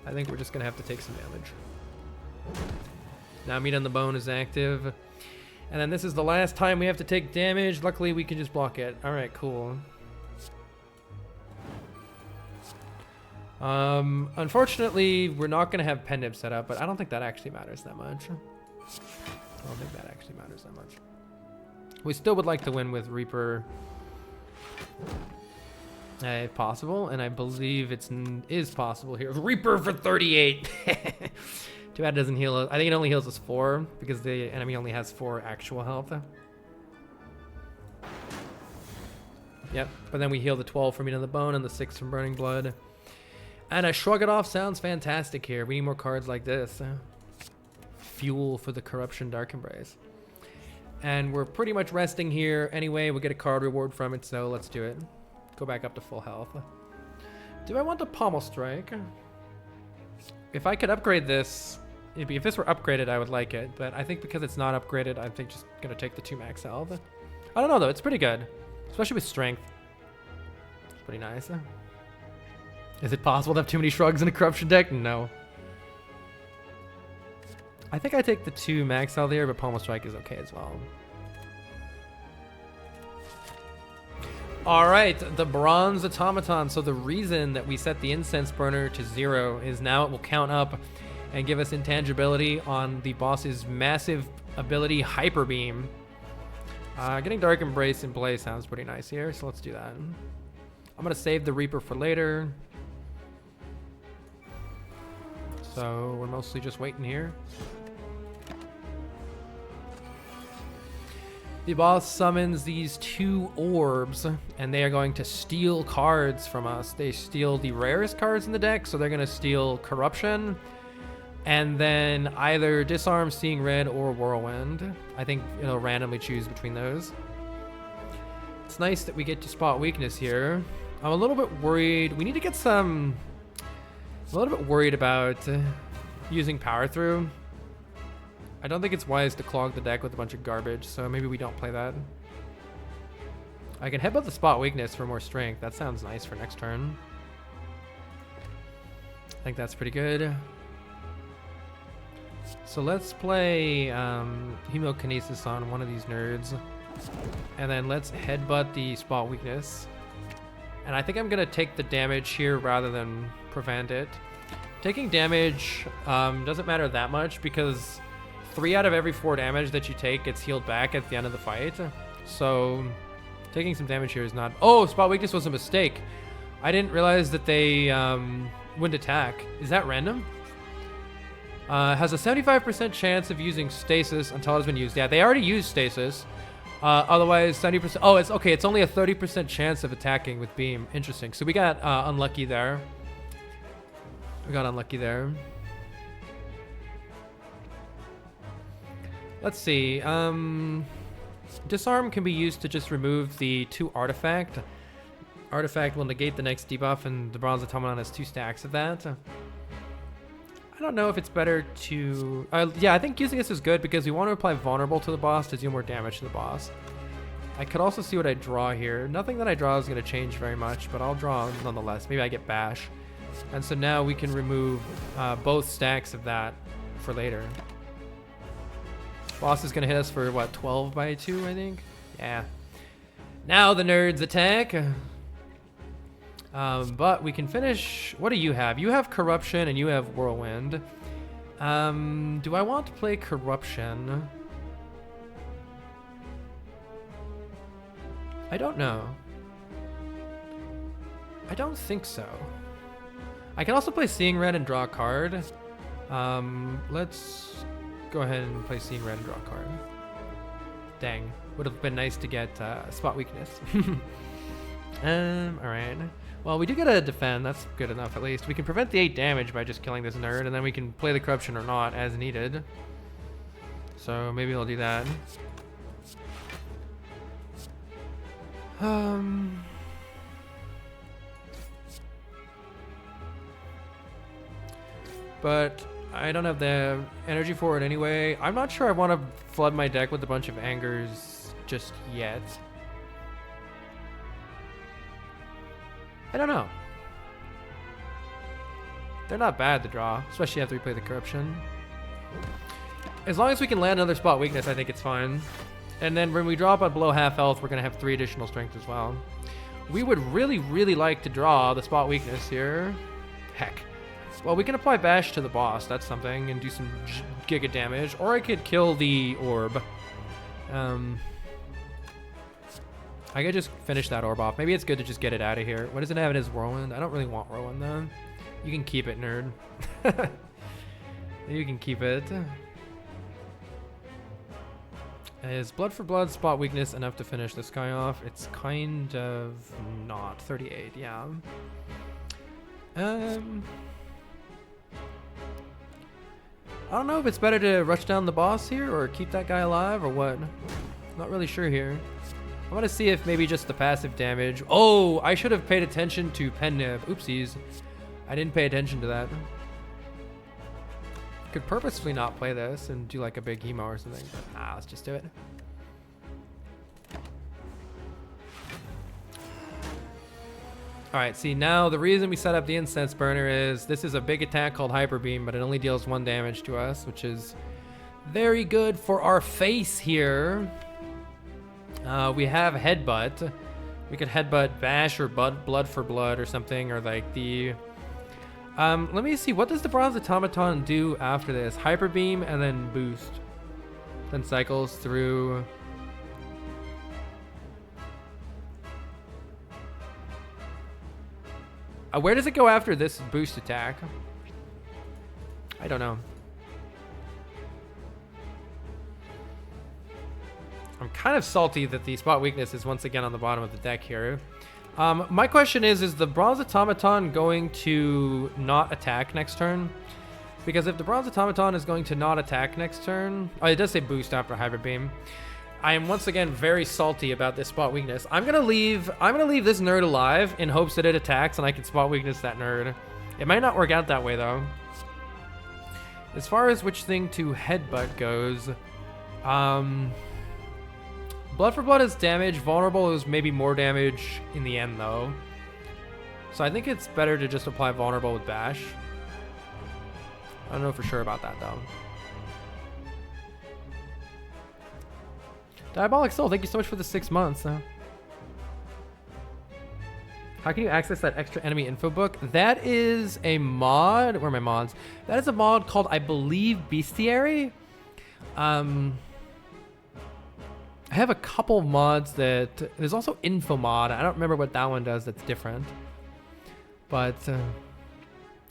I think we're just gonna have to take some damage. Now meat on the bone is active. And then this is the last time we have to take damage. Luckily, we can just block it. All right, cool. Unfortunately, we're not gonna have Pen Nib set up, but I don't think that actually matters that much. I don't think that actually matters that much. We still would like to win with Reaper, if possible, and I believe it is possible here. Reaper for 38. Too bad it doesn't heal us. I think it only heals us 4 because the enemy only has 4 actual health. Yep, but then we heal the 12 from meat on the bone and the 6 from burning blood. And a shrug it off sounds fantastic here. We need more cards like this. Fuel for the corruption Dark Embrace. And we're pretty much resting here anyway. We'll get a card reward from it, so let's do it. Go back up to full health. Do I want to Pommel Strike? If I could upgrade this, if this were upgraded, I would like it. But I think because it's not upgraded, I think just gonna take the 2 max health. I don't know though, it's pretty good. Especially with strength. It's pretty nice. Is it possible to have too many shrugs in a corruption deck? No. I think I take the 2 max health here, but Pommel Strike is okay as well. All right, the Bronze Automaton. So the reason that we set the Incense Burner to 0 is now it will count up and give us intangibility on the boss's massive ability, Hyper Beam. Getting Dark Embrace in play sounds pretty nice here, so let's do that. I'm gonna save the Reaper for later. So we're mostly just waiting here. The boss summons these 2 orbs, and they are going to steal cards from us. They steal the rarest cards in the deck, so they're going to steal Corruption, and then either Disarm, Seeing Red, or Whirlwind. I think it'll randomly choose between those. It's nice that we get to spot weakness here. I'm a little bit worried. We need to get some... I'm a little bit worried about using Power Through. I don't think it's wise to clog the deck with a bunch of garbage, so maybe we don't play that. I can headbutt the spot weakness for more strength. That sounds nice for next turn. I think that's pretty good. So let's play Hemokinesis on one of these nerds. And then let's headbutt the spot weakness. And I think I'm going to take the damage here rather than prevent it. Taking damage doesn't matter that much because 3 out of every 4 damage that you take gets healed back at the end of the fight. So taking some damage here is not... Oh, spot weakness was a mistake. I didn't realize that they wouldn't attack. Is that random? Has a 75% chance of using stasis until it's been used. Yeah, they already used stasis. Otherwise, 70%... Oh, it's okay. It's only a 30% chance of attacking with beam. Interesting. So we got unlucky there. Let's see. Disarm can be used to just remove the 2 artifact. Artifact will negate the next debuff, and the Bronze Automaton has 2 stacks of that. I don't know if it's better to... yeah, I think using this is good because we want to apply Vulnerable to the boss to do more damage to the boss. I could also see what I draw here. Nothing that I draw is going to change very much, but I'll draw nonetheless. Maybe I get Bash. And so now we can remove both stacks of that for later. Boss is going to hit us for, what, 12 by 2, I think? Yeah. Now the nerds attack. But we can finish. What do you have? You have Corruption and you have Whirlwind. Do I want to play Corruption? I don't know. I don't think so. I can also play Seeing Red and draw a card. Let's go ahead and play Seeing Red and draw a card. Dang. Would have been nice to get spot weakness. Alright. Well, we do get a defend. That's good enough, at least. We can prevent the 8 damage by just killing this nerd, and then we can play the Corruption or not as needed. So maybe I'll do that. But I don't have the energy for it anyway. I'm not sure I want to flood my deck with a bunch of angers just yet. I don't know. They're not bad to draw, especially after we play the Corruption. As long as we can land another spot weakness, I think it's fine. And then when we drop on below half health, we're going to have 3 additional strength as well. We would really, really like to draw the spot weakness here. Heck. Well, we can apply Bash to the boss. That's something. And do some giga damage. Or I could kill the orb. I could just finish that orb off. Maybe it's good to just get it out of here. What does it have in his Whirlwind? I don't really want Whirlwind, though. You can keep it, nerd. You can keep it. Is Blood for Blood spot weakness enough to finish this guy off? It's kind of not. 38, yeah. I don't know if it's better to rush down the boss here or keep that guy alive or what. Not really sure here. I want to see if maybe just the passive damage. Oh, I should have paid attention to Pen Nib. Oopsies. I didn't pay attention to that. Could purposefully not play this and do like a big emo or something. But, let's just do it. Alright, see now the reason we set up the Incense Burner is this is a big attack called Hyper Beam, but it only deals 1 damage to us, which is very good for our face here. We have Headbutt. We could Headbutt Bash or Blood for Blood or something, or like the... let me see, what does the Bronze Automaton do after this? Hyper Beam and then Boost. Then cycles through... where does it go after this boost attack? I don't know. I'm kind of salty that the spot weakness is once again on the bottom of the deck here. My question is the Bronze Automaton going to not attack next turn? Because if the Bronze Automaton is going to not attack next turn... Oh, it does say boost after Hyper Beam. I am once again very salty about this spot weakness. I'm gonna leave this nerd alive in hopes that it attacks and I can spot weakness that nerd. It might not work out that way though. As far as which thing to headbutt goes, Blood for Blood is damage. Vulnerable is maybe more damage in the end though. So I think it's better to just apply vulnerable with Bash. I don't know for sure about that though. Diabolic Soul, thank you so much for the 6 months. How can you access that extra enemy info book? That is a mod. Where are my mods? That is a mod called, I believe, Bestiary. I have a couple mods that... There's also Info Mod. I don't remember what that one does that's different. But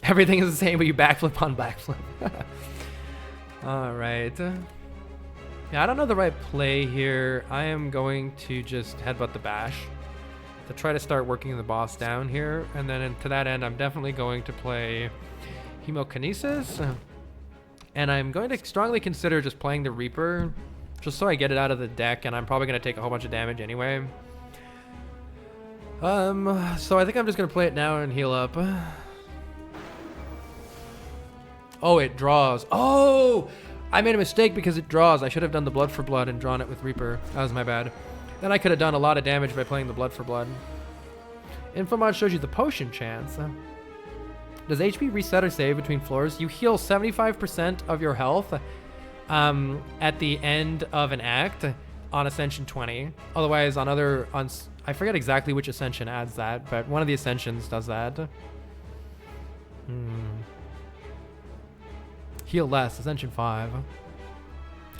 everything is the same, but you backflip on backflip. All right. Yeah, I don't know the right play here. I am going to just headbutt the Bash to try to start working the boss down here. And then to that end, I'm definitely going to play Hemokinesis. And I'm going to strongly consider just playing the Reaper just so I get it out of the deck. And I'm probably going to take a whole bunch of damage anyway. So I think I'm just going to play it now and heal up. Oh, it draws. Oh! I made a mistake because it draws. I should have done the Blood for Blood and drawn it with Reaper. That was my bad. Then I could have done a lot of damage by playing the Blood for Blood. Infomod shows you the potion chance. Does HP reset or save between floors? You heal 75% of your health at the end of an act on Ascension 20. Otherwise, on I forget exactly which ascension adds that, but one of the ascensions does that. Heal less, ascension 5.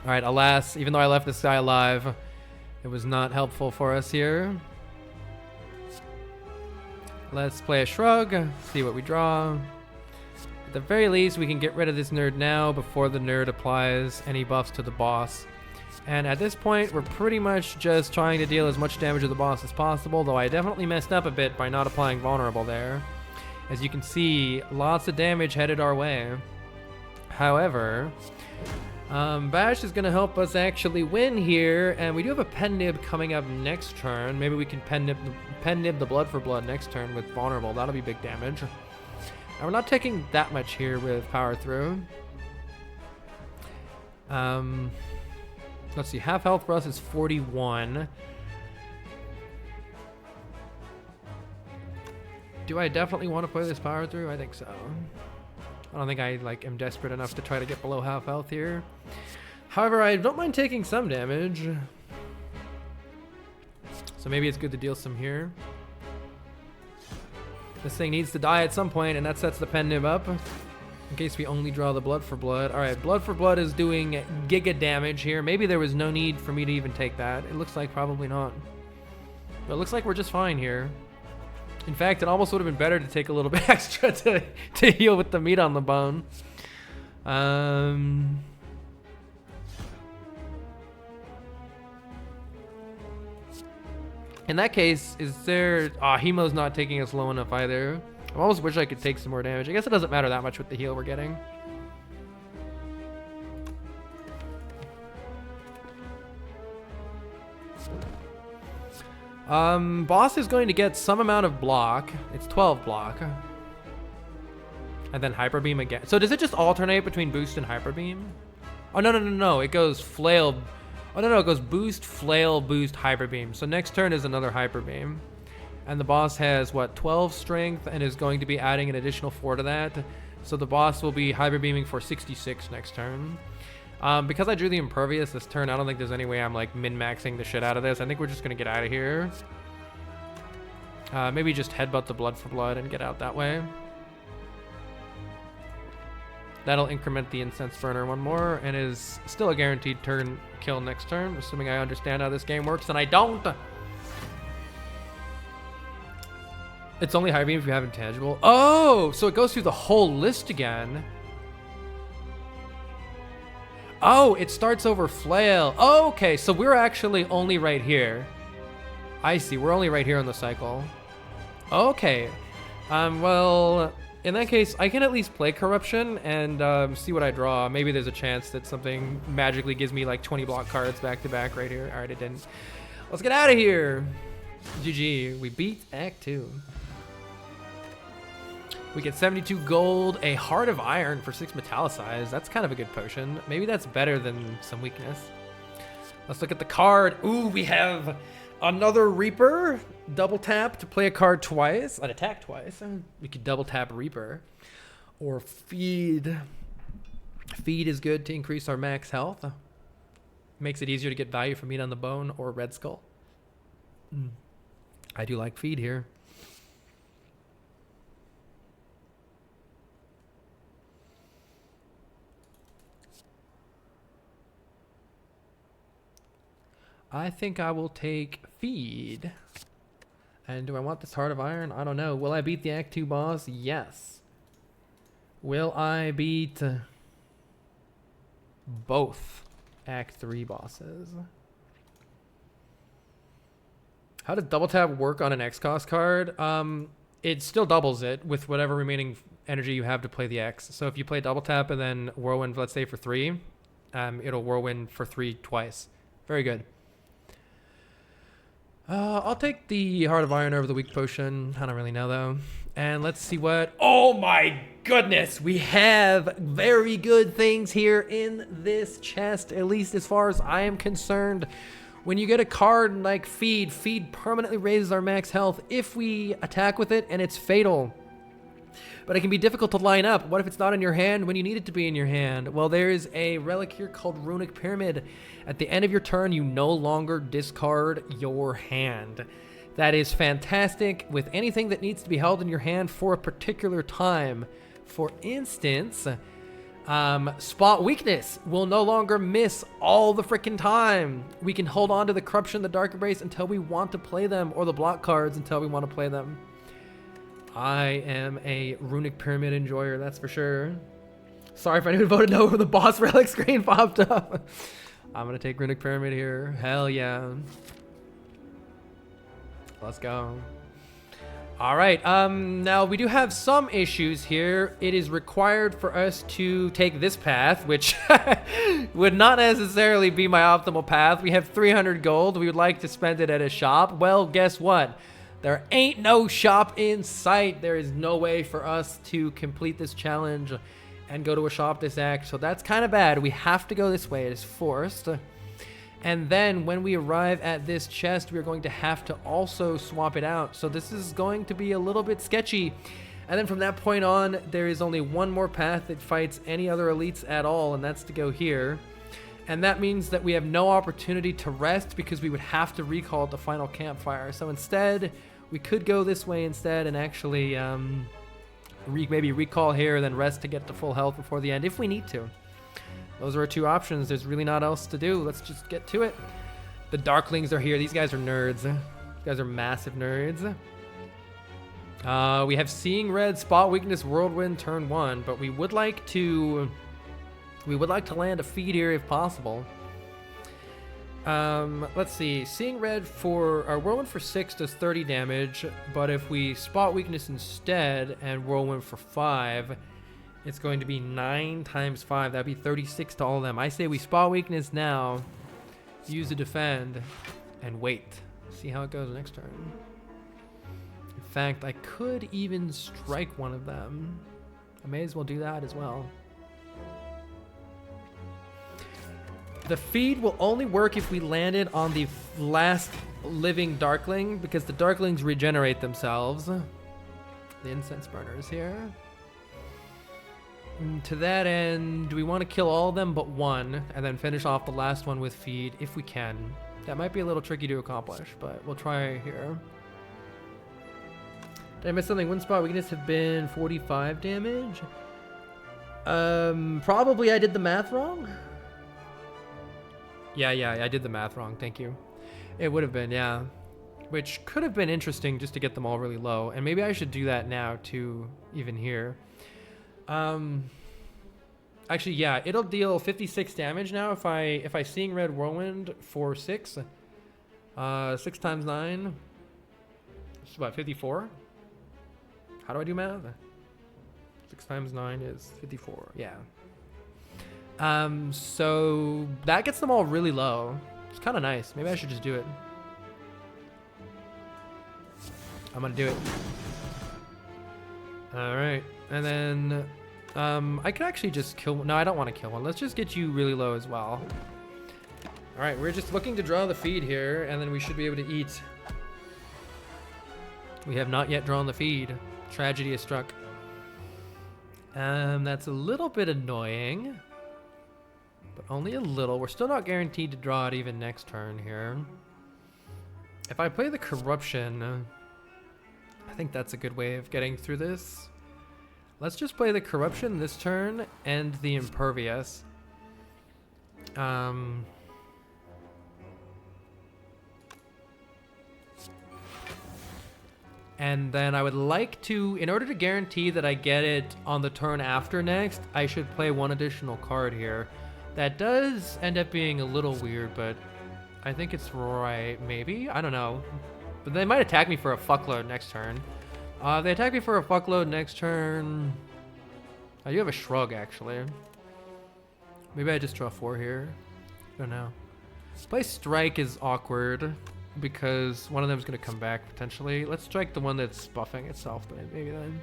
Alright, alas, even though I left this guy alive, it was not helpful for us here. Let's play a shrug, see what we draw. At the very least, we can get rid of this nerd now before the nerd applies any buffs to the boss. And at this point, we're pretty much just trying to deal as much damage to the boss as possible, though I definitely messed up a bit by not applying vulnerable there. As you can see, lots of damage headed our way. However, Bash is going to help us actually win here, and we do have a pen nib coming up next turn. Maybe we can pen nib the blood for blood next turn with vulnerable. That'll be big damage. And we're not taking that much here with power through. Let's see, half health for us is 41. Do I definitely want to play this power through? I think so. I don't think I am desperate enough to try to get below half health here. However, I don't mind taking some damage. So maybe it's good to deal some here. This thing needs to die at some point, and that sets the pen nib up. In case we only draw the blood for blood. Alright, blood for blood is doing giga damage here. Maybe there was no need for me to even take that. It looks like probably not. But it looks like we're just fine here. In fact, it almost would have been better to take a little bit extra to heal with the meat on the bone. In that case, is there... Hemo's not taking us low enough either. I almost wish I could take some more damage. I guess it doesn't matter that much with the heal we're getting. Boss is going to get some amount of block. It's 12 block. And then Hyper Beam again. So does it just alternate between boost and Hyper Beam? Oh, no. It goes flail. Oh, no. It goes boost, flail, boost, Hyper Beam. So next turn is another Hyper Beam. And the boss has, what, 12 strength and is going to be adding an additional 4 to that. So the boss will be Hyper Beaming for 66 next turn. Because I drew the Impervious this turn, I don't think there's any way I'm min-maxing the shit out of this. I think we're just going to get out of here. Maybe just headbutt the blood for blood and get out that way. That'll increment the Incense Burner one more and is still a guaranteed turn kill next turn, assuming I understand how this game works, and I don't. It's only High Beam if you have Intangible. Oh, so it goes through the whole list again. Oh, it starts over Flail. Oh, okay, so we're actually only right here. I see, we're only right here on the cycle. Okay. Well, in that case, I can at least play Corruption and see what I draw. Maybe there's a chance that something magically gives me 20 block cards back to back right here. All right, it didn't. Let's get out of here. GG, we beat Act 2. We get 72 gold, a Heart of Iron for 6 Metallicize. That's kind of a good potion. Maybe that's better than some weakness. Let's look at the card. Ooh, we have another Reaper. Double tap to play a card twice, an attack twice. We could double tap Reaper. Or Feed. Feed is good to increase our max health. Makes it easier to get value from Meat on the Bone or Red Skull. I do like Feed here. I think I will take Feed. And do I want this Heart of Iron? I don't know. Will I beat the Act 2 boss? Yes. Will I beat both Act 3 bosses? How does double tap work on an X-Cost card? It still doubles it with whatever remaining energy you have to play the X. So if you play double tap and then Whirlwind, let's say for 3, it'll Whirlwind for 3 twice. Very good. I'll take the Heart of Iron over the Weak Potion. I don't really know, though. And let's see what... Oh, my goodness! We have very good things here in this chest, at least as far as I am concerned. When you get a card like Feed, Feed permanently raises our max health if we attack with it, and it's fatal. But it can be difficult to line up. What if it's not in your hand when you need it to be in your hand? Well, there is a relic here called Runic Pyramid. At the end of your turn, you no longer discard your hand. That is fantastic with anything that needs to be held in your hand for a particular time. For instance, spot weakness will no longer miss all the freaking time. We can hold on to the Corruption, the Dark Embrace until we want to play them, or the block cards until we want to play them. I am a Runic Pyramid enjoyer, that's for sure. Sorry if anyone voted no when the boss relic screen popped up. I'm gonna take Runic Pyramid here. Hell yeah. Let's go. All right, now we do have some issues here. It is required for us to take this path, which would not necessarily be my optimal path. We have 300 gold. We would like to spend it at a shop. Well, guess what? There ain't no shop in sight. There is no way for us to complete this challenge and go to a shop this act. So that's kind of bad. We have to go this way. It is forced. And then when we arrive at this chest, we're going to have to also swap it out. So this is going to be a little bit sketchy. And then from that point on, there is only one more path that fights any other elites at all, and that's to go here. And that means that we have no opportunity to rest because we would have to recall at the final campfire. So instead, we could go this way instead and actually maybe recall here, then rest to get to full health before the end if we need to. Those are our two options. There's really not else to do. Let's just get to it. The Darklings are here. These guys are nerds. These guys are massive nerds. We have Seeing Red, Spot Weakness, Whirlwind, turn 1, but we would like to land a feed here if possible. Let's see. Seeing Red for our Whirlwind for 6 does 30 damage, but if we Spot Weakness instead and Whirlwind for 5, it's going to be 9 times 5. That'd be 36 to all of them. I say we Spot Weakness now, use a defend, and wait. See how it goes next turn. In fact, I could even strike one of them. I may as well do that as well. The feed will only work if we landed on the last living Darkling, because the Darklings regenerate themselves. The incense burner is here. And to that end, we want to kill all of them but one, and then finish off the last one with feed if we can. That might be a little tricky to accomplish, but we'll try here. Did I miss something? One spot weakness have been 45 damage. Probably I did the math wrong. Yeah, I did the math wrong. Thank you. It would have been, yeah. Which could have been interesting just to get them all really low. And maybe I should do that now too, even here. Actually, yeah, it'll deal 56 damage now if I Seeing Red Whirlwind for 6. 6 times 9. It's about 54. How do I do math? 6 times 9 is 54. Yeah. So that gets them all really low. It's kind of nice. Maybe I should just do it. I'm gonna do it. All right, and then I could actually just kill one. No, I don't want to kill one. Let's just get you really low as well. All right, we're just looking to draw the feed here, and then we should be able to eat. We have not yet drawn the feed. Tragedy has struck. That's a little bit annoying, but only a little. We're still not guaranteed to draw it even next turn here. If I play the Corruption, I think that's a good way of getting through this. Let's just play the Corruption this turn and the Impervious. And then I would like to, in order to guarantee that I get it on the turn after next, I should play one additional card here. That does end up being a little weird, but I think it's right, maybe? I don't know. But they might attack me for a fuckload next turn. If they attack me for a fuckload next turn, I do have a Shrug, actually. Maybe I just draw 4 here. I don't know. Play Strike is awkward, because one of them is going to come back, potentially. Let's strike the one that's buffing itself, maybe then.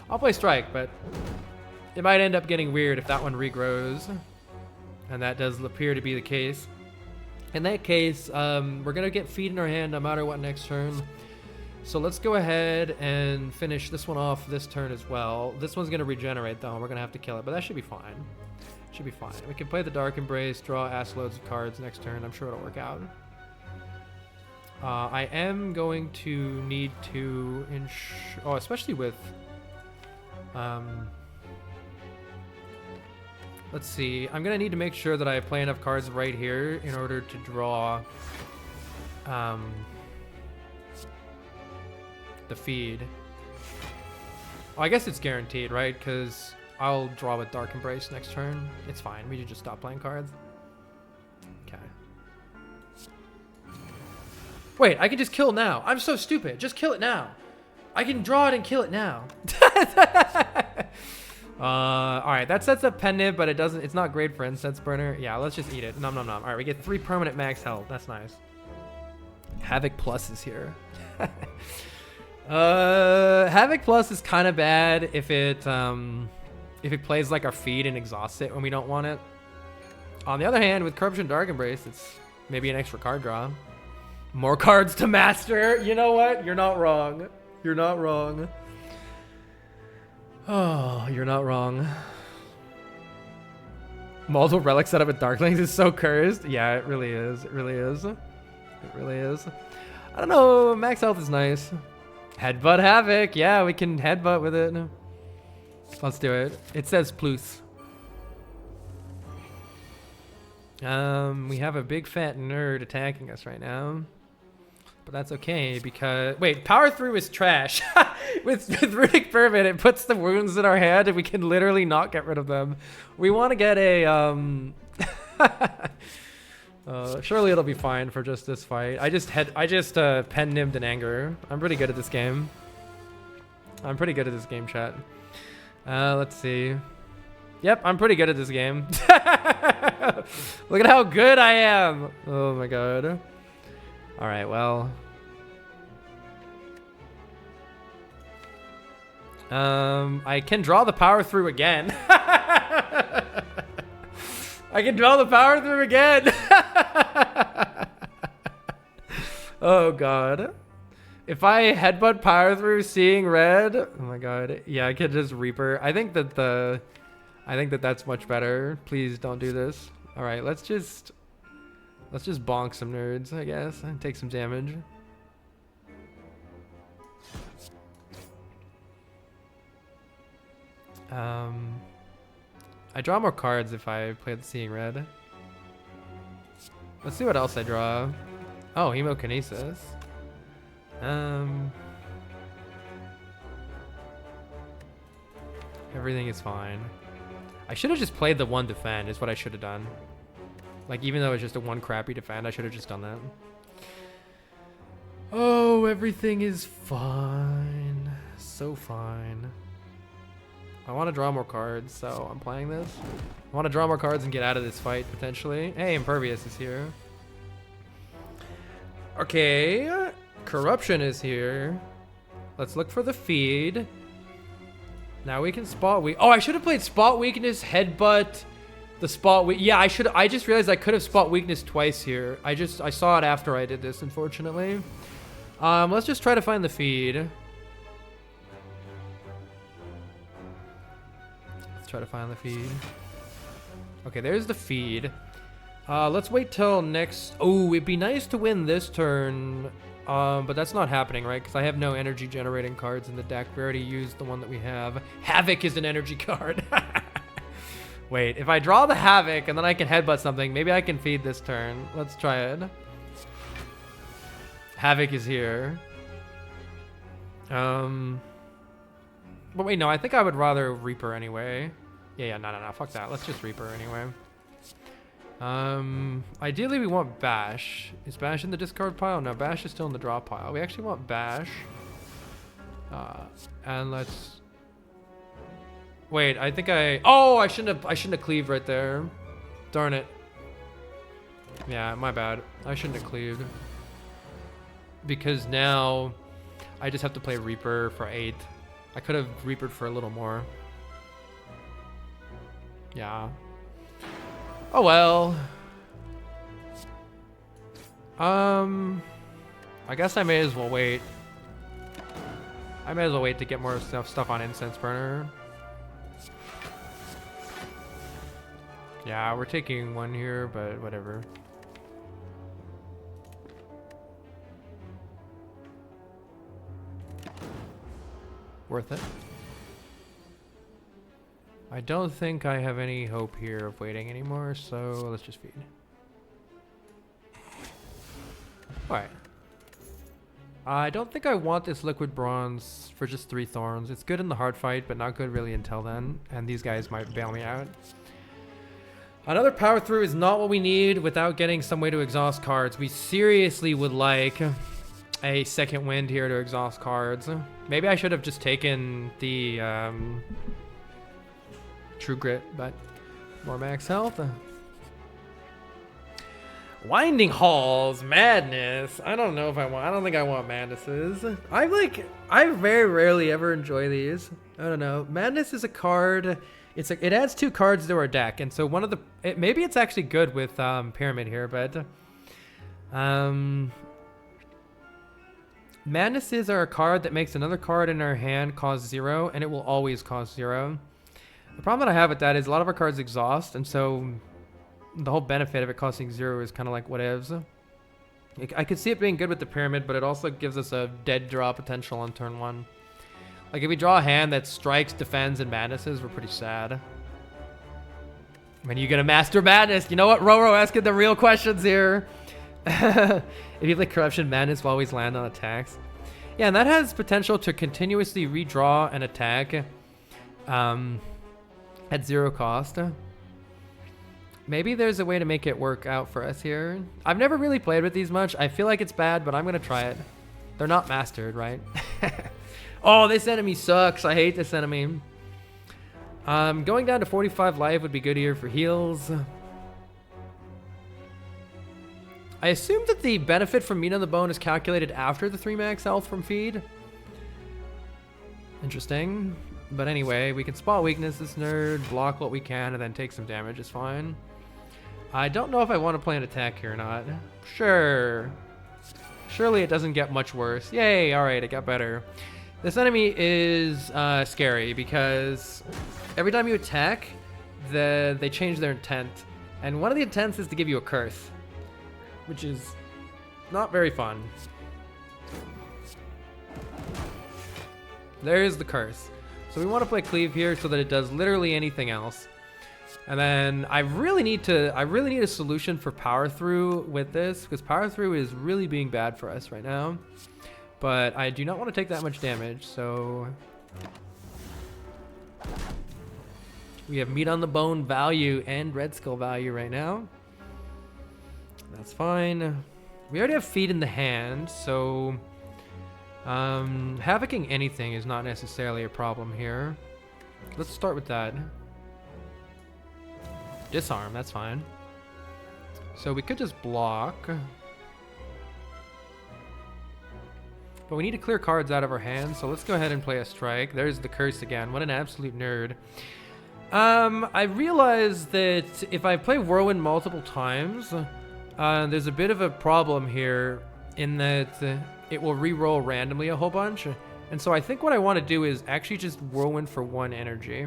I'll play Strike, but it might end up getting weird if that one regrows. And that does appear to be the case. In that case, we're going to get feed in our hand no matter what next turn. So let's go ahead and finish this one off this turn as well. This one's going to regenerate, though, and we're going to have to kill it, but that should be fine. Should be fine. We can play the Dark Embrace, draw ass loads of cards next turn. I'm sure it'll work out. I am going to need to especially with let's see. I'm gonna need to make sure that I play enough cards right here in order to draw the feed. Oh, I guess it's guaranteed, right? Because I'll draw with Dark Embrace next turn. It's fine. We should just stop playing cards. Okay. Wait, I can just kill now. I'm so stupid. Just kill it now. I can draw it and kill it now. All right, that sets up Pendiv, but it's not great for Incense Burner. Yeah, let's just eat it. Nom nom nom. All right, we get 3 permanent max health. That's nice. Havoc Plus is here. Havoc Plus is kind of bad if it plays like our feed and exhausts it when we don't want it. On the other hand, with Corruption Dark Embrace, it's maybe an extra card draw. More cards to master. You know what? You're not wrong. You're not wrong. Oh, you're not wrong. Multiple relic setup with Darklings is so cursed. Yeah, it really is. It really is. It really is. I don't know. Max health is nice. Headbutt Havoc. Yeah, we can headbutt with it. Let's do it. It says plus. We have a big fat nerd attacking us right now. But that's okay because... Wait, Power Through is trash. with Runic Fervent, it puts the wounds in our hand and we can literally not get rid of them. We want to get a... surely it'll be fine for just this fight. I just pen nimmed in anger. I'm pretty good at this game. I'm pretty good at this game, chat. Let's see. Yep, I'm pretty good at this game. Look at how good I am. Oh my god. All right, well. I can draw the Power Through again. I can draw the Power Through again. Oh god. If I headbutt Power Through seeing red, oh my god. Yeah, I could just Reaper. I think that that's much better. Please don't do this. All right, let's just bonk some nerds, I guess, and take some damage. I draw more cards if I play the Seeing Red. Let's see what else I draw. Oh, Hemokinesis. Everything is fine. I should have just played the 1 defend is what I should have done. Like, even though it's just a 1 crappy defend, I should have just done that. Oh, everything is fine. So fine. I want to draw more cards, so I'm playing this. I want to draw more cards and get out of this fight, potentially. Hey, Impervious is here. Okay. Corruption is here. Let's look for the feed. Now we can spot weak. Oh, I should have played spot weakness, headbutt, the spot weak. Yeah, I just realized I could have spot weakness twice here. I saw it after I did this, unfortunately. Let's just try to find the feed. Let's try to find the feed. Okay, there's the feed. Let's wait till next. Oh, it'd be nice to win this turn. But that's not happening, right? Because I have no energy generating cards in the deck. We already used the one that we have. Havoc is an energy card. Wait, if I draw the Havoc and then I can headbutt something, maybe I can feed this turn. Let's try it. Havoc is here. But wait, no, I think I would rather Reaper anyway. Yeah, no, fuck that. Let's just Reaper anyway. Ideally we want Bash. Is Bash in the discard pile? No, Bash is still in the draw pile. We actually want Bash. And let's wait, I think I shouldn't have cleaved right there. Darn it. Yeah, my bad. I shouldn't have cleaved. Because now I just have to play Reaper for 8. I could have Reapered for a little more. Yeah. Oh well. I guess I may as well wait. I may as well wait to get more stuff on Incense Burner. Yeah, we're taking 1 here, but whatever. Worth it. I don't think I have any hope here of waiting anymore, so let's just feed. Alright. I don't think I want this liquid bronze for just 3 thorns. It's good in the hard fight, but not good really until then. And these guys might bail me out. Another power through is not what we need without getting some way to exhaust cards. We seriously would like a second wind here to exhaust cards. Maybe I should have just taken the True Grit, but more max health. Winding Halls, Madness. I don't know if I want. I don't think I want Madnesses. I very rarely ever enjoy these. I don't know. Madness is a card. It's like it adds 2 cards to our deck, and so one of the maybe it's actually good with Pyramid here, but Madnesses are a card that makes another card in our hand cost 0, and it will always cost 0. The problem that I have with that is a lot of our cards exhaust, and so the whole benefit of it costing 0 is kind of like whatevs. I could see it being good with the Pyramid, but it also gives us a dead draw potential on turn 1. Like if we draw a hand that strikes, defends, and Madnesses, we're pretty sad. When are you gonna master Madness? You know what, Roro, asking the real questions here. If you play Corruption, Madness will always land on attacks. Yeah, and that has potential to continuously redraw an attack at 0 cost. Maybe there's a way to make it work out for us here. I've never really played with these much. I feel like it's bad, but I'm gonna try it. They're not mastered, right? Oh, this enemy sucks. I hate this enemy. Going down to 45 life would be good here for heals. I assume that the benefit from Meat on the Bone is calculated after the 3 max health from feed. Interesting. But anyway, we can spot weakness this nerd, block what we can, and then take some damage. It's fine. I don't know if I want to play an attack here or not. Sure. Surely it doesn't get much worse. Yay, alright, it got better. This enemy is scary because every time you attack, they change their intent. And one of the intents is to give you a curse, which is not very fun. There's the curse. So we want to play Cleave here so that it does literally anything else. And then I really need a solution for Power Through with this, because Power Through is really being bad for us right now. But I do not want to take that much damage, so we have Meat on the Bone value and Red Skull value right now. That's fine. We already have Feed in the hand, so havocing anything is not necessarily a problem here. Let's start with that. Disarm, that's fine. So we could just block. But we need to clear cards out of our hands, so let's go ahead and play a strike. There's the curse again. What an absolute nerd. I realized that if I play Whirlwind multiple times, there's a bit of a problem here in that it will re-roll randomly a whole bunch. And so I think what I want to do is actually just Whirlwind for 1 energy.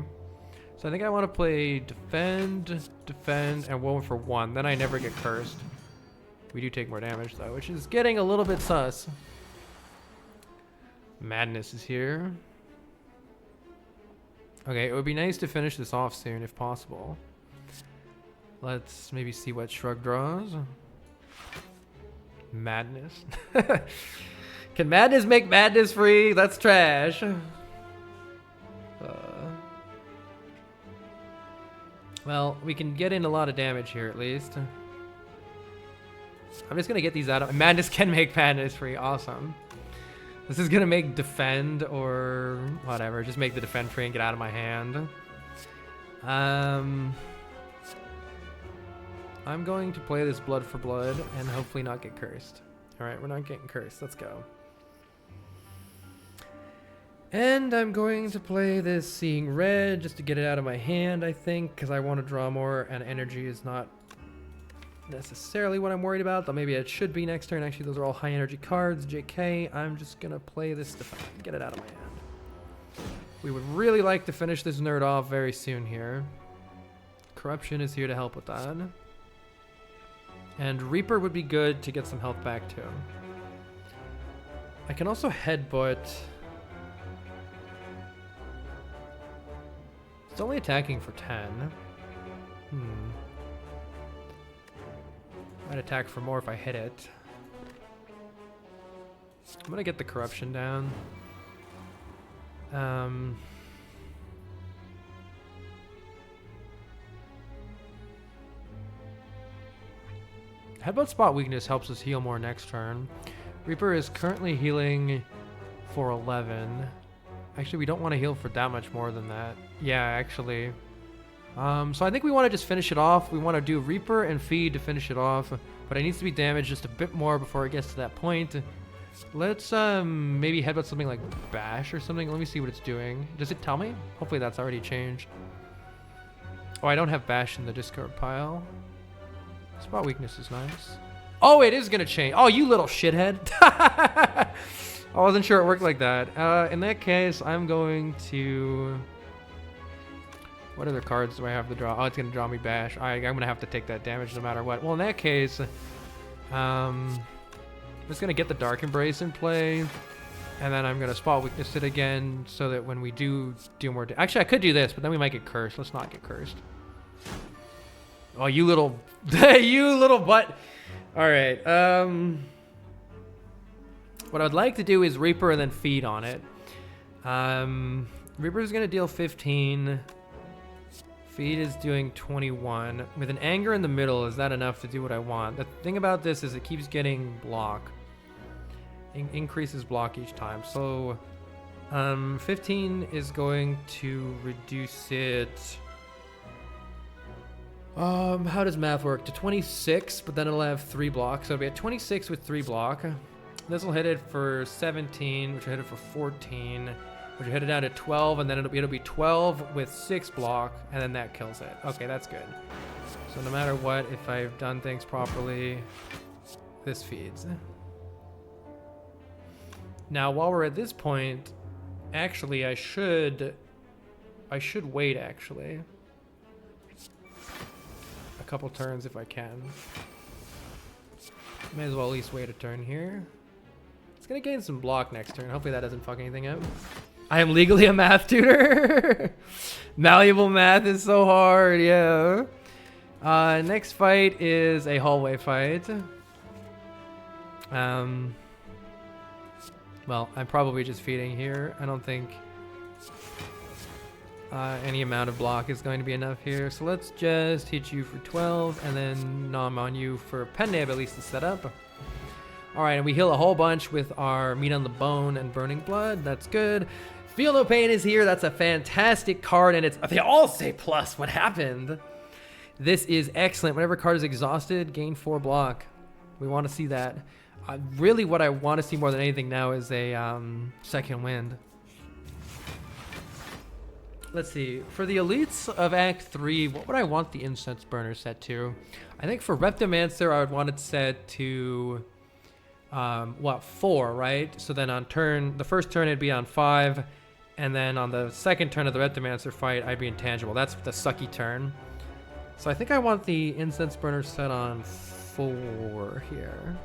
So I think I want to play Defend, and Whirlwind for 1. Then I never get cursed. We do take more damage though, which is getting a little bit sus. Madness is here. Okay, it would be nice to finish this off soon if possible. Let's maybe see what Shrug draws. Madness. Can Madness make Madness free? That's trash. Well, we can get in a lot of damage here at least. I'm just gonna get these out of... Madness can make Madness free. Awesome. This is gonna make Defend or whatever. Just make the Defend free and get out of my hand. I'm going to play this Blood for Blood and hopefully not get cursed. Alright, we're not getting cursed. Let's go. And I'm going to play this Seeing Red just to get it out of my hand, I think, because I want to draw more, and energy is not necessarily what I'm worried about, though maybe it should be next turn. Actually, those are all high energy cards. JK, I'm just going to play this to get it out of my hand. We would really like to finish this nerd off very soon here. Corruption is here to help with that. And Reaper would be good to get some health back too. I can also Headbutt only attacking for 10. Might attack for more if I hit it. I'm gonna get the corruption down. Headbutt spot weakness helps us heal more next turn. Reaper is currently healing for 11. Actually, we don't want to heal for that much more than that. Yeah, actually. So I think we want to just finish it off. We want to do Reaper and Feed to finish it off, but it needs to be damaged just a bit more before it gets to that point. Let's maybe headbutt something like Bash or something. Let me see what it's doing. Does it tell me? Hopefully that's already changed. Oh, I don't have Bash in the discard pile. Spot weakness is nice. Oh, it is gonna change. Oh, you little shithead. I wasn't sure it worked like that. In that case, I'm going to... What other cards do I have to draw? Oh, it's gonna draw me Bash. I'm gonna have to take that damage no matter what. Well, in that case, I'm just gonna get the Dark Embrace in play, and then I'm gonna spot weakness it again, so that when we do more... Actually, I could do this, but then we might get cursed. Let's not get cursed. Oh, you little... you little butt. All right. What I'd like to do is Reaper and then Feed on it. Reaper's gonna deal 15. Feed is doing 21. With an Anger in the middle, is that enough to do what I want? The thing about this is it keeps getting block. Increases block each time. So 15 is going to reduce it. How does math work? To 26, but then it'll have 3 blocks. So it'll be at 26 with 3 block. This will hit it for 17, which will hit it for 14. Which will hit it down to 12, and then it'll be 12 with 6 block, and then that kills it. Okay, that's good. So no matter what, if I've done things properly, this feeds. Now, while we're at this point, actually, I should wait, actually. A couple turns if I can. May as well at least wait a turn here. It's gonna gain some block next turn. Hopefully that doesn't fuck anything up. I am legally a math tutor. Malleable math is so hard, yeah. Next fight is a hallway fight. Well, I'm probably just feeding here. I don't think any amount of block is going to be enough here. So let's just hit you for 12 and then nom on you for Pendab at least to set up. All right, and we heal a whole bunch with our Meat on the Bone and Burning Blood. That's good. Feel No Pain is here. That's a fantastic card, and they all say plus. What happened? This is excellent. Whenever a card is exhausted, gain 4 block. We want to see that. Really, what I want to see more than anything now is a second wind. Let's see. For the elites of Act 3, what would I want the Incense Burner set to? I think for Reptomancer, I would want it set to... 4, right? So then on the first turn it'd be on 5, and then on the second turn of the Reptomancer fight, I'd be intangible. That's the sucky turn. So I think I want the Incense Burner set on 4 here.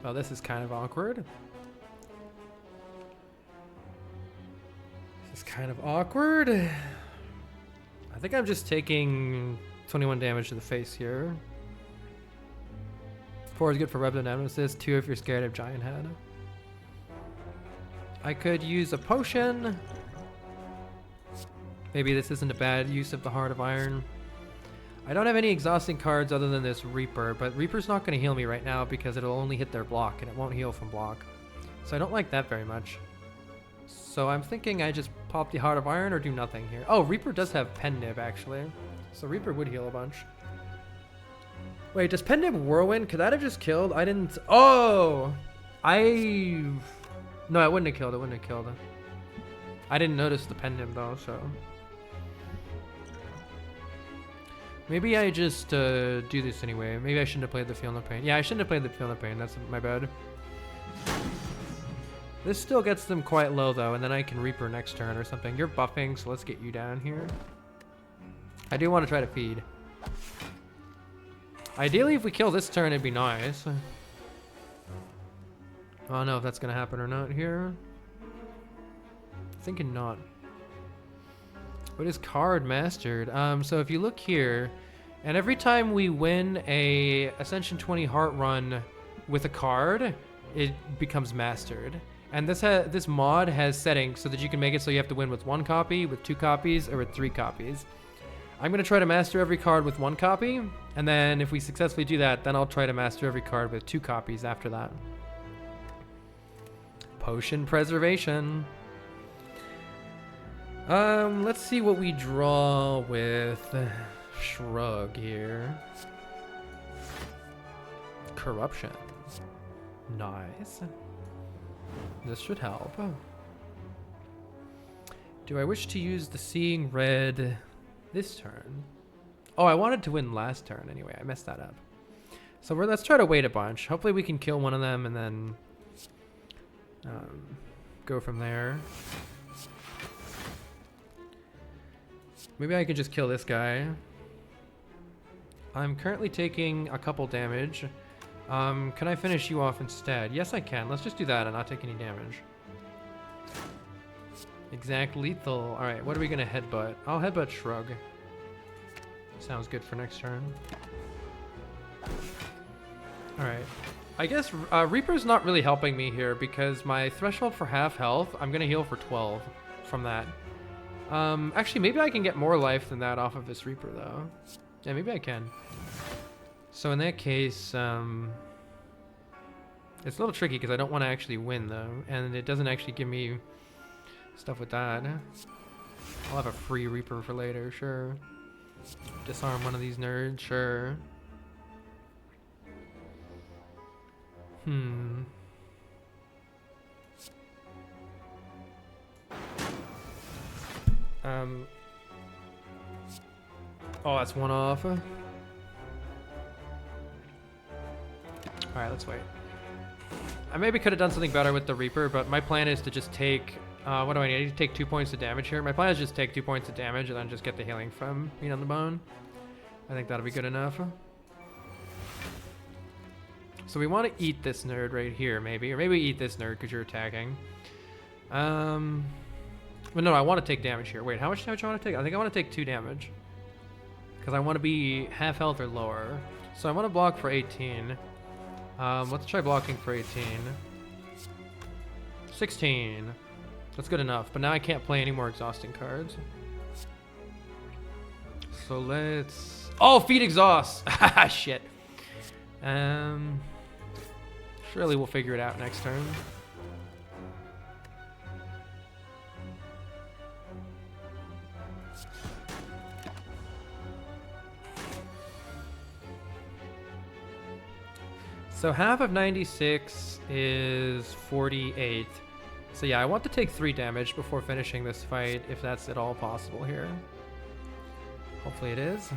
Well, this is kind of awkward. This is kind of awkward. I think I'm just taking 21 damage to the face here. 4 is good for Rebel Nemesis. 2 if you're scared of Giant Head. I could use a potion. Maybe this isn't a bad use of the Heart of Iron. I don't have any exhausting cards other than this Reaper, but Reaper's not going to heal me right now because it'll only hit their block and it won't heal from block. So I don't like that very much. So I'm thinking I just pop the Heart of Iron or do nothing here. Oh, Reaper does have Pen Nib actually. So Reaper would heal a bunch. Wait, does Pen Nib Whirlwind? Could that have just killed? I didn't... Oh! No, it wouldn't have killed. It wouldn't have killed. I didn't notice the Pen Nib though, so... Maybe I just do this anyway. Maybe I shouldn't have played the Feel No Pain. Yeah, I shouldn't have played the Feel No Pain. That's my bad. This still gets them quite low though, and then I can Reaper next turn or something. You're buffing, so let's get you down here. I do want to try to feed. Ideally, if we kill this turn, it'd be nice. I don't know if that's gonna happen or not here. Thinking not. What is card mastered? So if you look here, and every time we win a Ascension 20 heart run with a card, it becomes mastered. And this mod has settings so that you can make it so you have to win with 1 copy, with 2 copies, or with 3 copies. I'm gonna try to master every card with 1 copy, and then if we successfully do that, then I'll try to master every card with 2 copies after that. Potion preservation. Let's see what we draw with Shrug here. Corruption. Nice. This should help. Do I wish to use the Seeing Red this turn? Oh, I wanted to win last turn anyway. I messed that up. So let's try to wait a bunch. Hopefully we can kill one of them and then go from there. Maybe I can just kill this guy. I'm currently taking a couple damage. Can I finish you off instead? Yes, I can. Let's just do that and not take any damage. Exact lethal. All right, what are we gonna headbutt? I'll headbutt Shrug. Sounds good for next turn. All right. I guess Reaper's not really helping me here because my threshold for half health, I'm gonna heal for 12 from that. Actually, maybe I can get more life than that off of this Reaper, though. Yeah, maybe I can. So in that case, it's a little tricky because I don't want to actually win, though. And it doesn't actually give me stuff with that. I'll have a free Reaper for later, sure. Disarm one of these nerds, sure. Oh, that's 1 off. Alright, let's wait. I maybe could have done something better with the Reaper, but my plan is to just take... what do I need? I need to take 2 points of damage here. My plan is just take 2 points of damage and then just get the healing from being on the bone. I think that'll be good enough. So we want to eat this nerd right here, maybe. Or maybe eat this nerd because you're attacking. But no, I want to take damage here. Wait, how much damage do I want to take? I think I want to take 2 damage. Because I want to be half health or lower. So I want to block for 18. Let's try blocking for 18. 16. That's good enough. But now I can't play any more exhausting cards. So let's... Oh, feed exhaust! Shit. Surely we'll figure it out next turn. So half of 96 is 48. So yeah, I want to take 3 damage before finishing this fight, if that's at all possible here. Hopefully it is.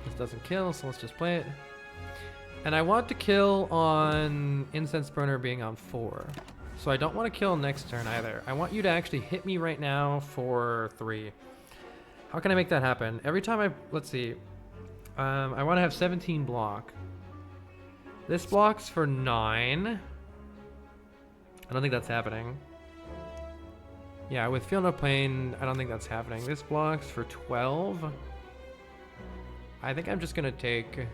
This doesn't kill, so let's just play it. And I want to kill on Incense Burner being on 4. So I don't want to kill next turn either. I want you to actually hit me right now for 3. How can I make that happen? Every time I... Let's see. I want to have 17 block. This blocks for 9. I don't think that's happening. Yeah, with Feel No Pain, I don't think that's happening. This blocks for 12. I think I'm just going to take...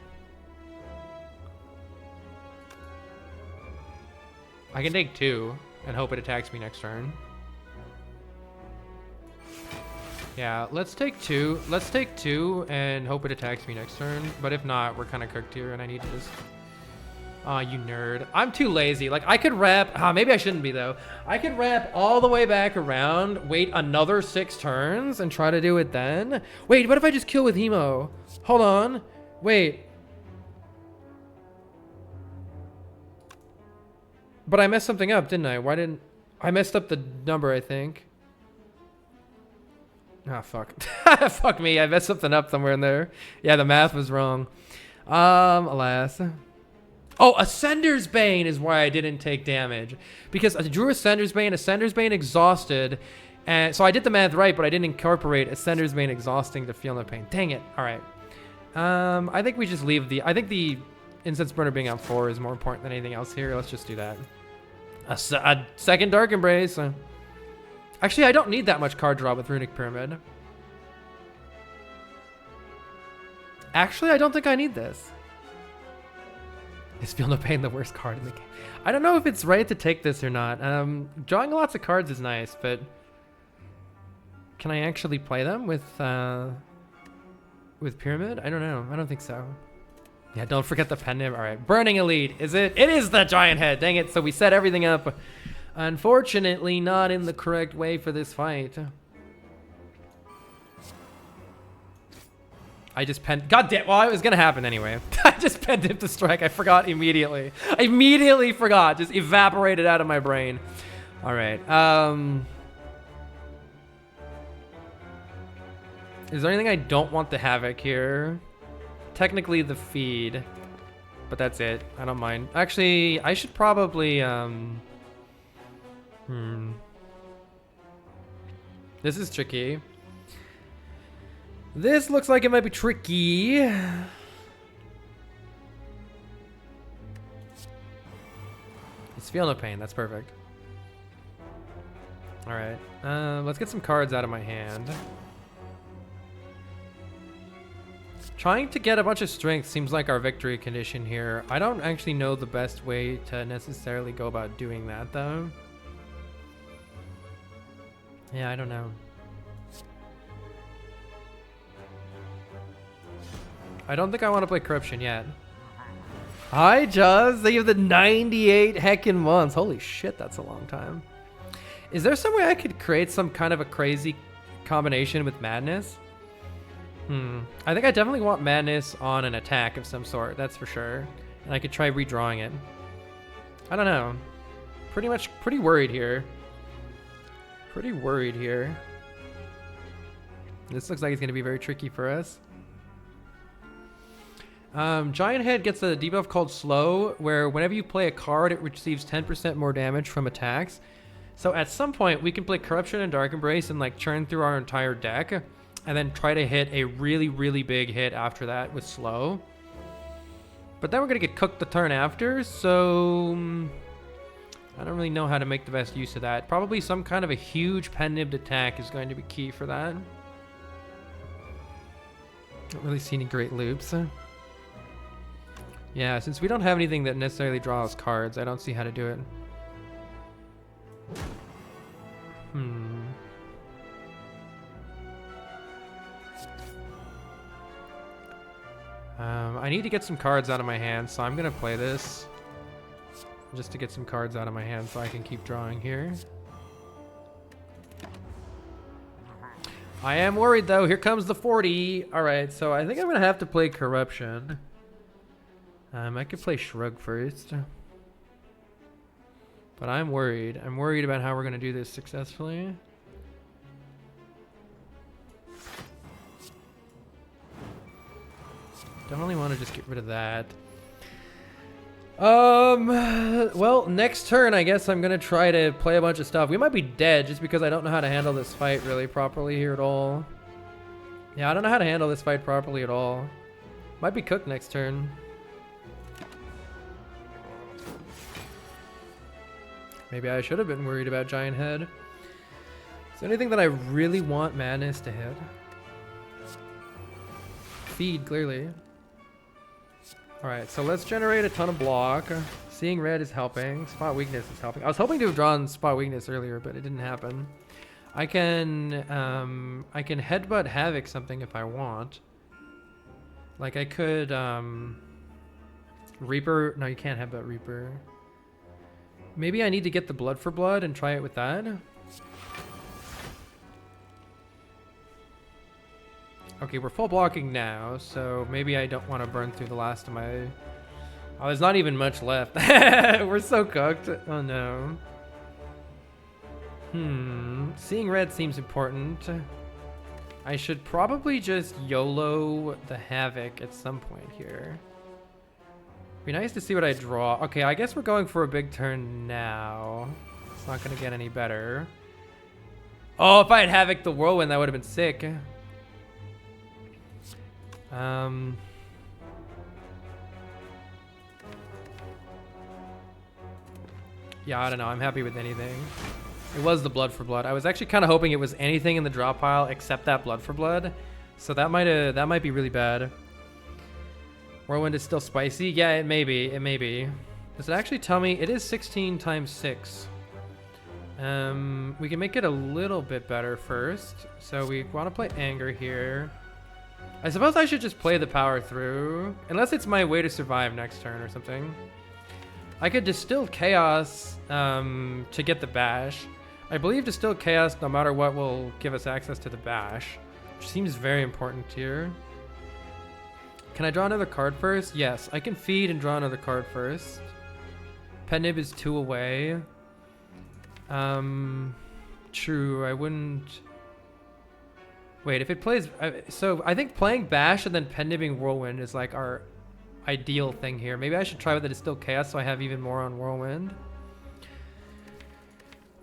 I can take 2 and hope it attacks me next turn. Yeah, let's take 2. Let's take 2 and hope it attacks me next turn. But if not, we're kind of cooked here and I need to just... Aw, you nerd. I'm too lazy. Like, I could wrap... maybe I shouldn't be, though. I could wrap all the way back around, wait another 6 turns, and try to do it then. Wait, what if I just kill with Hemo? Hold on. Wait. But I messed something up, didn't I? Why didn't... I messed up the number, I think. Ah, fuck. Fuck me. I messed something up somewhere in there. Yeah, the math was wrong. Alas... Oh, Ascender's Bane is why I didn't take damage. Because I drew Ascender's Bane exhausted. And so I did the math right, but I didn't incorporate Ascender's Bane exhausting to Feel No Pain. Dang it. All right. I think we just leave the... I think the Incense Burner being on 4 is more important than anything else here. Let's just do that. A second Dark Embrace. Actually, I don't need that much card draw with Runic Pyramid. Actually, I don't think I need this. Is Feel No Pain the worst card in the game? I don't know if it's right to take this or not. Drawing lots of cards is nice, but can I actually play them with Pyramid? I don't know. I don't think so. Yeah, don't forget the Pendiv. All right, Burning Elite. Is it? It is the Giant Head. Dang it. So we set everything up. Unfortunately, not in the correct way for this fight. I just penned. God damn. Well, it was going to happen anyway. I just penned him to strike. I forgot immediately. I immediately forgot. Just evaporated out of my brain. All right. Is there anything I don't want the Havoc here? Technically the feed, but that's it. I don't mind. Actually, I should probably, This is tricky. This looks like it might be tricky. It's Feel No Pain. That's perfect. All right. Let's get some cards out of my hand. Trying to get a bunch of strength seems like our victory condition here. I don't actually know the best way to necessarily go about doing that, though. Yeah, I don't know. I don't think I want to play Corruption yet. Hi, Juz. They have the 98 heckin' months. Holy shit, that's a long time. Is there some way I could create some kind of a crazy combination with Madness? I think I definitely want Madness on an attack of some sort, that's for sure. And I could try redrawing it. I don't know. Pretty worried here. Pretty worried here. This looks like it's going to be very tricky for us. Giant Head gets a debuff called Slow, where whenever you play a card, it receives 10% more damage from attacks. So at some point, we can play Corruption and Dark Embrace and like churn through our entire deck, and then try to hit a really, really big hit after that with Slow. But then we're going to get cooked the turn after, so I don't really know how to make the best use of that. Probably some kind of a huge pen-nibbed attack is going to be key for that. Don't really see any great loops. Yeah, since we don't have anything that necessarily draws cards, I don't see how to do it. I need to get some cards out of my hand, so I'm gonna play this just to get some cards out of my hand so I can keep drawing here. I am worried though. Here comes the 40. All right, so I think I'm gonna have to play Corruption. I could play Shrug first, but I'm worried. I'm worried about how we're gonna do this successfully. Definitely want to just get rid of that. Well, next turn, I guess I'm gonna try to play a bunch of stuff. We might be dead just because I don't know how to handle this fight really properly here at all. Yeah, I don't know how to handle this fight properly at all. Might be cooked next turn. Maybe I should have been worried about Giant Head. Is there anything that I really want Madness to hit? Feed, clearly. Alright, so let's generate a ton of block. Seeing Red is helping. Spot Weakness is helping. I was hoping to have drawn Spot Weakness earlier, but it didn't happen. I can Headbutt Havoc something if I want. Like I could Reaper. No, you can't Headbutt Reaper. Maybe I need to get the Blood for Blood and try it with that. Okay, we're full blocking now, so maybe I don't want to burn through the last of my... Oh, there's not even much left. We're so cooked. Oh no. Seeing Red seems important. I should probably just YOLO the Havoc at some point here. Be nice to see what I draw. Okay, I guess we're going for a big turn now. It's not going to get any better. Oh, if I had Havoc the Whirlwind, that would have been sick. Yeah, I don't know. I'm happy with anything. It was the blood for blood. I was actually kind of hoping it was anything in the drop pile except that blood for blood. So that might be really bad. Whirlwind is still spicy. Yeah, it may be. It may be. Does it actually tell me? It is 16 times 6. We can make it a little bit better first. So we want to play anger here. I suppose I should just play the power through. Unless it's my way to survive next turn or something. I could distill chaos to get the bash. I believe distill chaos no matter what will give us access to the bash. Which seems very important here. Can I draw another card first? Yes, I can feed and draw another card first. Pen Nib is 2 away. True, I wouldn't... Wait, if it plays... so I think playing Bash and then Pen Nibbing Whirlwind is like our ideal thing here. Maybe I should try with the Distill Chaos so I have even more on Whirlwind.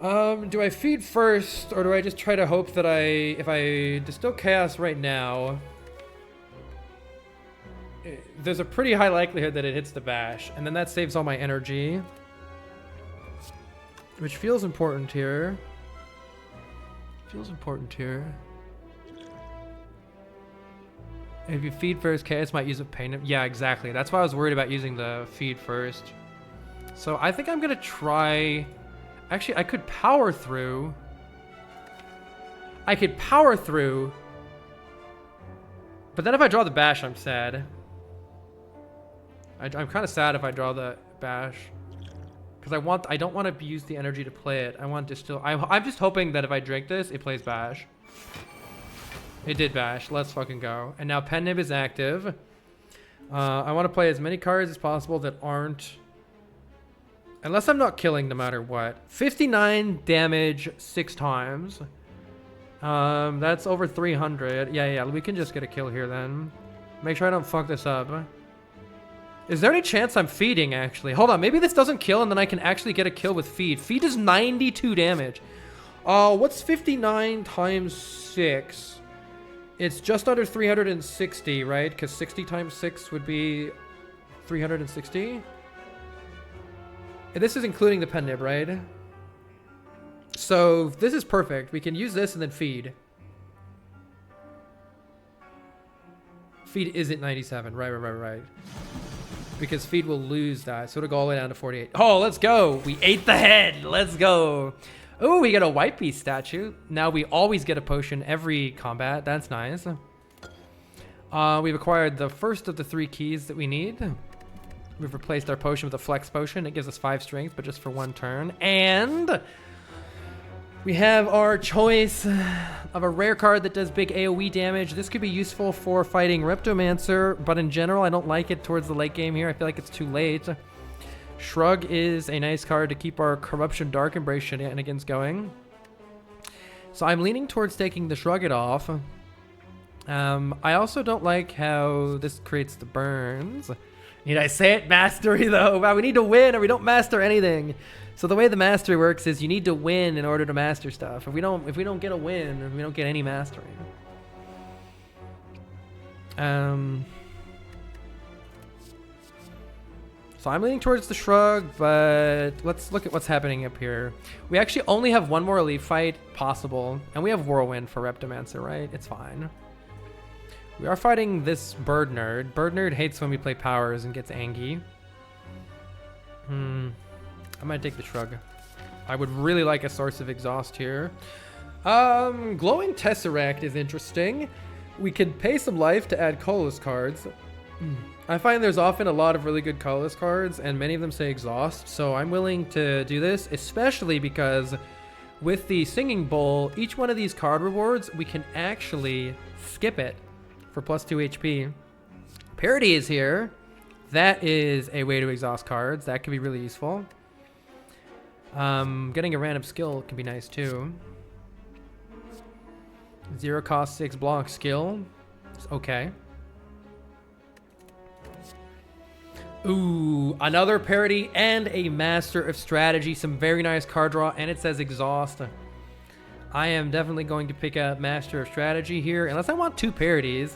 Do I feed first or do I just try to hope that if I Distill Chaos right now... There's a pretty high likelihood that it hits the Bash, and then that saves all my energy. Which feels important here. Feels important here. If you feed first, Chaos might use a pain. Yeah, exactly. That's why I was worried about using the feed first. So I think I'm gonna try... Actually, I could power through. I could power through. But then if I draw the Bash, I'm sad. I'm kind of sad if I draw the Bash. Because I don't want to use the energy to play it. I want to still... I'm just hoping that if I drink this, it plays Bash. It did Bash. Let's fucking go. And now Pen Nib is active. I want to play as many cards as possible that aren't... Unless I'm not killing no matter what. 59 damage 6 times. That's over 300. Yeah, we can just get a kill here then. Make sure I don't fuck this up. Is there any chance I'm feeding, actually? Hold on, maybe this doesn't kill and then I can actually get a kill with feed. Feed is 92 damage. What's 59 times 6? It's just under 360, right? Because 60 times 6 would be 360. And this is including the Pen Nib, right? So this is perfect. We can use this and then feed. Feed isn't 97. Right. Because feed will lose that. So it'll go all the way down to 48. Oh, let's go. We ate the head. Let's go. Oh, we got a White Beast statue. Now we always get a potion every combat. That's nice. We've acquired the first of the 3 keys that we need. We've replaced our potion with a flex potion. It gives us 5 strength, but just for 1 turn. And we have our choice of a rare card that does big AoE damage. This could be useful for fighting Reptomancer, but in general, I don't like it towards the late game here. I feel like it's too late. Shrug is a nice card to keep our Corruption Dark Embrace shenanigans going. So I'm leaning towards taking the Shrug it off. I also don't like how this creates the burns. Need I say it? Mastery, though. Wow, we need to win or we don't master anything. So the way the mastery works is you need to win in order to master stuff. If we don't get a win, we don't get any mastery. So I'm leaning towards the Shrug, but let's look at what's happening up here. We actually only have 1 more elite fight possible, and we have Whirlwind for Reptomancer, right? It's fine. We are fighting this Bird Nerd. Bird Nerd hates when we play powers and gets angry. I might take the Shrug. I would really like a Source of Exhaust here. Glowing Tesseract is interesting. We could pay some life to add colorless cards. I find there's often a lot of really good colorless cards, and many of them say Exhaust, so I'm willing to do this, especially because with the Singing Bowl, each one of these card rewards, we can actually skip it for plus 2 HP. Parity is here. That is a way to exhaust cards. That could be really useful. Getting a random skill can be nice too. 0 cost 6 block skill. It's okay. Ooh, another parity and a Master of Strategy. Some very nice card draw, and it says exhaust. I am definitely going to pick up Master of Strategy here, unless I want 2 parities.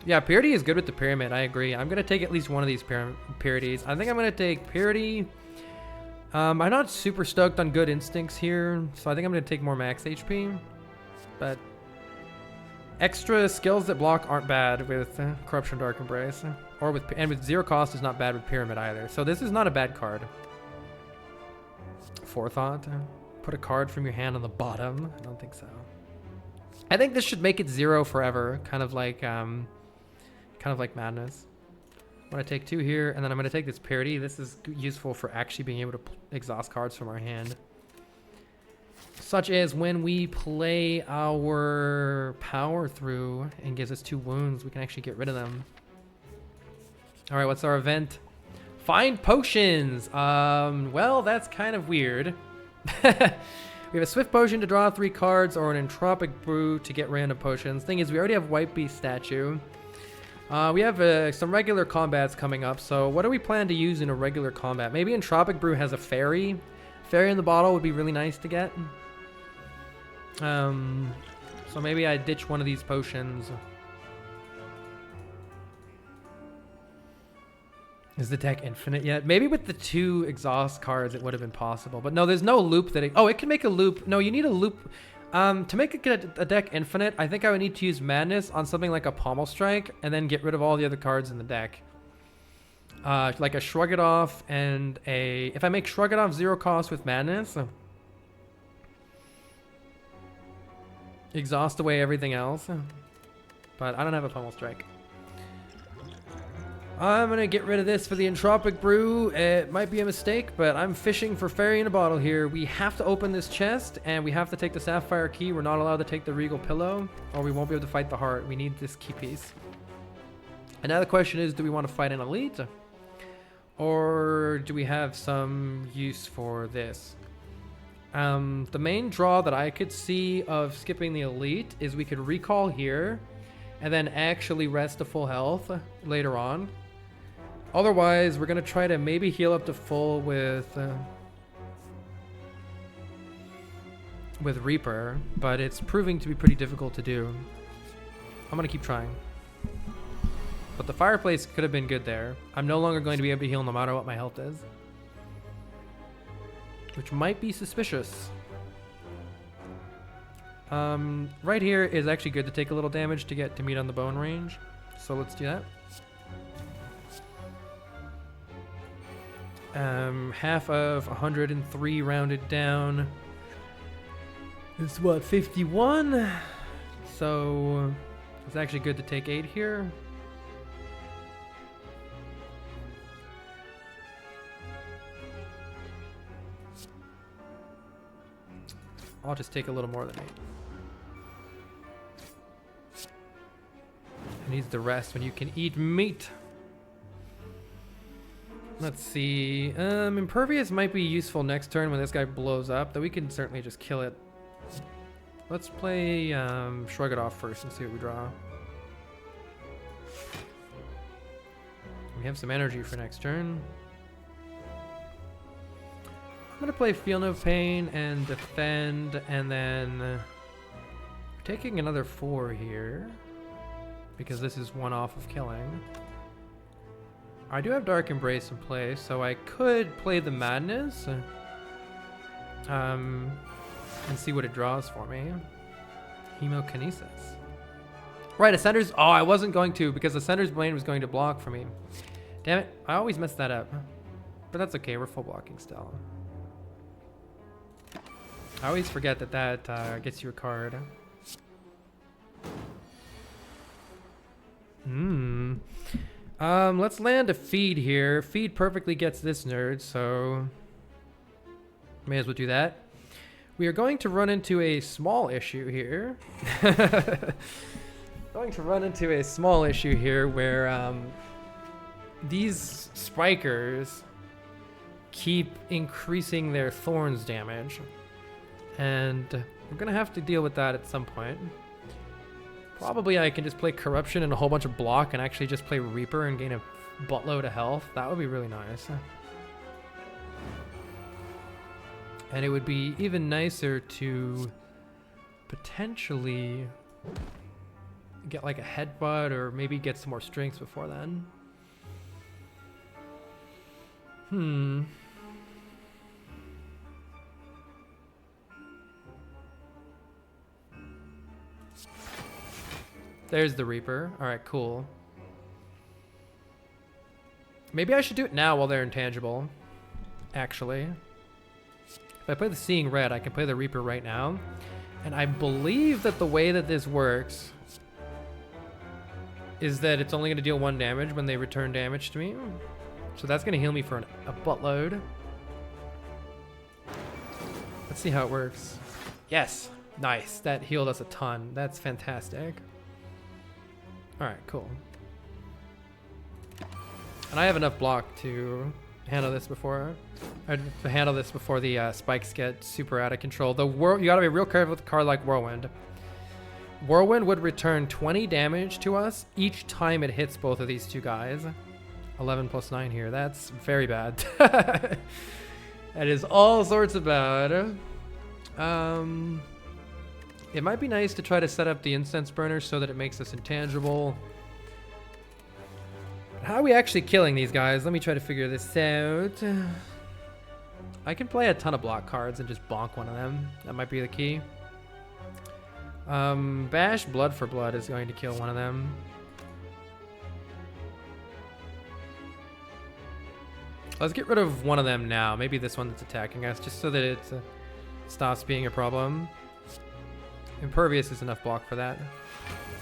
Yeah, parity is good with the pyramid. I agree. I'm going to take at least one of these parities. I think I'm going to take parity. I'm not super stoked on good instincts here, so I think I'm going to take more max HP. But extra skills that block aren't bad with Corruption Dark Embrace. Or with zero cost is not bad with Pyramid either. So this is not a bad card. Forethought. Put a card from your hand on the bottom. I don't think so. I think this should make it 0 forever. Kind of like Madness. I'm going to take 2 here, and then I'm going to take this Parity. This is useful for actually being able to exhaust cards from our hand. Such as when we play our Power through and gives us 2 wounds, we can actually get rid of them. All right, what's our event? Find potions. Well, that's kind of weird. We have a Swift Potion to draw 3 cards or an Entropic Brew to get random potions. Thing is, we already have White Beast statue. We have some regular combats coming up, so what do we plan to use in a regular combat? Maybe Entropic Brew has a fairy. Fairy in the bottle would be really nice to get. So maybe I ditch one of these potions. Is the deck infinite yet? Maybe with the 2 exhaust cards it would have been possible. But no, there's no loop that it can make a loop. No, you need a loop. To make a deck infinite, I think I would need to use Madness on something like a Pommel Strike and then get rid of all the other cards in the deck. Like a Shrug It Off and a... If I make Shrug It Off 0 cost with Madness, exhaust away everything else. But I don't have a Pommel Strike. I'm going to get rid of this for the Entropic Brew. It might be a mistake, but I'm fishing for Fairy in a Bottle here. We have to open this chest, and we have to take the Sapphire Key. We're not allowed to take the Regal Pillow, or we won't be able to fight the Heart. We need this key piece. And now the question is, do we want to fight an Elite? Or do we have some use for this? The main draw that I could see of skipping the Elite is we could recall here, and then actually rest to full health later on. Otherwise, we're going to try to maybe heal up to full with Reaper, but it's proving to be pretty difficult to do. I'm going to keep trying. But the Fireplace could have been good there. I'm no longer going to be able to heal no matter what my health is, which might be suspicious. Right here is actually good to take a little damage to get to meet on the bone range. So let's do that. Half of 103 rounded down is what, 51? So it's actually good to take 8 here. I'll just take a little more than 8. It needs the rest when you can eat meat. Let's see. Impervious might be useful next turn when this guy blows up, though we can certainly just kill it. Let's play Shrug It Off first and see what we draw. We have some energy for next turn. I'm going to play Feel No Pain and Defend, and then taking another 4 here, because this is one off of killing. I do have Dark Embrace in play, so I could play the Madness and see what it draws for me. Hemokinesis. Right, Ascender's... Oh, I wasn't going to, because Ascender's Blade was going to block for me. Damn it, I always mess that up. But that's okay, we're full blocking still. I always forget that that gets you a card. Let's land a Feed here. Feed perfectly gets this nerd, so may as well do that. We are going to run into a small issue here. Where these Spikers keep increasing their Thorns damage, and we're gonna have to deal with that at some point. Probably I can just play Corruption and a whole bunch of block and actually just play Reaper and gain a buttload of health. That would be really nice. And it would be even nicer to potentially get like a Headbutt or maybe get some more strengths before then. There's the Reaper. All right, cool. Maybe I should do it now while they're intangible, actually. If I play the Seeing Red, I can play the Reaper right now. And I believe that the way that this works is that it's only going to deal 1 damage when they return damage to me. So that's going to heal me for a buttload. Let's see how it works. Yes, nice. That healed us a ton. That's fantastic. All right, cool. And I have enough block to handle this before the spikes get super out of control. You gotta be real careful with a card like Whirlwind. Whirlwind would return 20 damage to us each time it hits both of these two guys. 11 plus 9 here. That's very bad. That is all sorts of bad. It might be nice to try to set up the incense burner so that it makes us intangible. How are we actually killing these guys? Let me try to figure this out. I can play a ton of block cards and just bonk one of them. That might be the key. Bash Blood for Blood is going to kill one of them. Let's get rid of one of them now. Maybe this one that's attacking us, just so that it stops being a problem. Impervious is enough block for that.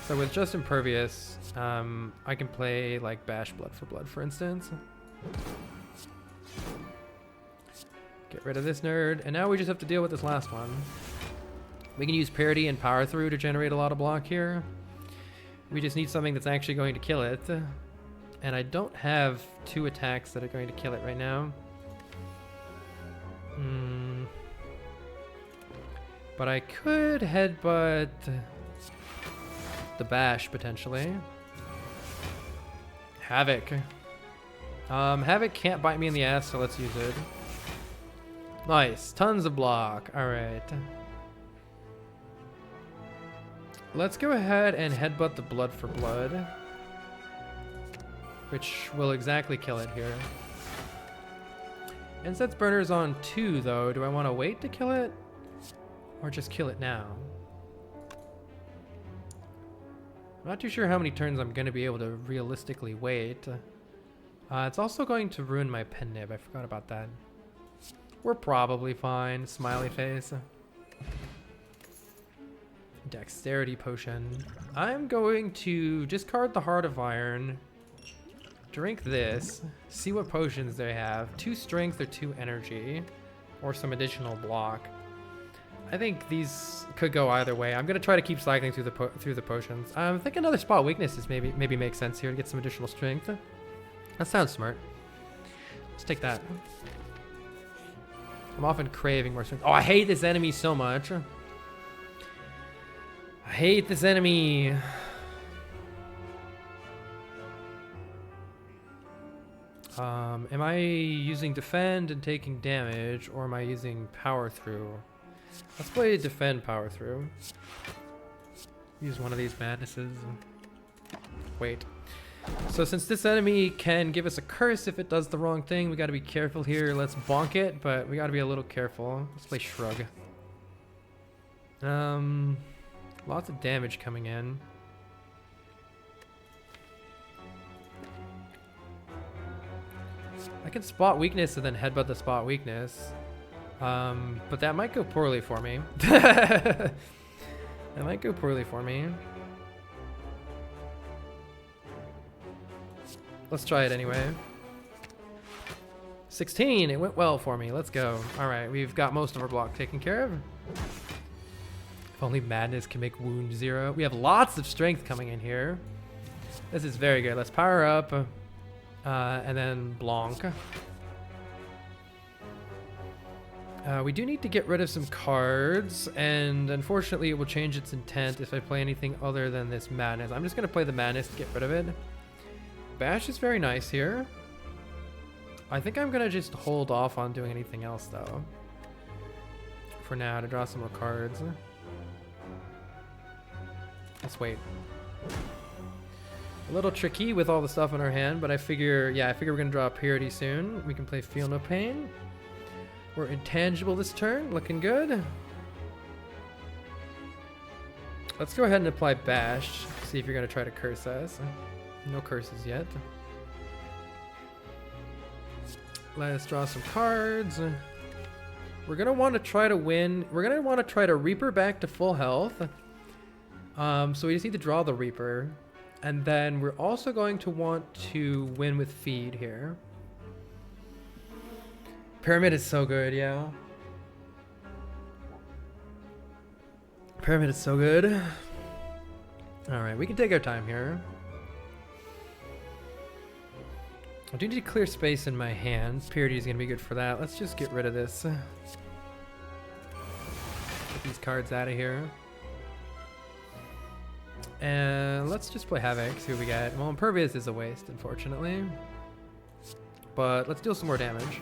So with just Impervious, I can play like Bash Blood, for instance. Get rid of this nerd, and now we just have to deal with this last one. We can use Parity and Power Through to generate a lot of block here. We just need something that's actually going to kill it. And I don't have 2 attacks that are going to kill it right now. But I could headbutt the Bash, potentially. Havoc. Havoc can't bite me in the ass, so let's use it. Nice. Tons of block. Alright. Let's go ahead and headbutt the Blood for Blood, which will exactly kill it here. Incense Burner's on 2, though. Do I want to wait to kill it? Or just kill it now? I'm not too sure how many turns I'm going to be able to realistically wait. It's also going to ruin my pen nib. I forgot about that. We're probably fine. Smiley face. Dexterity potion. I'm going to discard the Heart of Iron. Drink this. See what potions they have. 2 strength or 2 energy. Or some additional block. I think these could go either way. I'm gonna try to keep cycling through the potions. I think another spot weaknesses maybe makes sense here to get some additional strength. That sounds smart. Let's take that. I'm often craving more strength. Oh, I hate this enemy so much. I hate this enemy. Am I using defend and taking damage, or am I using power through? Let's play defend power through. Use one of these madnesses. Wait. So since this enemy can give us a curse if it does the wrong thing, we got to be careful here. Let's bonk it, but we got to be a little careful. Let's play shrug. Lots of damage coming in. I can spot weakness and then headbutt the spot weakness. But that might go poorly for me. That might go poorly for me. Let's try it anyway. 16, it went well for me. Let's go. All right, we've got most of our block taken care of. If only Madness can make wound 0. We have lots of strength coming in here. This is very good. Let's power up. And then Blanc. We do need to get rid of some cards, and unfortunately it will change its intent if I play anything other than this Madness. I'm just going to play the Madness to get rid of it. Bash is very nice here. I think I'm going to just hold off on doing anything else, though. For now, to draw some more cards. Let's wait. A little tricky with all the stuff in our hand, but I figure we're going to draw a Purity soon. We can play Feel No Pain. We're intangible this turn, looking good. Let's go ahead and apply Bash. See if you're going to try to curse us. No curses yet. Let's draw some cards. We're going to want to try to win. We're going to want to try to Reaper back to full health. So we just need to draw the Reaper. And then we're also going to want to win with feed here. Pyramid is so good, yeah. Pyramid is so good. Alright, we can take our time here. I do need to clear space in my hands. Purity is going to be good for that. Let's just get rid of this. Get these cards out of here. And let's just play Havoc, see what we get. Well, Impervious is a waste, unfortunately. But let's deal some more damage.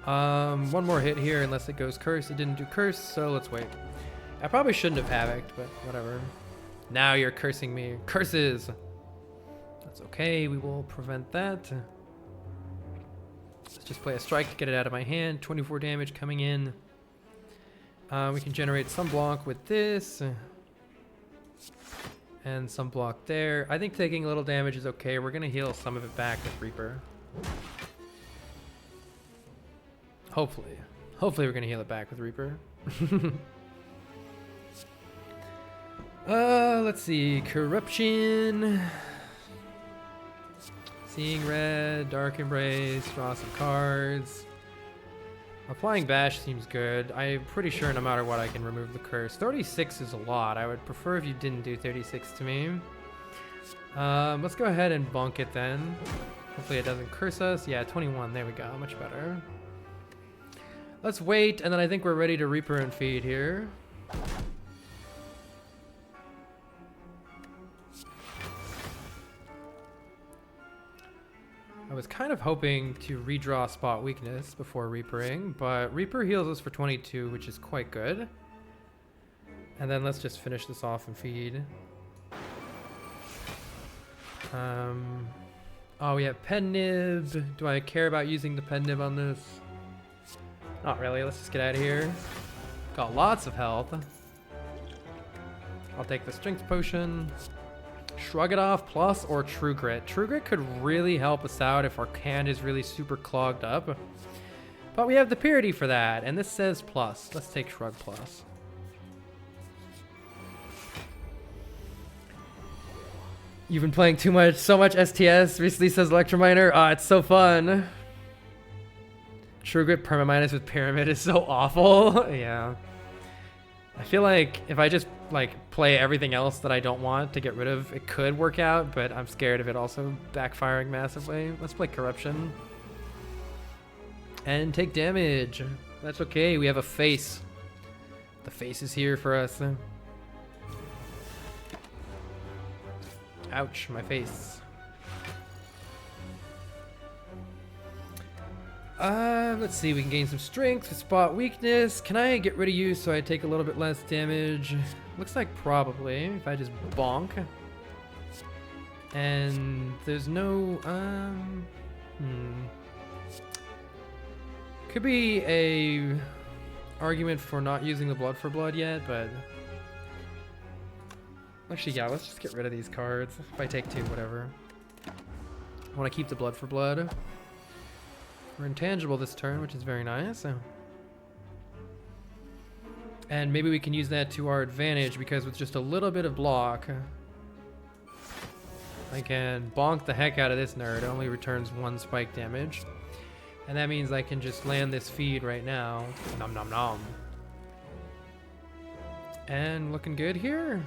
One more hit here unless it goes Curse. It didn't do Curse, so let's wait. I probably shouldn't have Havoc, but whatever. Now you're cursing me. Curses! That's okay, we will prevent that. Let's just play a strike to get it out of my hand. 24 damage coming in. We can generate some block with this. And some block there. I think taking a little damage is okay. We're going to heal some of it back with Reaper. Hopefully. Hopefully we're going to heal it back with Reaper. Let's see. Corruption. Seeing red. Dark Embrace. Draw some cards. Applying Bash seems good. I'm pretty sure no matter what I can remove the curse. 36 is a lot. I would prefer if you didn't do 36 to me. Let's go ahead and bonk it then. Hopefully it doesn't curse us. Yeah, 21. There we go. Much better. Let's wait, and then I think we're ready to Reaper and feed here. I was kind of hoping to redraw Spot Weakness before Reapering, but Reaper heals us for 22, which is quite good. And then let's just finish this off and feed. Oh, we have Pen Nib. Do I care about using the Pen Nib on this? Not really. Let's just get out of here. Got lots of health. I'll take the Strength Potion. Shrug It Off plus or True Grit. True Grit could really help us out if our hand is really super clogged up. But we have the Purity for that, and this says plus. Let's take Shrug plus. You've been playing so much STS recently, says Electrominer. Ah, it's so fun. True Grit perma-minus with Pyramid is so awful. Yeah. I feel like if I just play everything else that I don't want to get rid of, it could work out, but I'm scared of it also backfiring massively. Let's play Corruption. And take damage. That's okay, we have a face. The face is here for us. Ouch, my face. Let's see, we can gain some strength with Spot Weakness. Can I get rid of you so I take a little bit less damage? Looks like probably, if I just bonk. And there's no, could be a argument for not using the Blood for Blood yet, but actually, yeah, let's just get rid of these cards. If I take two, whatever. I want to keep the Blood for Blood. We're intangible this turn, which is very nice. And maybe we can use that to our advantage, because with just a little bit of block, I can bonk the heck out of this nerd. It only returns 1 spike damage. And that means I can just land this feed right now. Nom nom nom. And looking good here.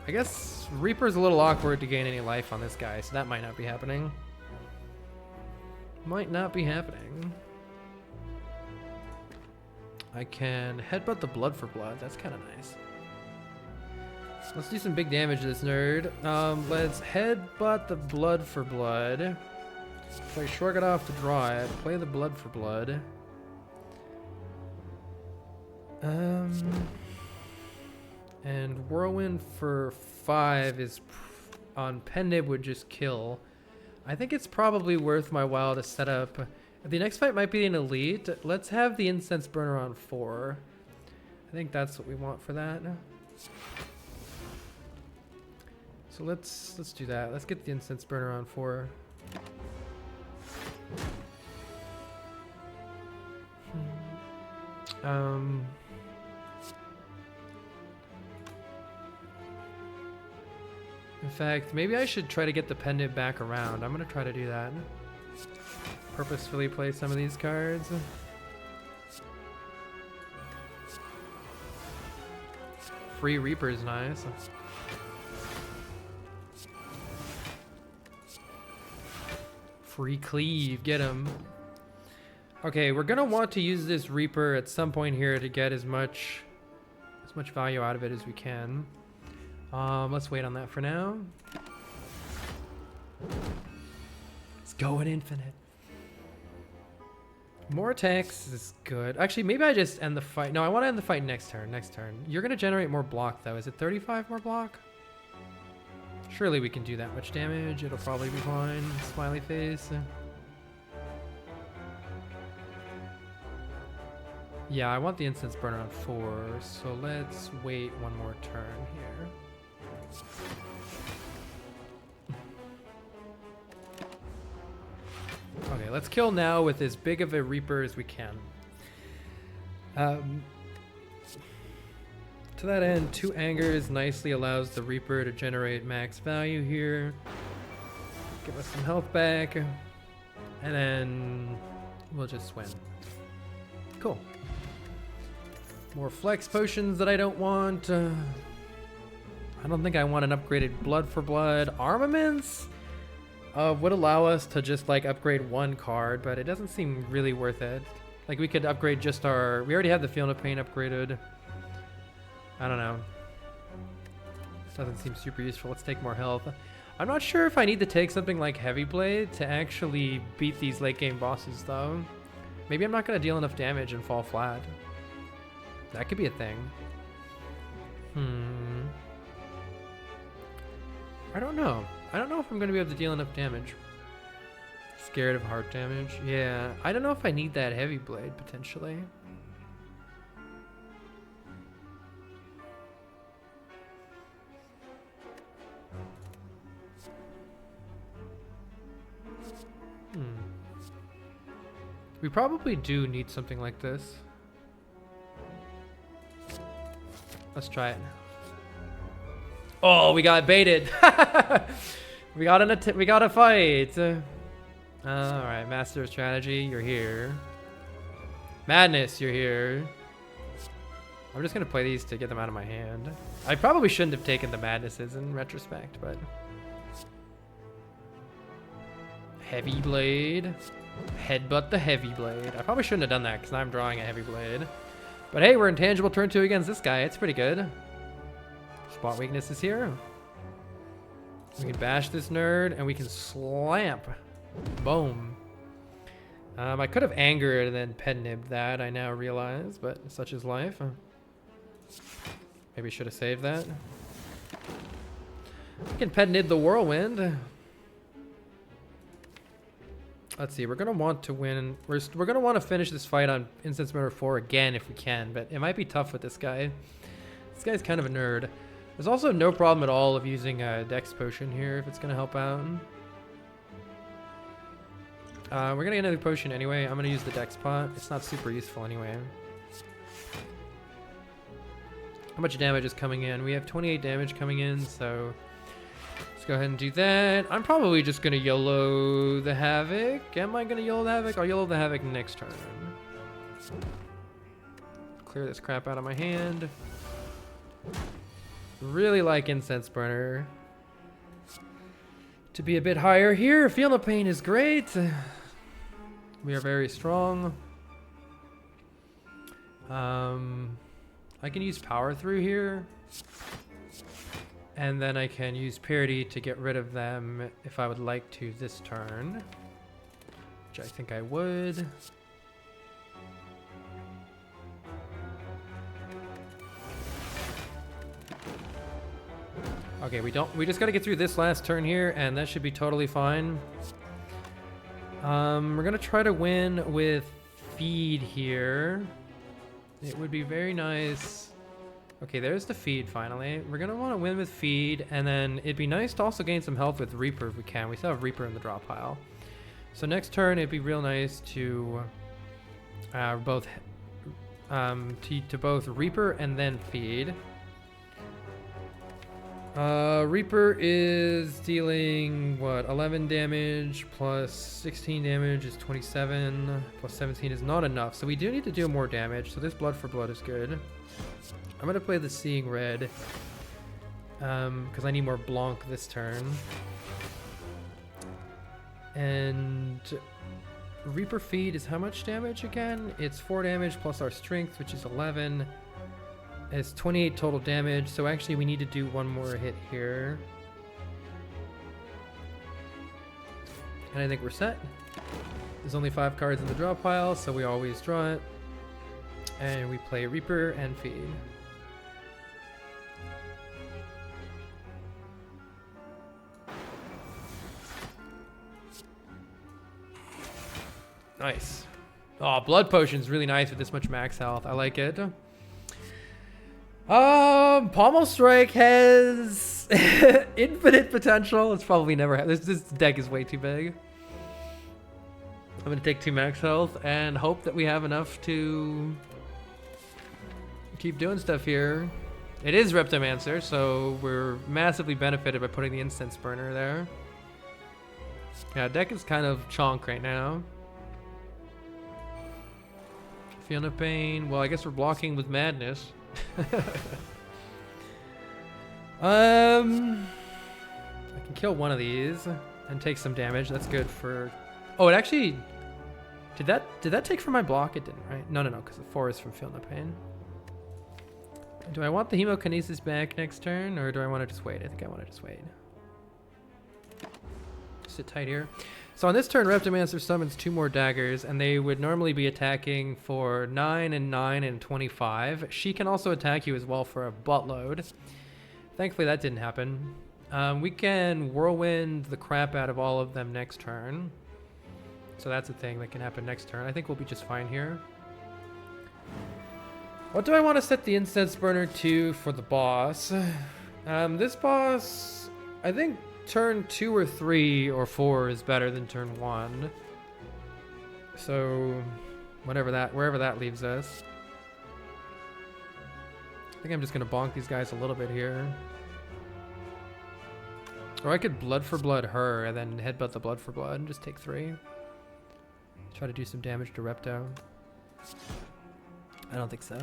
I guess Reaper's a little awkward to gain any life on this guy, so that might not be happening. Might not be happening. I can headbutt the Blood for Blood. That's kind of nice. Let's do some big damage to this nerd. Let's headbutt the Blood for Blood. Play Shrug It Off to draw it. Play the Blood for Blood. And Whirlwind for 5 is on Pen Nib would just kill. I think it's probably worth my while to set up The next fight might be an elite. Let's have the incense burner on 4. I think that's what we want for that. So let's do that. Let's get the incense burner on 4. In fact, maybe I should try to get the pendant back around. I'm gonna try to do that. Purposefully play some of these cards. Free Reaper is nice. Free Cleave, get him. Okay, we're gonna want to use this Reaper at some point here to get as much value out of it as we can. Let's wait on that for now. Let's go at infinite. More attacks is good. Actually, maybe I just end the fight. No, I want to end the fight next turn. Next turn. You're gonna generate more block though. Is it 35 more block? Surely we can do that much damage. It'll probably be fine. Smiley face. Yeah, I want the incense burner on 4, so let's wait one more turn here. Okay, let's kill now with as big of a Reaper as we can. To that end, 2 Angers nicely allows the Reaper to generate max value here. Give us some health back. And then we'll just win. Cool. More flex potions that I don't want. I don't think I want an upgraded blood for blood. Armaments would allow us to just like upgrade 1 card, but it doesn't seem really worth it. Like we could upgrade just our, we already have the Feel No Pain upgraded. I don't know. Doesn't seem super useful. Let's take more health. I'm not sure if I need to take something like Heavy Blade to actually beat these late game bosses though. Maybe I'm not going to deal enough damage and fall flat. That could be a thing. I don't know. I don't know if I'm going to be able to deal enough damage. Scared of heart damage. Yeah. I don't know if I need that Heavy Blade, potentially. We probably do need something like this. Let's try it. Oh, we got baited. we got a fight. All right, Master of Strategy, you're here. Madness, you're here. I'm just gonna play these to get them out of my hand. I probably shouldn't have taken the Madnesses in retrospect, but Heavy Blade. Headbutt the Heavy Blade. I probably shouldn't have done that because now I'm drawing a Heavy Blade. But hey, we're intangible turn 2 against this guy. It's pretty good. Spot weakness is here. We can bash this nerd and we can slamp. Boom. I could have angered and then pet nibbed that, I now realize, but such is life. Maybe should have saved that. We can pet nib the whirlwind. Let's see, we're gonna want to win. We're gonna want to finish this fight on instance number 4 again if we can, but it might be tough with this guy. This guy's kind of a nerd. There's also no problem at all of using a Dex potion here if it's gonna help out. We're gonna get another potion anyway. I'm gonna use the Dex pot. It's not super useful anyway. How much damage is coming in? We have 28 damage coming in, so let's go ahead and do that. I'm probably just gonna YOLO the Havoc. Am I gonna YOLO the Havoc? I'll YOLO the Havoc next turn. Clear this crap out of my hand. Really like Incense Burner to be a bit higher here. Feel No Pain is great. We are very strong. I can use Power Through here. And then I can use Purity to get rid of them if I would like to this turn. Which I think I would. Okay, we just gotta get through this last turn here and that should be totally fine. We're gonna try to win with feed here. It would be very nice. Okay, there's the feed finally. We're gonna want to win with feed, and then it'd be nice to also gain some health with Reaper if we can. We still have Reaper in the drop pile. So next turn, it'd be real nice to both Reaper and then feed. Reaper is dealing, what, 11 damage plus 16 damage is 27, plus 17 is not enough. So we do need to do more damage, so this blood for blood is good. I'm going to play the Seeing Red, because I need more Blanc this turn. And Reaper feed is how much damage again? It's 4 damage plus our strength, which is 11. It's 28 total damage, so actually we need to do one more hit here. And I think we're set. There's only 5 cards in the draw pile, so we always draw it. And we play Reaper and feed. Nice. Oh, Blood Potion's really nice with this much max health. I like it. Pommel Strike has infinite potential. It's probably never had. This deck is way too big. I'm gonna take 2 max health and hope that we have enough to keep doing stuff here. It is Reptomancer, so we're massively benefited by putting the Incense Burner there. Yeah, deck is kind of chonk right now. Feeling of Pain. Well, I guess we're blocking with Madness. I can kill one of these and take some damage. That's good for... Oh, it actually... Did that take from my block? It didn't, right? No, because the 4 is from Feeling of Pain. Do I want the Hemokinesis back next turn, or do I want to just wait? I think I want to just wait. Sit tight here. So on this turn, Reptomancer summons 2 more daggers, and they would normally be attacking for 9 and 9 and 25. She can also attack you as well for a buttload. Thankfully, that didn't happen. We can Whirlwind the crap out of all of them next turn. So that's a thing that can happen next turn. I think we'll be just fine here. What do I want to set the Incense Burner to for the boss? This boss, I think... Turn 2 or 3 or 4 is better than turn 1. So, wherever that leaves us. I think I'm just gonna bonk these guys a little bit here. Or I could blood for blood her and then headbutt the blood for blood and just take 3. Try to do some damage to Repto. I don't think so.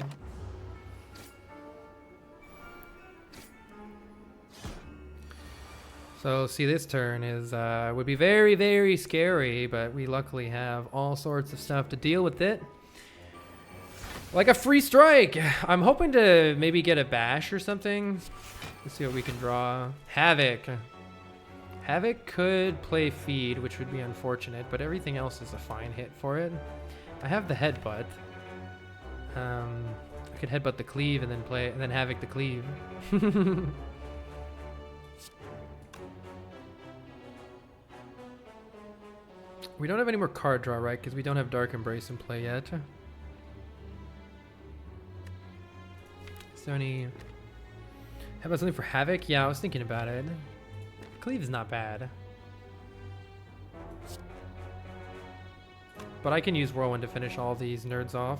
So see, this turn is would be very, very scary, but we luckily have all sorts of stuff to deal with it. Like a free strike. I'm hoping to maybe get a bash or something. Let's see what we can draw. Havoc. Havoc could play feed, which would be unfortunate, but everything else is a fine hit for it. I have the headbutt. I could headbutt the cleave and then Havoc the cleave. We don't have any more card draw, right? Because we don't have Dark Embrace in play yet. Is there any... How about something for Havoc? Yeah, I was thinking about it. Cleave is not bad. But I can use Whirlwind to finish all these nerds off.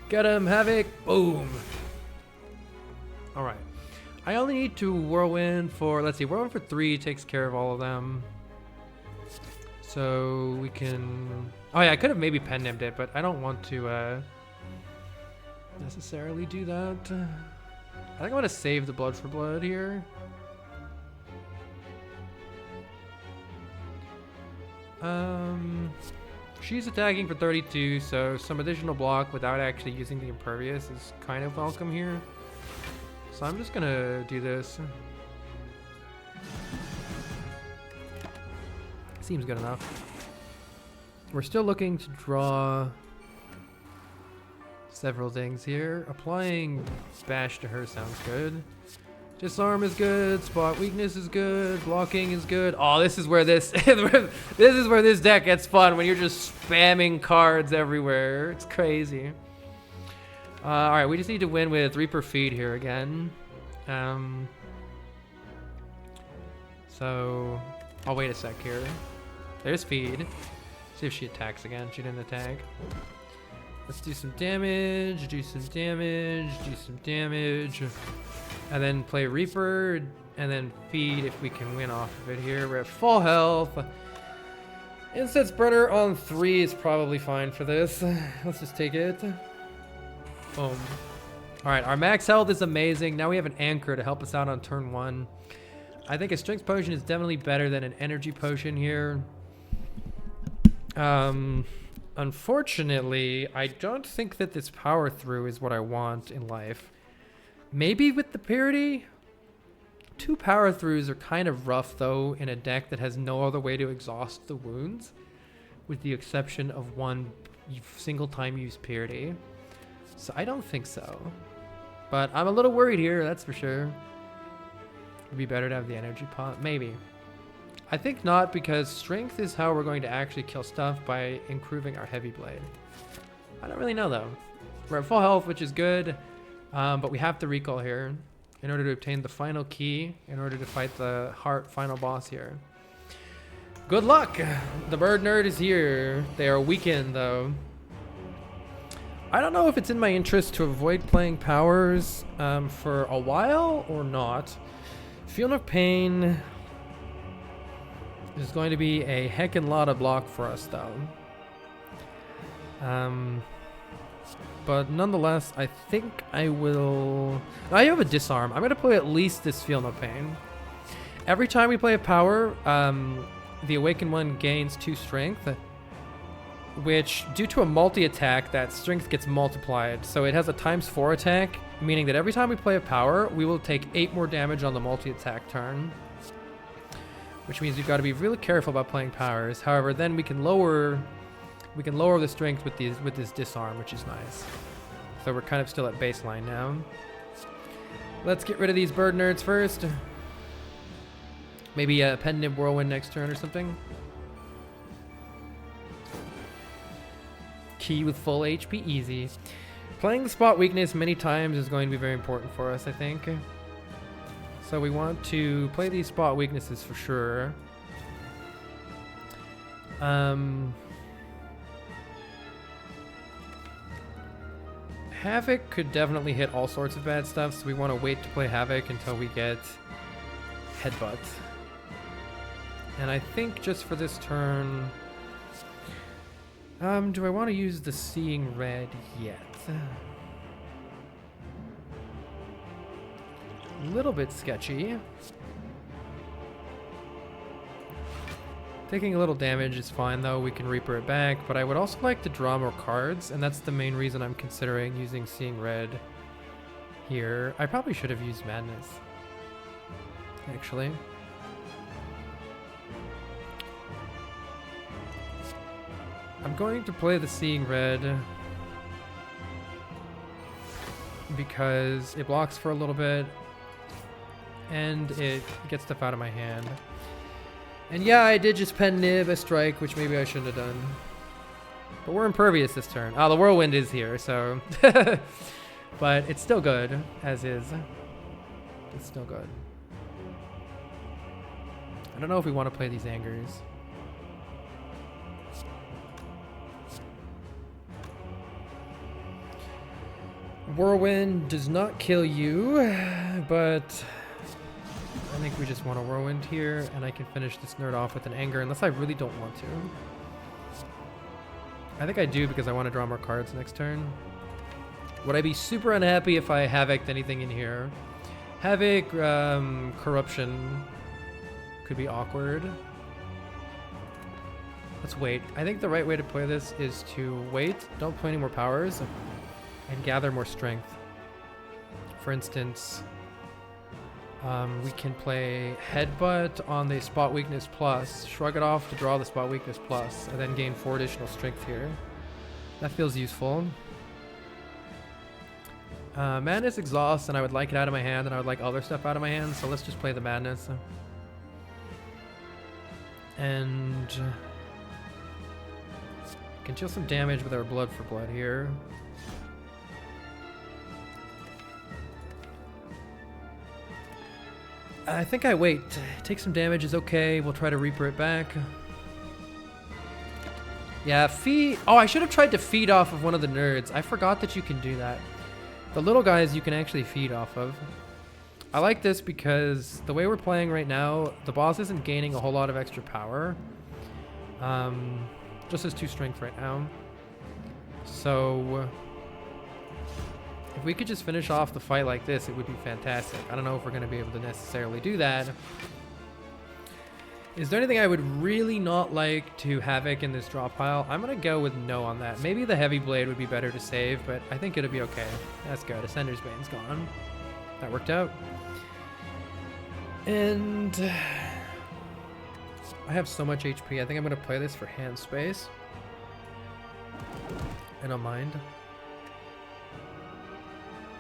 Get him, Havoc! Boom! Alright. I only need to Whirlwind for, let's see, Whirlwind for 3 takes care of all of them. So we can, oh yeah, I could have maybe pen named it, but I don't want to necessarily do that. I think I want to save the blood for blood here. She's attacking for 32, so some additional block without actually using the Impervious is kind of welcome here. So I'm just gonna do this. Seems good enough. We're still looking to draw several things here. Applying Bash to her sounds good. Disarm is good, spot weakness is good, blocking is good. Oh, this is where this this is where this deck gets fun, when you're just spamming cards everywhere. It's crazy. All right, we just need to win with Reaper Feed here again. So I'll wait a sec here. There's Feed. See if she attacks again. She didn't attack. Let's do some damage, do some damage, do some damage. And then play Reaper, and then Feed if we can win off of it here. We're at full health. Inset Spreader on 3 is probably fine for this. Let's just take it. Boom. Alright, our max health is amazing. Now we have an Anchor to help us out on turn 1. I think a Strength Potion is definitely better than an Energy Potion here. Unfortunately, I don't think that this Power Through is what I want in life. Maybe with the parity? 2 Power Throughs are kind of rough, though, in a deck that has no other way to exhaust the wounds, with the exception of 1 single time use parity. So I don't think so. But I'm a little worried here, that's for sure. It'd be better to have the energy pot, maybe. I think not, because strength is how we're going to actually kill stuff by improving our heavy blade. I don't really know, though. We're at full health, which is good. But we have to recall here in order to obtain the final key, in order to fight the heart final boss here. Good luck! The bird nerd is here. They are weakened, though. I don't know if it's in my interest to avoid playing powers for a while or not. Field of Pain is going to be a heckin' lot of block for us, though. But nonetheless, I think I will... I have a Disarm. I'm going to play at least this Feel No Pain. Every time we play a power, the Awakened one gains 2 strength, which, due to a multi-attack, that strength gets multiplied. So it has a ×4 attack, meaning that every time we play a power, we will take 8 more damage on the multi-attack turn. Which means we've got to be really careful about playing powers. However, then we can lower the strength with this Disarm, which is nice. So we're kind of still at baseline now. Let's get rid of these bird nerds first. Maybe a Pendant Whirlwind next turn or something. Key with full HP, easy. Playing the spot weakness many times is going to be very important for us, I think. So we want to play these spot weaknesses for sure. Havoc could definitely hit all sorts of bad stuff, so we want to wait to play Havoc until we get Headbutt. And I think just for this turn... do I want to use the Seeing Red yet? A little bit sketchy. Taking a little damage is fine though, we can Reaper it back, but I would also like to draw more cards, and that's the main reason I'm considering using Seeing Red here. I probably should have used Madness, actually. I'm going to play the Seeing Red because it blocks for a little bit and it gets stuff out of my hand. And yeah, I did just pen Nib a strike, which maybe I shouldn't have done. But we're impervious this turn. Oh, the Whirlwind is here, so... But it's still good, as is. It's still good. I don't know if we want to play these Angers. Whirlwind does not kill you, but... I think we just want a Whirlwind here, and I can finish this nerd off with an Anger, unless I really don't want to. I think I do because I want to draw more cards next turn. Would I be super unhappy if I Havoc'd anything in here? Havoc, Corruption could be awkward. Let's wait. I think the right way to play this is to wait, don't play any more powers, and gather more strength. For instance... we can play Headbutt on the Spot Weakness Plus, shrug it off to draw the Spot Weakness Plus, and then gain 4 additional strength here. That feels useful. Madness exhausts, and I would like it out of my hand, and I would like other stuff out of my hand, so let's just play the Madness. And can deal some damage with our Blood for Blood here. I think I wait. Take some damage is okay. We'll try to Reaper it back. Yeah, feed. Oh, I should have tried to feed off of one of the nerds. I forgot that you can do that. The little guys you can actually feed off of. I like this because the way we're playing right now, the boss isn't gaining a whole lot of extra power. Just has 2 strength right now. So if we could just finish off the fight like this, it would be fantastic. I don't know if we're going to be able to necessarily do that. Is there anything I would really not like to Havoc in this drop pile? I'm going to go with no on that. Maybe the Heavy Blade would be better to save, but I think it'll be okay. That's good. Ascender's Bane's gone. That worked out. And I have so much HP. I think I'm going to play this for hand space. I don't mind.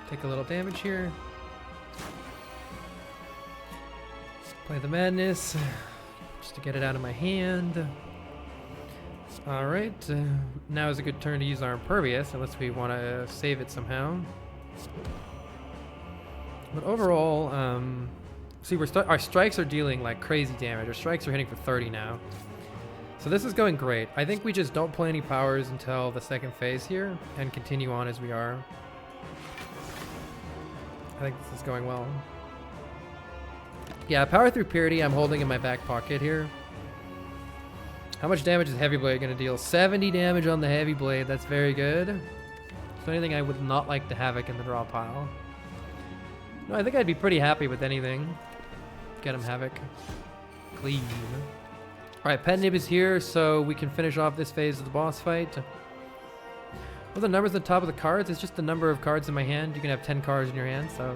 Take a little damage here. Play the Madness. Just to get it out of my hand. Alright, now is a good turn to use our Impervious, unless we want to save it somehow. But overall, see, our strikes are dealing like crazy damage. Our strikes are hitting for 30 now. So this is going great. I think we just don't play any powers until the second phase here, and continue on as we are. I think this is going well. Yeah, Power Through Purity I'm holding in my back pocket here. How much damage is Heavy Blade going to deal? 70 damage on the Heavy Blade. That's very good. So anything I would not like to Havoc in the draw pile. No, I think I'd be pretty happy with anything. Get him Havoc. Clean. Alright, Pet Nib is here, so we can finish off this phase of the boss fight. What are the numbers at the top of the cards? It's just the number of cards in my hand. You can have 10 cards in your hand, so...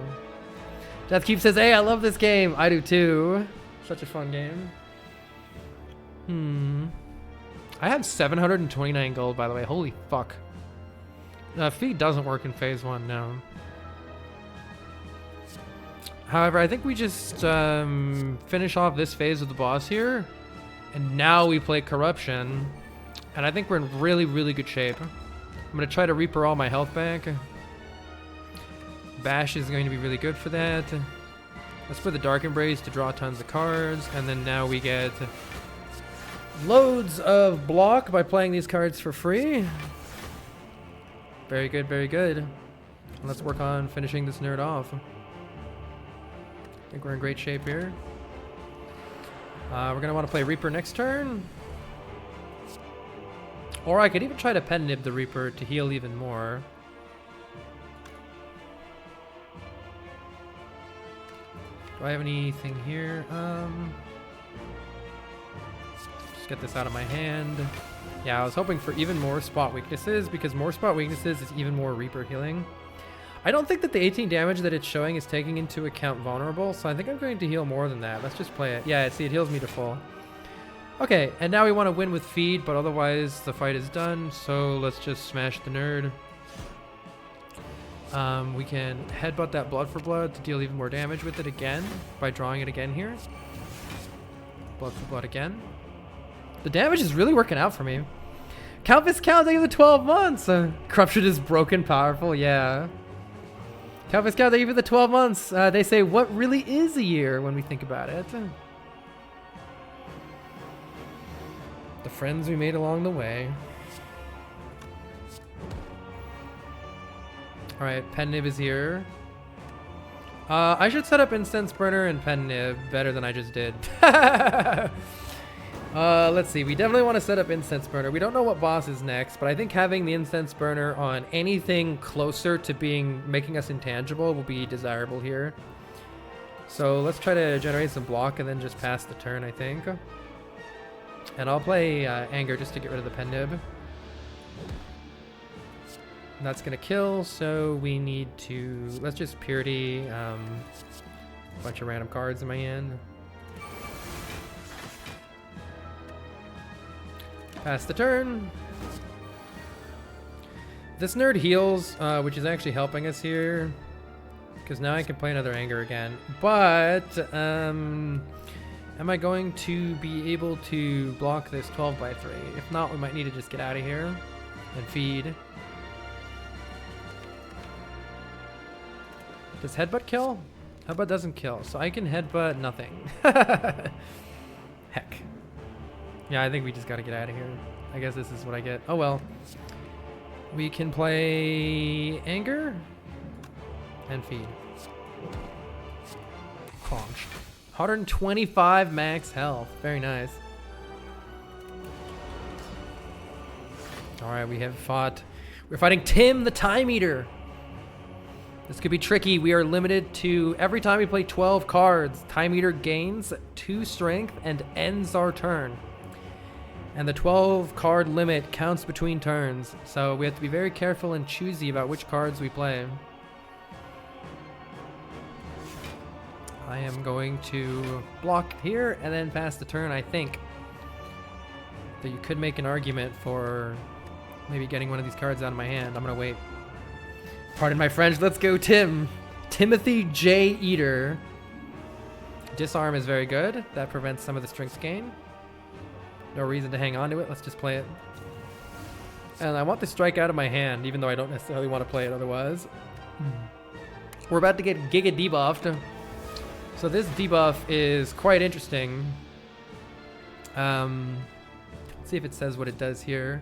Deathkeep says, hey, I love this game. I do too. Such a fun game. I have 729 gold, by the way. Holy fuck. Feed doesn't work in phase 1, no. However, I think we just finish off this phase of the boss here. And now we play Corruption. And I think we're in really, really good shape. I'm going to try to Reaper all my health back. Bash is going to be really good for that. Let's play the Dark Embrace to draw tons of cards. And then now we get loads of block by playing these cards for free. Very good, very good. And let's work on finishing this nerd off. I think we're in great shape here. We're going to want to play Reaper next turn. Or I could even try to Pen Nib the Reaper to heal even more. Do I have anything here? Just get this out of my hand. Yeah, I was hoping for even more spot weaknesses, because more spot weaknesses is even more Reaper healing. I don't think that the 18 damage that it's showing is taking into account vulnerable, so I think I'm going to heal more than that. Let's just play it. Yeah, see, it heals me to full. Okay, and now we want to win with feed, but otherwise the fight is done, so let's just smash the nerd. We can headbutt that Blood for Blood to deal even more damage with it again by drawing it again here. Blood for Blood again. The damage is really working out for me. Count Viscount, thank you for the 12 months! Corruption is broken, powerful, yeah. Count Viscount, thank you for the 12 months. They say, what really is a year when we think about it? The friends we made along the way. Alright, Pen Nib is here. I should set up Incense Burner and Pen Nib better than I just did. Let's see. We definitely want to set up Incense Burner. We don't know what boss is next, but I think having the Incense Burner on anything closer to making us intangible will be desirable here. So let's try to generate some block and then just pass the turn, I think. And I'll play Anger just to get rid of the Pen Nib. That's gonna kill, so we need to... Let's just Purity a bunch of random cards in my hand. Pass the turn. This nerd heals, which is actually helping us here. Because now I can play another anger again. But, am I going to be able to block this 12 by 3? If not, we might need to just get out of here and feed. Does headbutt kill? Headbutt doesn't kill, so I can headbutt nothing. Heck. Yeah, I think we just gotta get out of here. I guess this is what I get. Oh well. We can play anger and feed. Conch. 125 max health. Very nice. Alright, we have fought. We're fighting Tim the Time Eater. This could be tricky. We are limited to every time we play 12 cards, Time Eater gains 2 strength and ends our turn. And the 12 card limit counts between turns, so we have to be very careful and choosy about which cards we play. I am going to block here and then pass the turn. I think that you could make an argument for maybe getting one of these cards out of my hand. I'm gonna wait. Pardon my French. Let's go, Tim. Timothy J. Eater. Disarm is very good. That prevents some of the strength gain. No reason to hang on to it. Let's just play it. And I want to strike out of my hand, even though I don't necessarily want to play it otherwise. We're about to get Giga debuffed. So this debuff is quite interesting. Let's see if it says what it does here.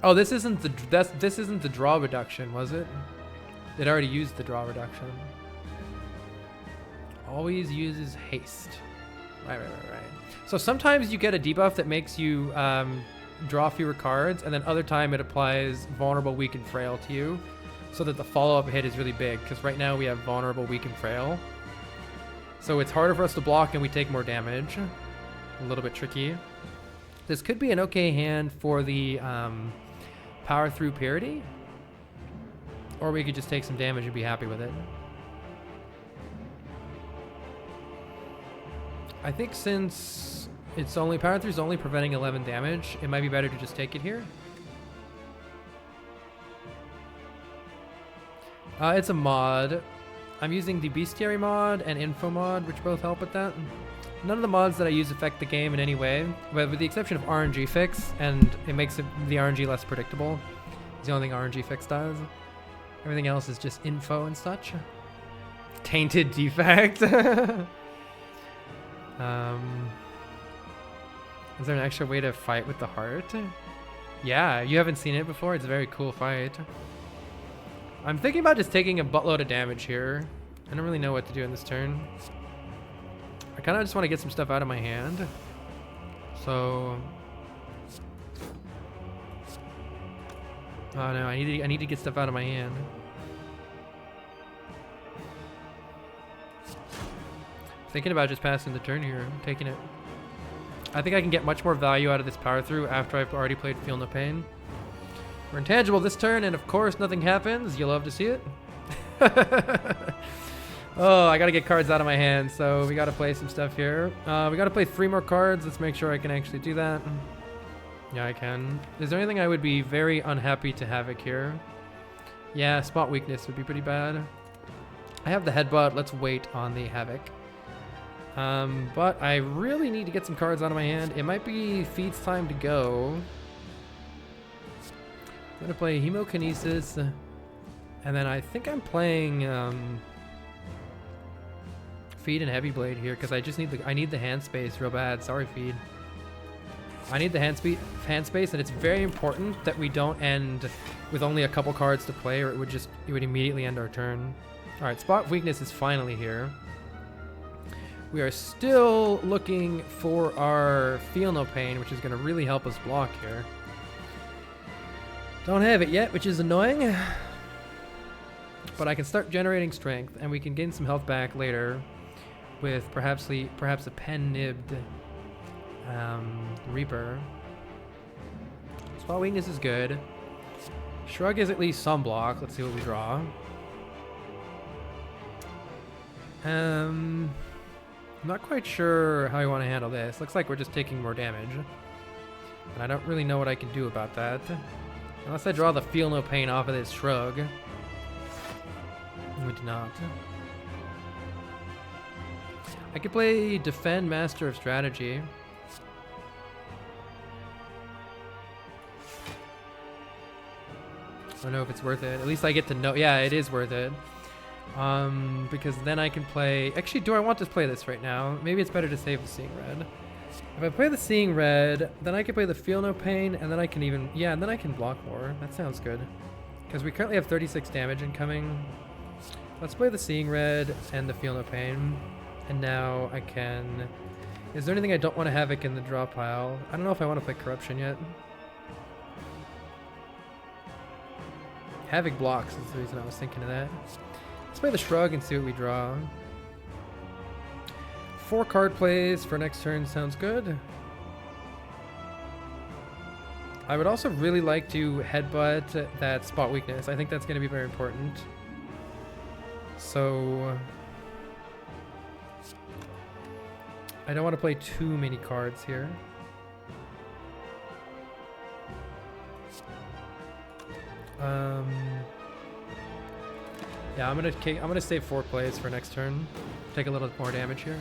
Oh, this isn't the draw reduction, was it? It already used the draw reduction. Always uses haste. Right. So sometimes you get a debuff that makes you draw fewer cards, and then other time it applies vulnerable, weak, and frail to you, so that the follow-up hit is really big. Because right now we have vulnerable, weak, and frail, so it's harder for us to block, and we take more damage. A little bit tricky. This could be an okay hand for the power through parity, or we could just take some damage and be happy with it. I think since it's only power through is only preventing 11 damage, it might be better to just take it here. It's a mod. I'm using the bestiary mod and info mod, which both help with that. None of the mods that I use affect the game in any way, but with the exception of RNG fix, and it makes the RNG less predictable. It's the only thing RNG fix does. Everything else is just info and such. Tainted defect. Is there an extra way to fight with the heart? Yeah, you haven't seen it before. It's a very cool fight. I'm thinking about just taking a buttload of damage here. I don't really know what to do in this turn. I kind of just want to get some stuff out of my hand. So, oh no, I need to get stuff out of my hand. Thinking about just passing the turn here, taking it. I think I can get much more value out of this power through after I've already played Feel No Pain. We're intangible this turn, and of course nothing happens. You love to see it. Oh, I gotta get cards out of my hand, so we gotta play some stuff here. We gotta play 3 more cards. Let's make sure I can actually do that. Yeah, I can. Is there anything I would be very unhappy to Havoc here? Yeah, spot weakness would be pretty bad. I have the headbutt. Let's wait on the Havoc. But I really need to get some cards out of my hand. It might be Feed's time to go. I'm gonna play Hemokinesis, and then I think I'm playing Feed and Heavy Blade here because I just need I need the hand space real bad. Sorry, Feed. I need the hand space, and it's very important that we don't end with only a couple cards to play, or it would immediately end our turn. All right, spot weakness is finally here. We are still looking for our Feel No Pain, which is going to really help us block here. Don't have it yet, which is annoying. But I can start generating strength, and we can gain some health back later with perhaps a pen-nibbed Reaper. Spot weakness is good. Shrug is at least some block. Let's see what we draw. I'm not quite sure how I want to handle this. Looks like we're just taking more damage. And I don't really know what I can do about that. Unless I draw the Feel No Pain off of this Shrug. We did not. I could play Defend Master of Strategy. I don't know if it's worth it. At least I get to know. Yeah, it is worth it. Because then I can play... Actually, do I want to play this right now? Maybe it's better to save the Seeing Red. If I play the Seeing Red, then I can play the Feel No Pain, and then I can even... Yeah, and then I can block more. That sounds good. Because we currently have 36 damage incoming. Let's play the Seeing Red and the Feel No Pain. And now I can... Is there anything I don't want to Havoc in the draw pile? I don't know if I want to play Corruption yet. Havoc blocks is the reason I was thinking of that. Let's play the Shrug and see what we draw. 4 card plays for next turn sounds good. I would also really like to headbutt that Spot Weakness. I think that's going to be very important. So... I don't want to play too many cards here. Yeah, I'm gonna save 4 plays for next turn. Take a little more damage here.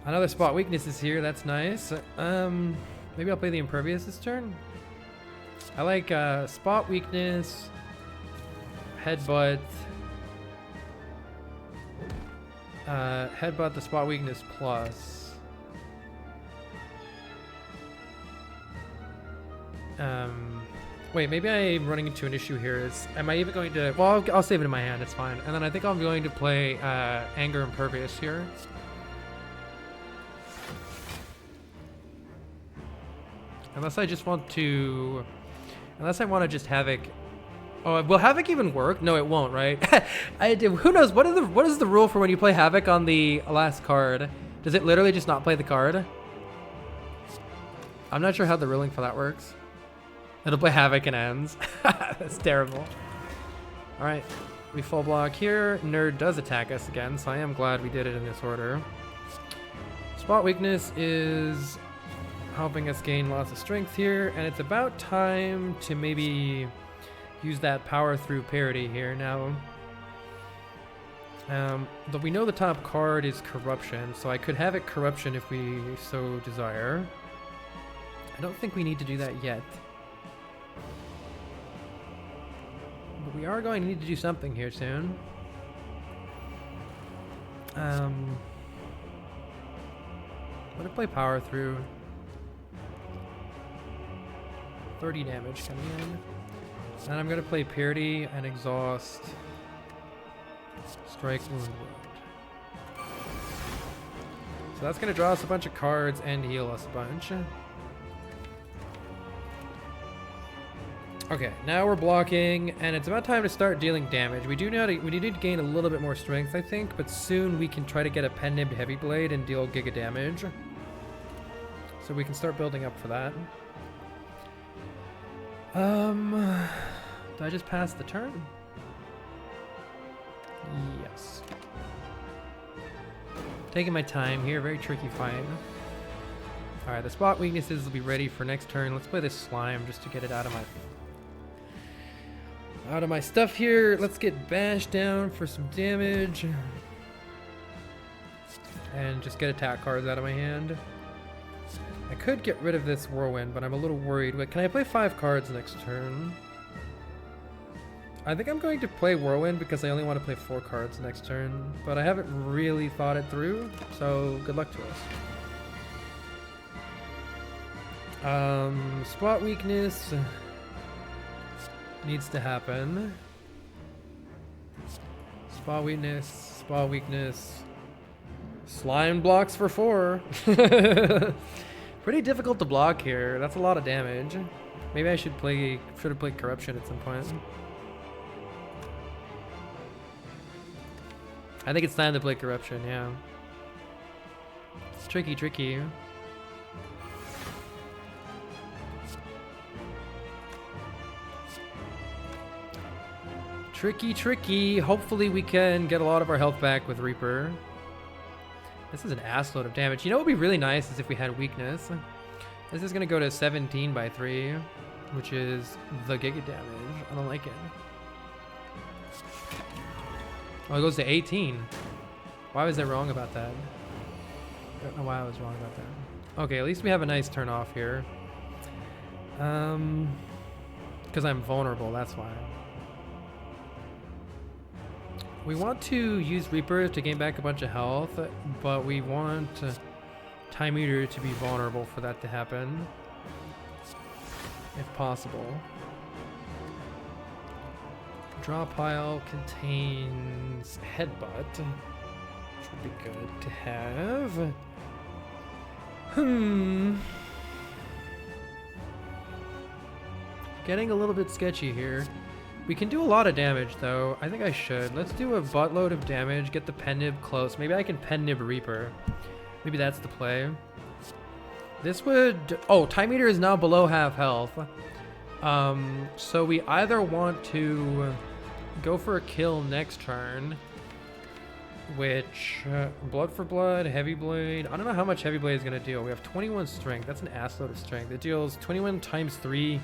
Another Spot Weakness is here. That's nice. Maybe I'll play the Impervious this turn. I like Spot Weakness, Headbutt, Headbutt the Spot Weakness plus. Wait, maybe I'm running into an issue here. Am I even going to... Well, I'll save it in my hand. It's fine. And then I think I'm going to play Anger Impervious here. Unless I just want to... Unless I want to just Havoc... Oh, will Havoc even work? No, it won't, right? Who knows? What is the rule for when you play Havoc on the last card? Does it literally just not play the card? I'm not sure how the ruling for that works. It'll play Havoc and ends. That's terrible. All right, we full block here. Nerd does attack us again, so I am glad we did it in this order. Spot Weakness is helping us gain lots of strength here, and it's about time to maybe use that Power Through Parity here now. But we know the top card is Corruption, so I could have it Corruption if we so desire. I don't think we need to do that yet. But we are going to need to do something here soon. I'm gonna play Power Through. 30 damage coming in. And I'm gonna play Purity and Exhaust. Strike, Wound, Wound. So that's gonna draw us a bunch of cards and heal us a bunch. Okay, now we're blocking, and it's about time to start dealing damage. We need to gain a little bit more strength, I think, but soon we can try to get a Pen-Nibbed Heavy Blade and deal Giga damage. So we can start building up for that. Did I just pass the turn? Yes. Taking my time here, very tricky fight. Alright, the Spot Weaknesses will be ready for next turn. Let's play this Slime just to get it out of my stuff here. Let's get Bash down for some damage. And just get attack cards out of my hand. I could get rid of this Whirlwind, but I'm a little worried. Wait, can I play 5 cards next turn? I think I'm going to play Whirlwind because I only want to play 4 cards next turn. But I haven't really thought it through, so good luck to us. Spot Weakness needs to happen. Spot Weakness, Spot Weakness. Slime blocks for 4. Pretty difficult to block here. That's a lot of damage. Maybe I should have played Corruption at some point. I think it's time to play Corruption, yeah. It's tricky. Tricky. Hopefully we can get a lot of our health back with Reaper. This is an assload of damage. You know what would be really nice is if we had Weakness. This is gonna go to 17 by 3, which is the giga damage. I don't like it. Oh, it goes to 18. Why was I wrong about that? I don't know why I was wrong about that. Okay, at least we have a nice turn off here. Because I'm vulnerable, that's why. We want to use Reapers to gain back a bunch of health, but we want Time Eater to be vulnerable for that to happen, if possible. Draw pile contains Headbutt, which would be good to have. Getting a little bit sketchy here. We can do a lot of damage though. I think I should. Let's do a buttload of damage, get the Pen Nib close. Maybe I can Pen Nib Reaper. Maybe that's the play. This would... Oh, Time Eater is now below half health. So we either want to go for a kill next turn, which blood for blood, heavy blade. I don't know how much heavy blade is going to deal. We have 21 strength. That's an assload of strength. It deals 21 times 3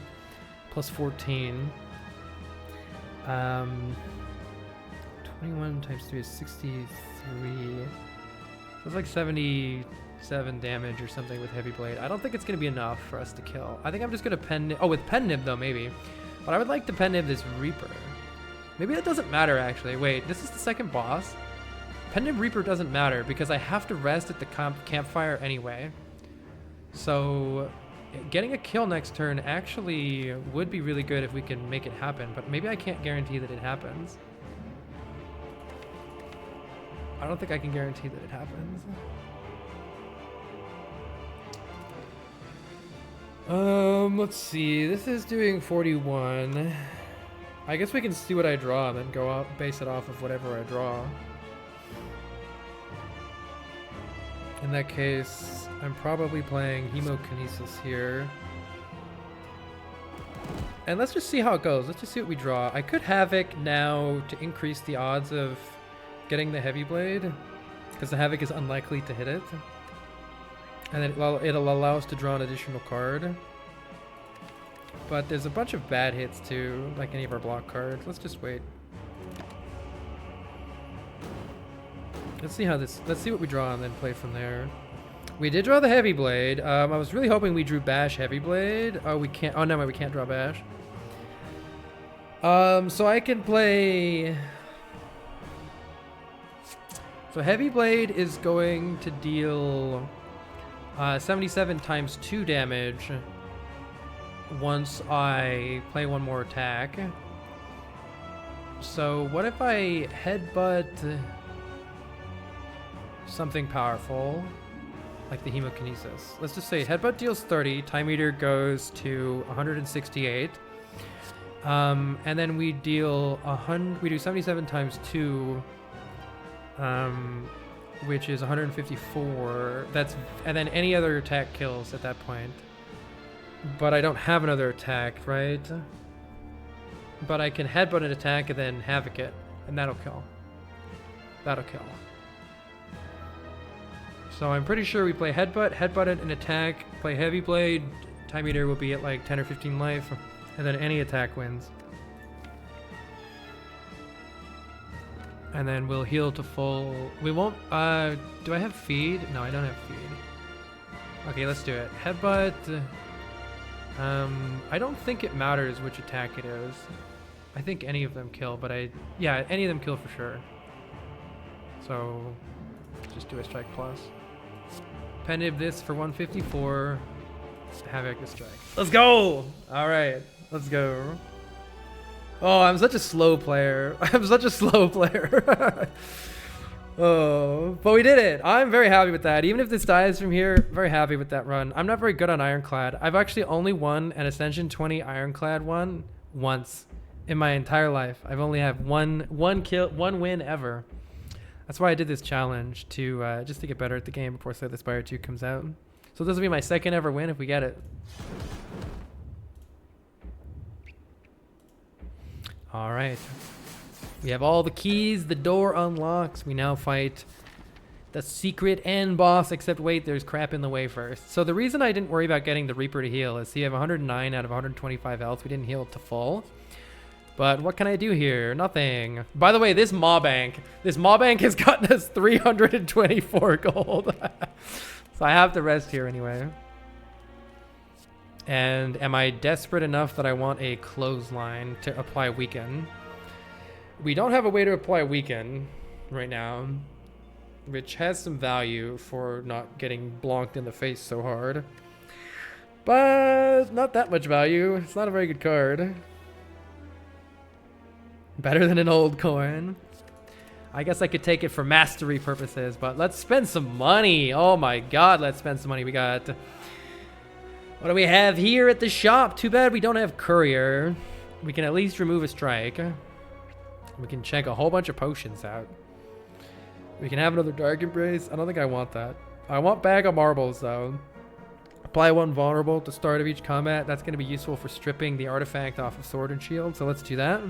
plus 14. 21 times 3 is 63. That's like 77 damage or something with heavy blade. I don't think it's going to be enough for us to kill. I think I'm just going to pen... Oh, with Pen Nib though, maybe. But I would like to Pen Nib this Reaper. Maybe that doesn't matter actually. Wait, this is the second boss? Pen Nib Reaper doesn't matter because I have to rest at the campfire anyway. So getting a kill next turn actually would be really good if we can make it happen, but maybe I can't guarantee that it happens. I don't think I can guarantee that it happens. Let's see. This is doing 41. I guess we can see what I draw and then go up, base it off of whatever I draw. In that case, I'm probably playing Hemokinesis here. And let's just see how it goes. Let's just see what we draw. I could Havoc now to increase the odds of getting the Heavy Blade, because the Havoc is unlikely to hit it. And then it'll allow us to draw an additional card. But there's a bunch of bad hits too, like any of our block cards. Let's just wait. Let's see what we draw and then play from there. We did draw the Heavy Blade. I was really hoping we drew Bash Heavy Blade. Oh, we can't. Oh, no, we can't draw Bash. So I can play... So Heavy Blade is going to deal 77 times 2 damage once I play one more attack. So what if I headbutt something powerful, like the Hemokinesis? Let's just say headbutt deals 30, Time Eater goes to 168, and then we deal 100. We do 77 times 2, which is 154. And then any other attack kills at that point. But I don't have another attack, right? But I can headbutt an attack and then Havoc it, and that'll kill. That'll kill. So I'm pretty sure we play headbutt it, an attack, play Heavy Blade, Time Eater will be at like 10 or 15 life, and then any attack wins. And then we'll heal to full. We won't, do I have feed? No, I don't have feed. Okay, let's do it. Headbutt. I don't think it matters which attack it is. I think any of them kill, but yeah, any of them kill for sure. So, just do a strike plus. Pen Nib this for 154. Havoc the strike. Let's go! Alright, let's go. Oh, I'm such a slow player. I'm such a slow player. Oh, but we did it. I'm very happy with that. Even if this dies from here, very happy with that run. I'm not very good on Ironclad. I've actually only won an Ascension 20 Ironclad one once in my entire life. I've only had one win ever. That's why I did this challenge, to just to get better at the game before Slay the Spire 2 comes out. So this will be my second ever win if we get it. All right. We have all the keys. The door unlocks. We now fight the secret end boss, except wait, there's crap in the way first. So the reason I didn't worry about getting the Reaper to heal is you have 109 out of 125 health. We didn't heal it to full. But what can I do here? Nothing. By the way, this Maw Bank has gotten us 324 gold. So I have to rest here anyway. And am I desperate enough that I want a clothesline to apply weaken? We don't have a way to apply weaken right now, which has some value for not getting blonked in the face so hard. But not that much value. It's not a very good card. Better than an old coin. I guess I could take it for mastery purposes, but let's spend some money. Oh my god, let's spend some money. We got... What do we have here at the shop? Too bad we don't have courier. We can at least remove a strike. We can check a whole bunch of potions out. We can have another Dark Embrace. I don't think I want that. I want Bag of Marbles, though. Apply one vulnerable at the start of each combat. That's going to be useful for stripping the artifact off of Sword and Shield, so let's do that.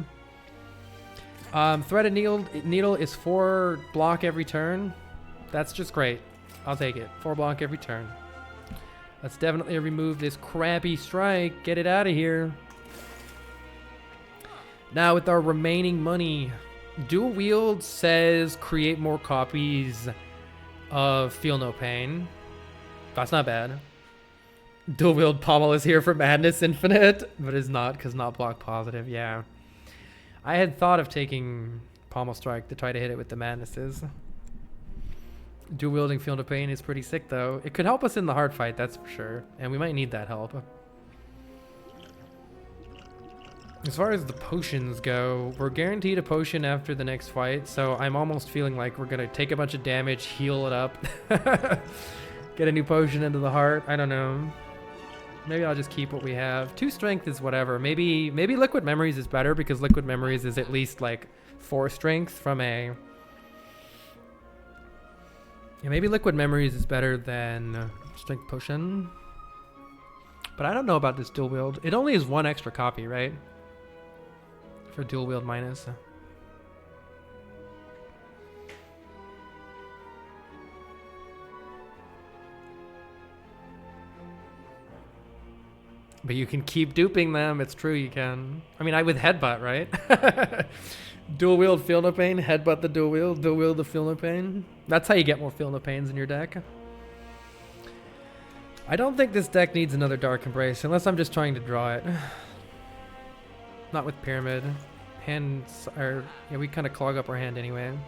Threaded Needle is 4 block every turn. That's just great. I'll take it. 4 block every turn. Let's definitely remove this crappy strike. Get it out of here. Now with our remaining money, Dual Wield says create more copies of Feel No Pain. That's not bad. Dual Wield Pommel is here for Madness Infinite, but is not because not block positive. Yeah. I had thought of taking Pommel Strike to try to hit it with the Madnesses. Dual wielding Feel No Pain is pretty sick though. It could help us in the hard fight, that's for sure. And we might need that help. As far as the potions go, we're guaranteed a potion after the next fight, so I'm almost feeling like we're gonna take a bunch of damage, heal it up, get a new potion into the heart. I don't know. Maybe I'll just keep what we have. 2 strength is whatever. Maybe Liquid Memories is better because Liquid Memories is at least like 4 strength from a... Yeah, maybe Liquid Memories is better than Strength Potion. But I don't know about this dual wield. It only is 1 extra copy, right? For dual wield minus. But you can keep duping them. It's true, you can. I mean, with headbutt, right? Dual wield Feel No Pain, headbutt the dual wield the Feel No Pain. That's how you get more Feel No Pains in your deck. I don't think this deck needs another Dark Embrace, unless I'm just trying to draw it. Not with Pyramid. Hands are... Yeah, we kind of clog up our hand anyway.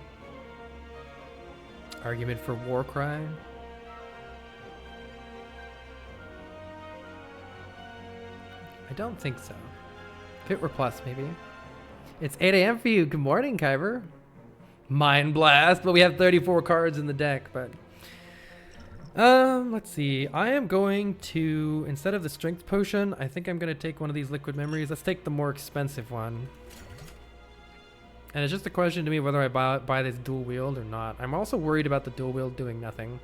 Argument for Warcry. I don't think so. Pit or plus, maybe. It's 8 a.m. for you. Good morning, Kyber. Mind Blast, but we have 34 cards in the deck, but... let's see. I am going to, instead of the Strength Potion, I think I'm going to take one of these Liquid Memories. Let's take the more expensive one. And it's just a question to me whether I buy this dual wield or not. I'm also worried about the dual wield doing nothing.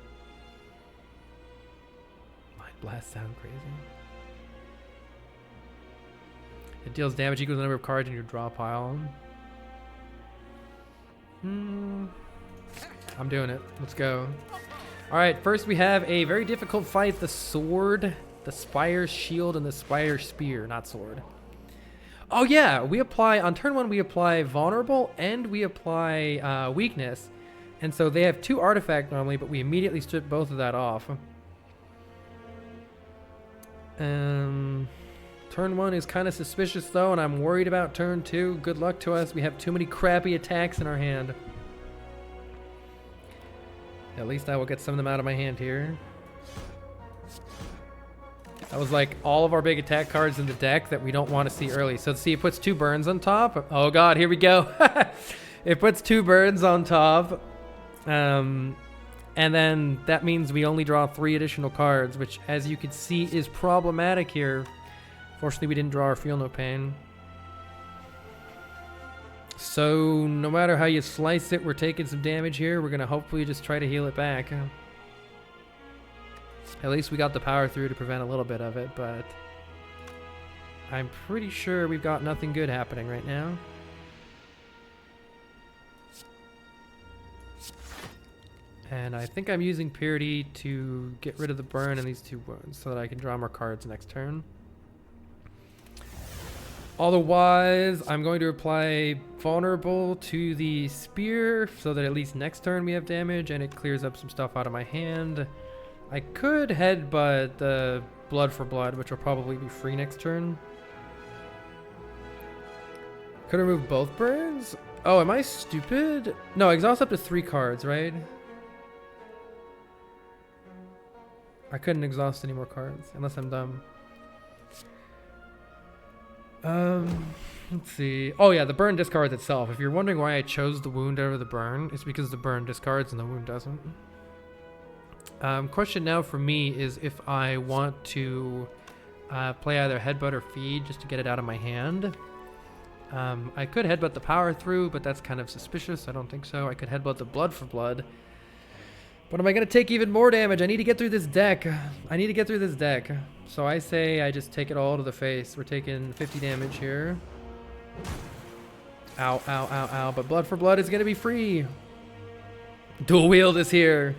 Mind Blast sound crazy. It deals damage equal to the number of cards in your draw pile. I'm doing it. Let's go. Alright, first we have a very difficult fight. The Sword, the Spire Shield, and the Spire Spear. Not Sword. Oh yeah, we apply, on turn 1 we apply Vulnerable and we apply Weakness. And so they have 2 artifact normally, but we immediately strip both of that off. Turn 1 is kind of suspicious though, and I'm worried about turn 2. Good luck to us. We have too many crappy attacks in our hand. At least I will get some of them out of my hand here. That was like all of our big attack cards in the deck that we don't want to see early. So see, it puts 2 burns on top. Oh god, here we go. It puts 2 burns on top. And then that means we only draw 3 additional cards, which as you can see is problematic here. Fortunately, we didn't draw our Feel No Pain. So, no matter how you slice it, we're taking some damage here. We're going to hopefully just try to heal it back. At least we got the power through to prevent a little bit of it, but... I'm pretty sure we've got nothing good happening right now. And I think I'm using Purity to get rid of the burn in these 2 wounds so that I can draw more cards next turn. Otherwise, I'm going to apply Vulnerable to the Spear so that at least next turn we have damage and it clears up some stuff out of my hand. I could headbutt the Blood for Blood, which will probably be free next turn. Could I remove both burns? Oh, am I stupid? No, exhaust up to 3 cards, right? I couldn't exhaust any more cards, unless I'm dumb. Let's see. Oh yeah, the burn discards itself. If you're wondering why I chose the wound over the burn, it's because the burn discards and the wound doesn't. Question now for me is if I want to play either headbutt or feed just to get it out of my hand. I could headbutt the power through, but that's kind of suspicious. I don't think so. I could headbutt the Blood for Blood. But am I going to take even more damage? I need to get through this deck. So I say I just take it all to the face. We're taking 50 damage here. Ow, ow, ow, ow. But Blood for Blood is going to be free. Dual wield is here.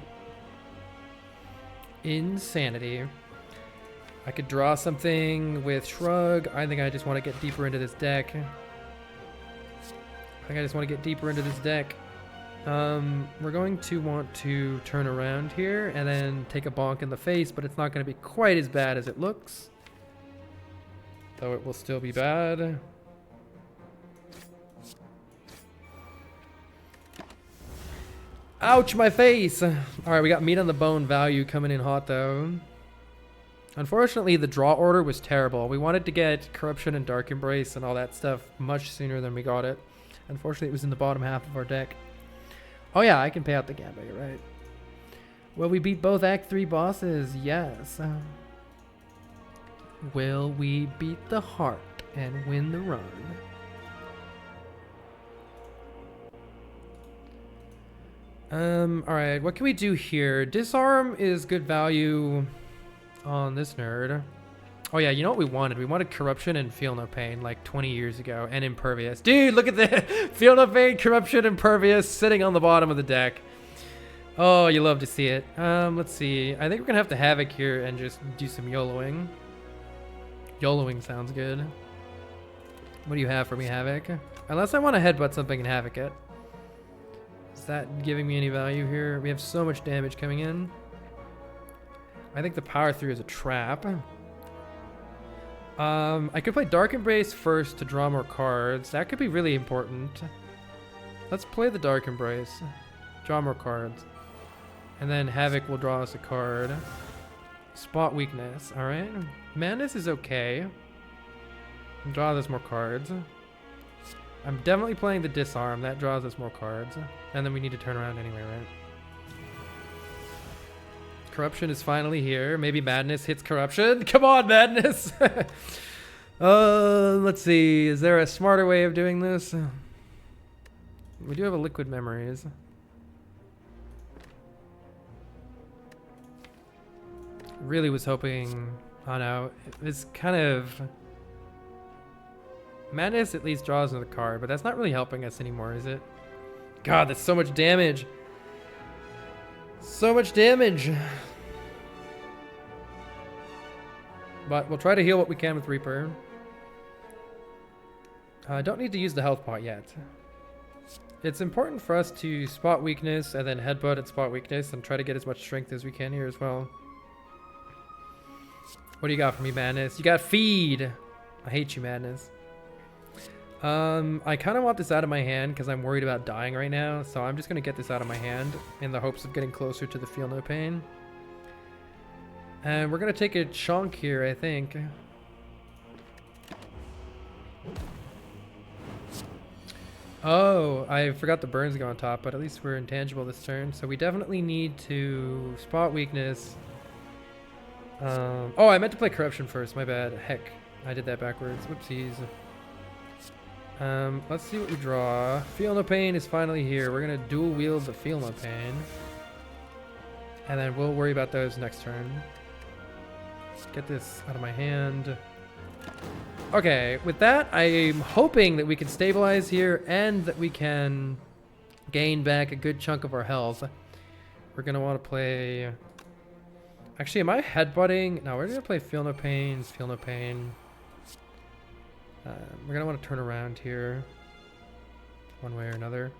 Insanity. I could draw something with Shrug. I think I just want to get deeper into this deck. We're going to want to turn around here and then take a bonk in the face, but it's not going to be quite as bad as it looks. Though it will still be bad. Ouch, my face! Alright, we got meat on the bone value coming in hot though. Unfortunately, the draw order was terrible. We wanted to get Corruption and Dark Embrace and all that stuff much sooner than we got it. Unfortunately, it was in the bottom half of our deck. Oh yeah, I can pay out the Gambit, you're right. Will we beat both Act 3 bosses? Yes. Will we beat the heart and win the run? Alright, what can we do here? Disarm is good value on this nerd. Oh yeah, you know what we wanted? We wanted Corruption and Feel No Pain like 20 years ago, and Impervious. Dude, look at the Feel No Pain, Corruption, Impervious sitting on the bottom of the deck. Oh, you love to see it. Let's see. I think we're gonna have to Havoc here and just do some YOLOing. YOLOing sounds good. What do you have for me, Havoc? Unless I want to headbutt something and Havoc it. Is that giving me any value here? We have so much damage coming in. I think the power through is a trap. I could play Dark Embrace first to draw more cards. That could be really important. Let's play the Dark Embrace. Draw more cards. And then Havoc will draw us a card. Spot Weakness, alright. Madness is okay. Draw us more cards. I'm definitely playing the Disarm. That draws us more cards. And then we need to turn around anyway, right? Corruption is finally here. Maybe Madness hits Corruption. Come on, Madness! Let's see. Is there a smarter way of doing this? We do have a Liquid Memories. Really was hoping... Oh no. It's kind of... Madness at least draws another card, but that's not really helping us anymore, is it? God, that's so much damage. So much damage. But we'll try to heal what we can with Reaper. I don't need to use the health pot yet. It's important for us to spot weakness and then headbutt at spot weakness and try to get as much strength as we can here as well. What do you got for me, Madness? You got Feed. I hate you, Madness. I kind of want this out of my hand because I'm worried about dying right now, so I'm just going to get this out of my hand in the hopes of getting closer to the Feel No Pain. And we're going to take a chunk here, I think. Oh, I forgot the burns go on top, but at least we're intangible this turn, so we definitely need to spot weakness. Oh, I meant to play Corruption first, my bad. Heck, I did that backwards. Whoopsies. Let's see what we draw. Feel No Pain is finally here. We're gonna dual wield the Feel No Pain. And then we'll worry about those next turn. Let's get this out of my hand. Okay, with that, I'm hoping that we can stabilize here and that we can gain back a good chunk of our health. we're gonna want to play. Actually, am I headbutting? No, we're gonna play Feel No Pain. Feel No Pain. We're gonna want to turn around here, one way or another.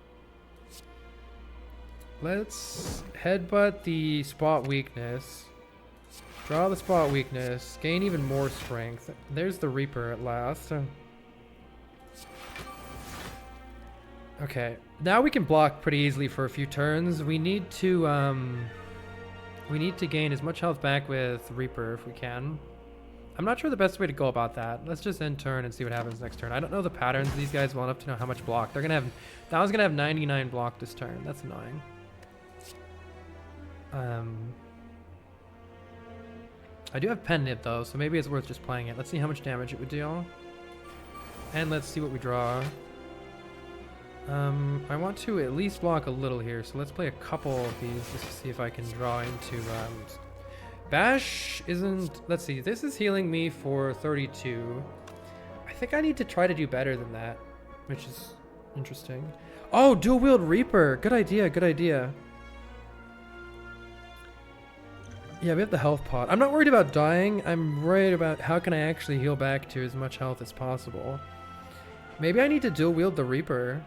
Let's headbutt the spot weakness. Draw the spot weakness. Gain even more strength. There's the Reaper at last. Okay, now we can block pretty easily for a few turns. We need to gain as much health back with Reaper if we can. I'm not sure the best way to go about that. Let's just end turn and see what happens next turn. I don't know the patterns of these guys well enough to know how much block. They're gonna have. That one's gonna have 99 block this turn. That's annoying. I do have Pen Nib though, so maybe it's worth just playing it. Let's see how much damage it would deal. And let's see what we draw. I want to at least block a little here, so let's play a couple of these just to see if I can draw into Bash isn't, let's see, this is healing me for 32. I think I need to try to do better than that, which is interesting. Oh, dual wield Reaper. Good idea, good idea. Yeah, we have the health pot. I'm not worried about dying. I'm worried about how can I actually heal back to as much health as possible. Maybe I need to dual wield the Reaper.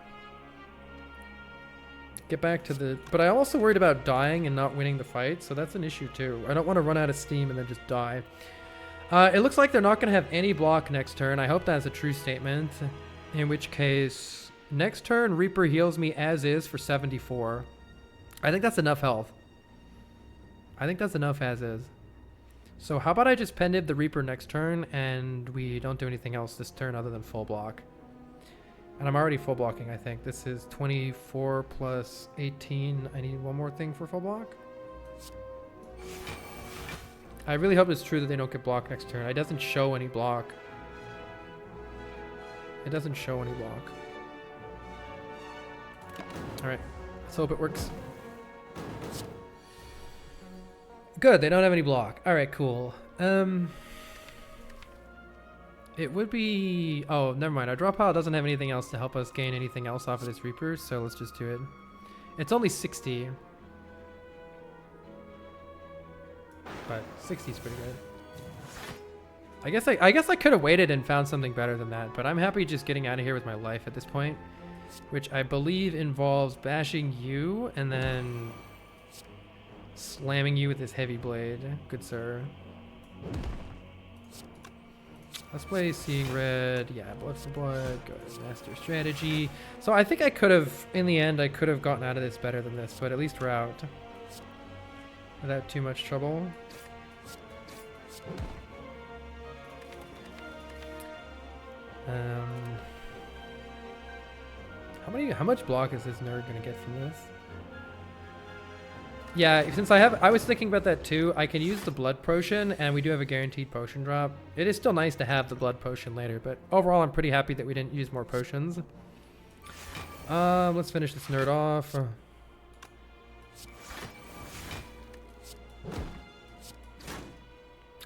Get back to the... But I'm also worried about dying and not winning the fight, so that's an issue too. I don't want to run out of steam and then just die. It looks like they're not going to have any block next turn. I hope that's a true statement. In which case, next turn, Reaper heals me as is for 74. I think that's enough health. I think that's enough as is. So how about I just Pen Nib the Reaper next turn and we don't do anything else this turn other than full block. And I'm already full blocking, I think. This is 24 plus 18. I need one more thing for full block. I really hope it's true that they don't get blocked next turn. It doesn't show any block. It doesn't show any block. Alright, let's hope it works. Good, they don't have any block. Alright, cool. It would be... Oh, never mind. Our draw pile doesn't have anything else to help us gain anything else off of this Reaper, so let's just do it. It's only 60. But 60 is pretty good. I guess I could have waited and found something better than that, but I'm happy just getting out of here with my life at this point, which I believe involves bashing you and then slamming you with this heavy blade. Good sir. Let's play Seeing Red. Yeah, Blood for Blood. Go to Master Strategy. So I think I could have, in the end, I could have gotten out of this better than this, but at least we're out without too much trouble. How much block is this nerd gonna get from this? Yeah, since I was thinking about that too. I can use the blood potion, and we do have a guaranteed potion drop. It is still nice to have the blood potion later, but overall I'm pretty happy that we didn't use more potions. Let's finish this nerd off.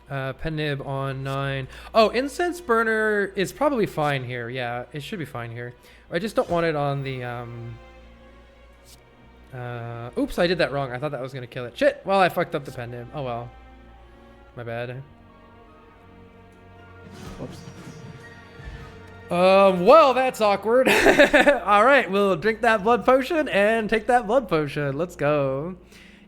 Pen Nib on 9. Oh, Incense Burner is probably fine here. Yeah, it should be fine here. I just don't want it on the oops, I did that wrong. I thought that was gonna kill it. Shit! Well, I fucked up the Pen Nib. Oh well. My bad. Whoops. Well, that's awkward. Alright, we'll drink that blood potion and take that blood potion. Let's go.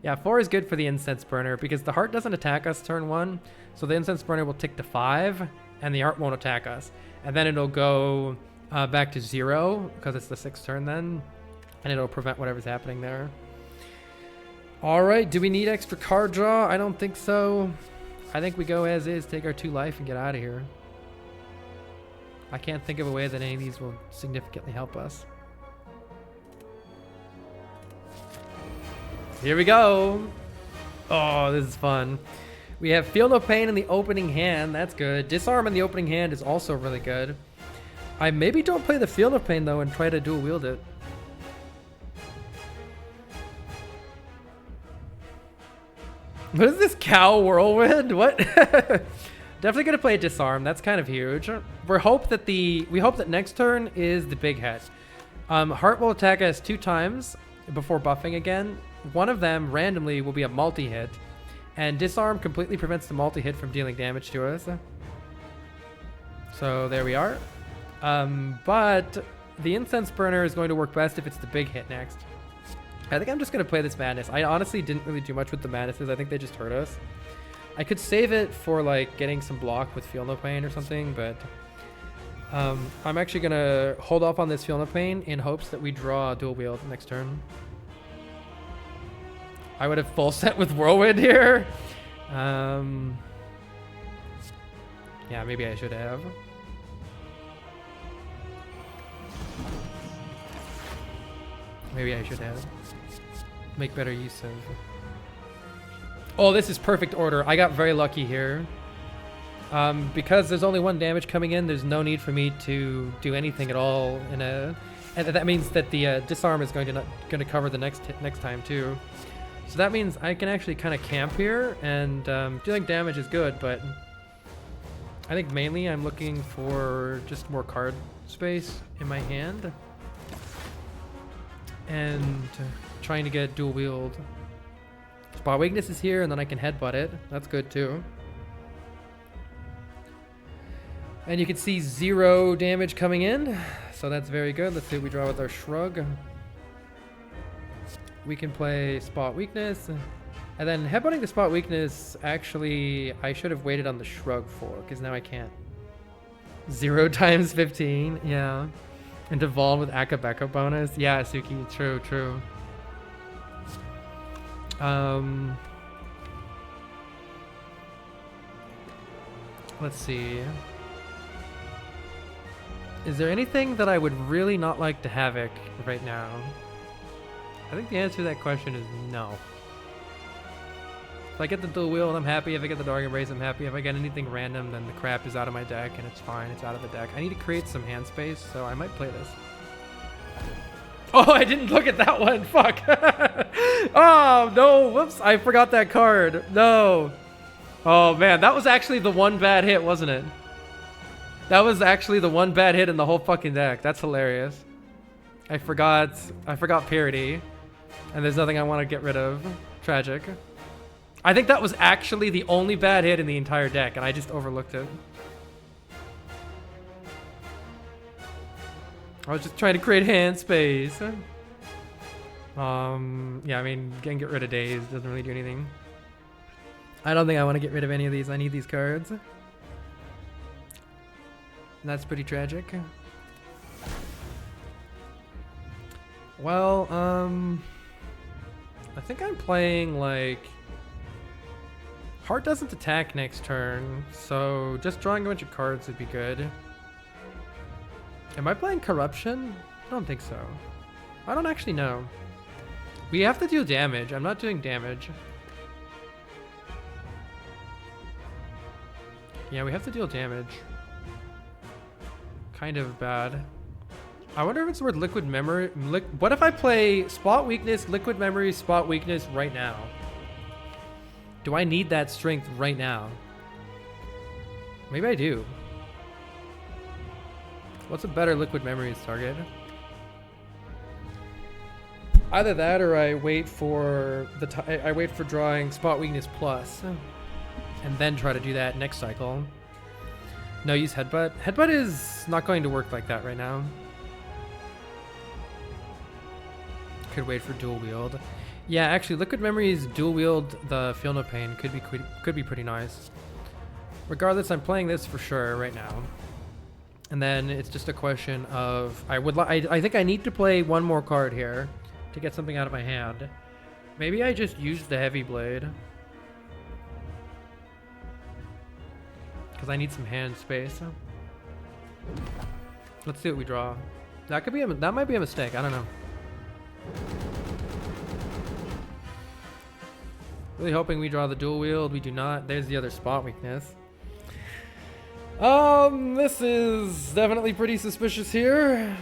Yeah, 4 is good for the Incense Burner because the heart doesn't attack us turn 1. So the Incense Burner will tick to 5 and the heart won't attack us. And then it'll go back to 0 because it's the 6th turn then. And it'll prevent whatever's happening there. Alright, do we need extra card draw? I don't think so. I think we go as is, take our 2 life and get out of here. I can't think of a way that any of these will significantly help us. Here we go. Oh, this is fun. We have Feel No Pain in the opening hand. That's good. Disarm in the opening hand is also really good. I maybe don't play the Feel No Pain though and try to dual wield it. What is this cow whirlwind? What? Definitely gonna play a Disarm. That's kind of huge. We hope that next turn is the big head. Heart will attack us 2 times before buffing again. one of them randomly will be a multi-hit, and disarm completely prevents the multi-hit from dealing damage to us. So there we are. But the incense burner is going to work best if it's the big hit next. I think I'm just going to play this madness. I honestly didn't really do much with the madnesses. I think they just hurt us. I could save it for like getting some block with Feel No Pain or something, but I'm actually going to hold off on this Feel No Pain in hopes that we draw dual wield next turn. I would have full set with Whirlwind here. Yeah, maybe I should have. Maybe I should have. Make better use of. Oh, this is perfect order. I got very lucky here. Because there's only one damage coming in, there's no need for me to do anything at all in a, and that means that the disarm is going to cover the next time too. So that means I can actually kind of camp here, and dealing damage is good, but I think mainly I'm looking for just more card space in my hand and trying to get dual wield. Spot weakness is here, and then I can headbutt it. That's good too. And you can see 0 damage coming in, so that's very good. Let's see what we draw with our shrug. We can play spot weakness, and then headbutting the spot weakness, actually, I should have waited on the shrug for, because now I can't. 0 times 15, yeah. And devolve with Akabeka bonus. Yeah, Suki, true, true. Let's see. Is there anything that I would really not like to Havoc right now? I think the answer to that question is no. If I get the dual wield, I'm happy. If I get the Dark Embrace, I'm happy. If I get anything random, then the crap is out of my deck, and it's fine. It's out of the deck. I need to create some hand space, so I might play this. Oh, I didn't look at that one. Fuck. Oh, no. Whoops. I forgot that card. No. Oh, man. That was actually the one bad hit, wasn't it? That was actually the one bad hit in the whole fucking deck. That's hilarious. I forgot Parody. And there's nothing I want to get rid of. Tragic. I think that was actually the only bad hit in the entire deck, and I just overlooked it. I was just trying to create hand space. Yeah, I mean, get rid of Daze doesn't really do anything. I don't think I want to get rid of any of these. I need these cards. And that's pretty tragic. Well, I think I'm playing like... Heart doesn't attack next turn, so just drawing a bunch of cards would be good. Am I playing Corruption? I don't think so. I don't actually know. We have to deal damage. I'm not doing damage. Yeah, we have to deal damage. Kind of bad. I wonder if it's worth Liquid Memory. What if I play Spot Weakness, Liquid Memory, Spot Weakness right now? Do I need that strength right now? Maybe I do. What's a better Liquid Memories target? Either that, or I wait for drawing Spot Weakness plus, and then try to do that next cycle. No, use Headbutt. Headbutt is not going to work like that right now. Could wait for Dual Wield. Yeah, actually, Liquid Memories dual wield the Feel No Pain could be pretty nice. Regardless, I'm playing this for sure right now. And then it's just a question of I think I need to play one more card here to get something out of my hand. Maybe I just use the Heavy Blade because I need some hand space. Let's see what we draw. That might be a mistake. I don't know. Really hoping we draw the dual wield. We do not. There's the other spot weakness. This is definitely pretty suspicious here.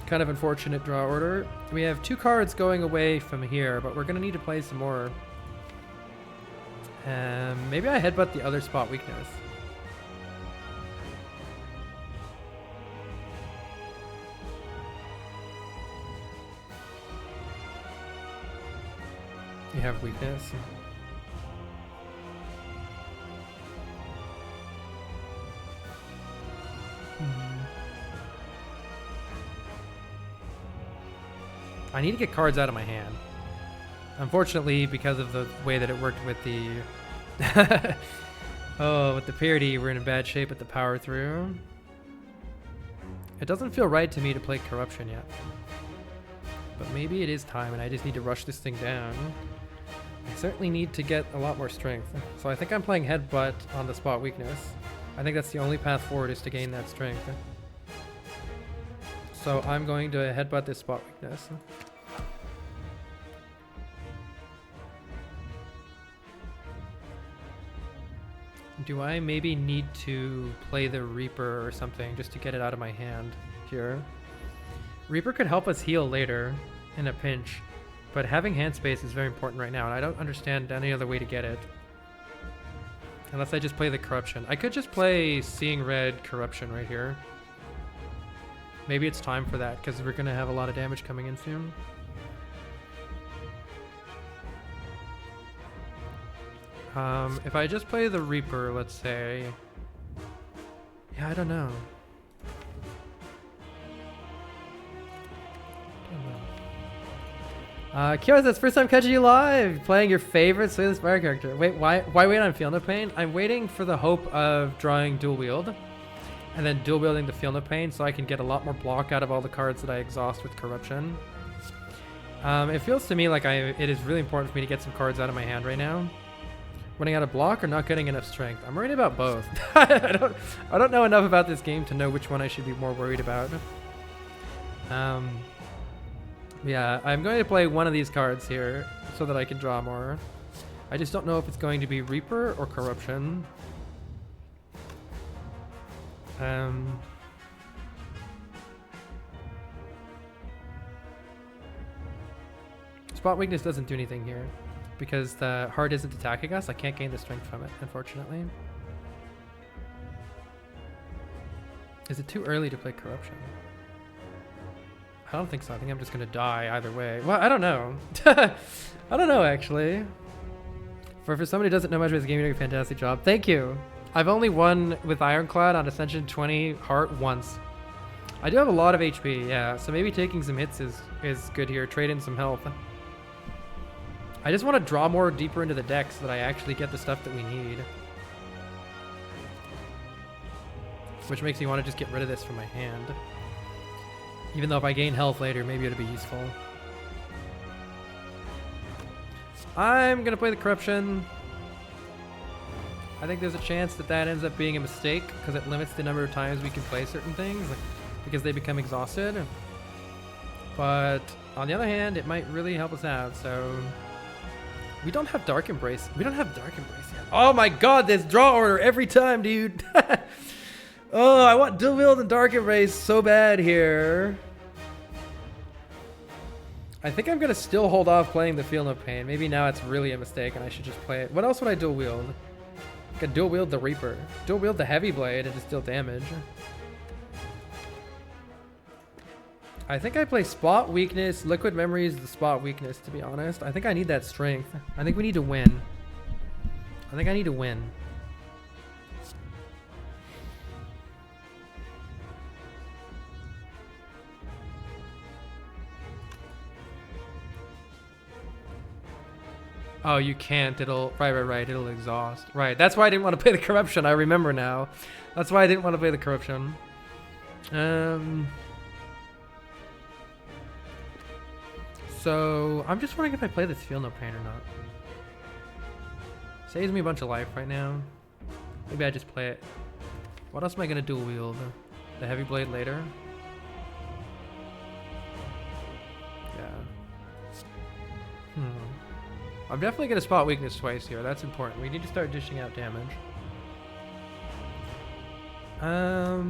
Kind of unfortunate draw order. We have 2 cards going away from here, but we're gonna need to play some more. Maybe I headbutt the other spot weakness. You have weakness. I need to get cards out of my hand. Unfortunately, because of the way that it worked with the with the parity, we're in a bad shape with the power through. It doesn't feel right to me to play corruption yet. But maybe it is time and I just need to rush this thing down. I certainly need to get a lot more strength. So I think I'm playing headbutt on the spot weakness. I think that's the only path forward is to gain that strength. So I'm going to headbutt this spot weakness. Do I maybe need to play the Reaper or something just to get it out of my hand here? Reaper could help us heal later in a pinch, but having hand space is very important right now, and I don't understand any other way to get it. Unless I just play the Corruption. I could just play Seeing Red Corruption right here. Maybe it's time for that, because we're going to have a lot of damage coming in soon. If I just play the Reaper, let's say... Yeah, I don't know. Kyo says, first time catching you live, playing your favorite Slay the Spire character. Wait, why wait on Feel No Pain? I'm waiting for the hope of drawing dual wield, and then dual wielding the Feel No Pain so I can get a lot more block out of all the cards that I exhaust with Corruption. It feels to me like it is really important for me to get some cards out of my hand right now. Running out of block or not getting enough strength? I'm worried about both. I don't know enough about this game to know which one I should be more worried about. Yeah, I'm going to play one of these cards here so that I can draw more. I just don't know if it's going to be Reaper or Corruption. Spot weakness doesn't do anything here because the heart isn't attacking us. I can't gain the strength from it, unfortunately. Is it too early to play Corruption? I don't think so. I think I'm just going to die either way. Well, I don't know. I don't know, actually. For somebody who doesn't know much about this game, you're doing a fantastic job. Thank you. I've only won with Ironclad on Ascension 20 Heart once. I do have a lot of HP, yeah. So maybe taking some hits is good here. Trade in some health. I just want to draw more deeper into the deck so that I actually get the stuff that we need. Which makes me want to just get rid of this from my hand. Even though if I gain health later, maybe it'll be useful. I'm going to play the Corruption. I think there's a chance that that ends up being a mistake because it limits the number of times we can play certain things because they become exhausted. But on the other hand, it might really help us out. So we don't have Dark Embrace. We don't have Dark Embrace yet. Oh my god, this draw order every time, dude. Oh, I want Dual Wield and Dark Embrace so bad here. I think I'm going to still hold off playing the Feel No Pain. Maybe now it's really a mistake and I should just play it. What else would I dual wield? I could dual wield the Reaper. Dual wield the Heavy Blade and just deal damage. I think I play Spot Weakness. Liquid Memory is the Spot Weakness, to be honest. I think I need that strength. I think we need to win. I think I need to win. Oh, you can't. It'll... Right. It'll exhaust. Right. That's why I didn't want to play the Corruption. I remember now. That's why I didn't want to play the Corruption. So, I'm just wondering if I play this Feel No Pain or not. Saves me a bunch of life right now. Maybe I just play it. What else am I going to dual wield? The Heavy Blade later? Yeah. I'm definitely going to spot weakness twice here. That's important. We need to start dishing out damage. I'll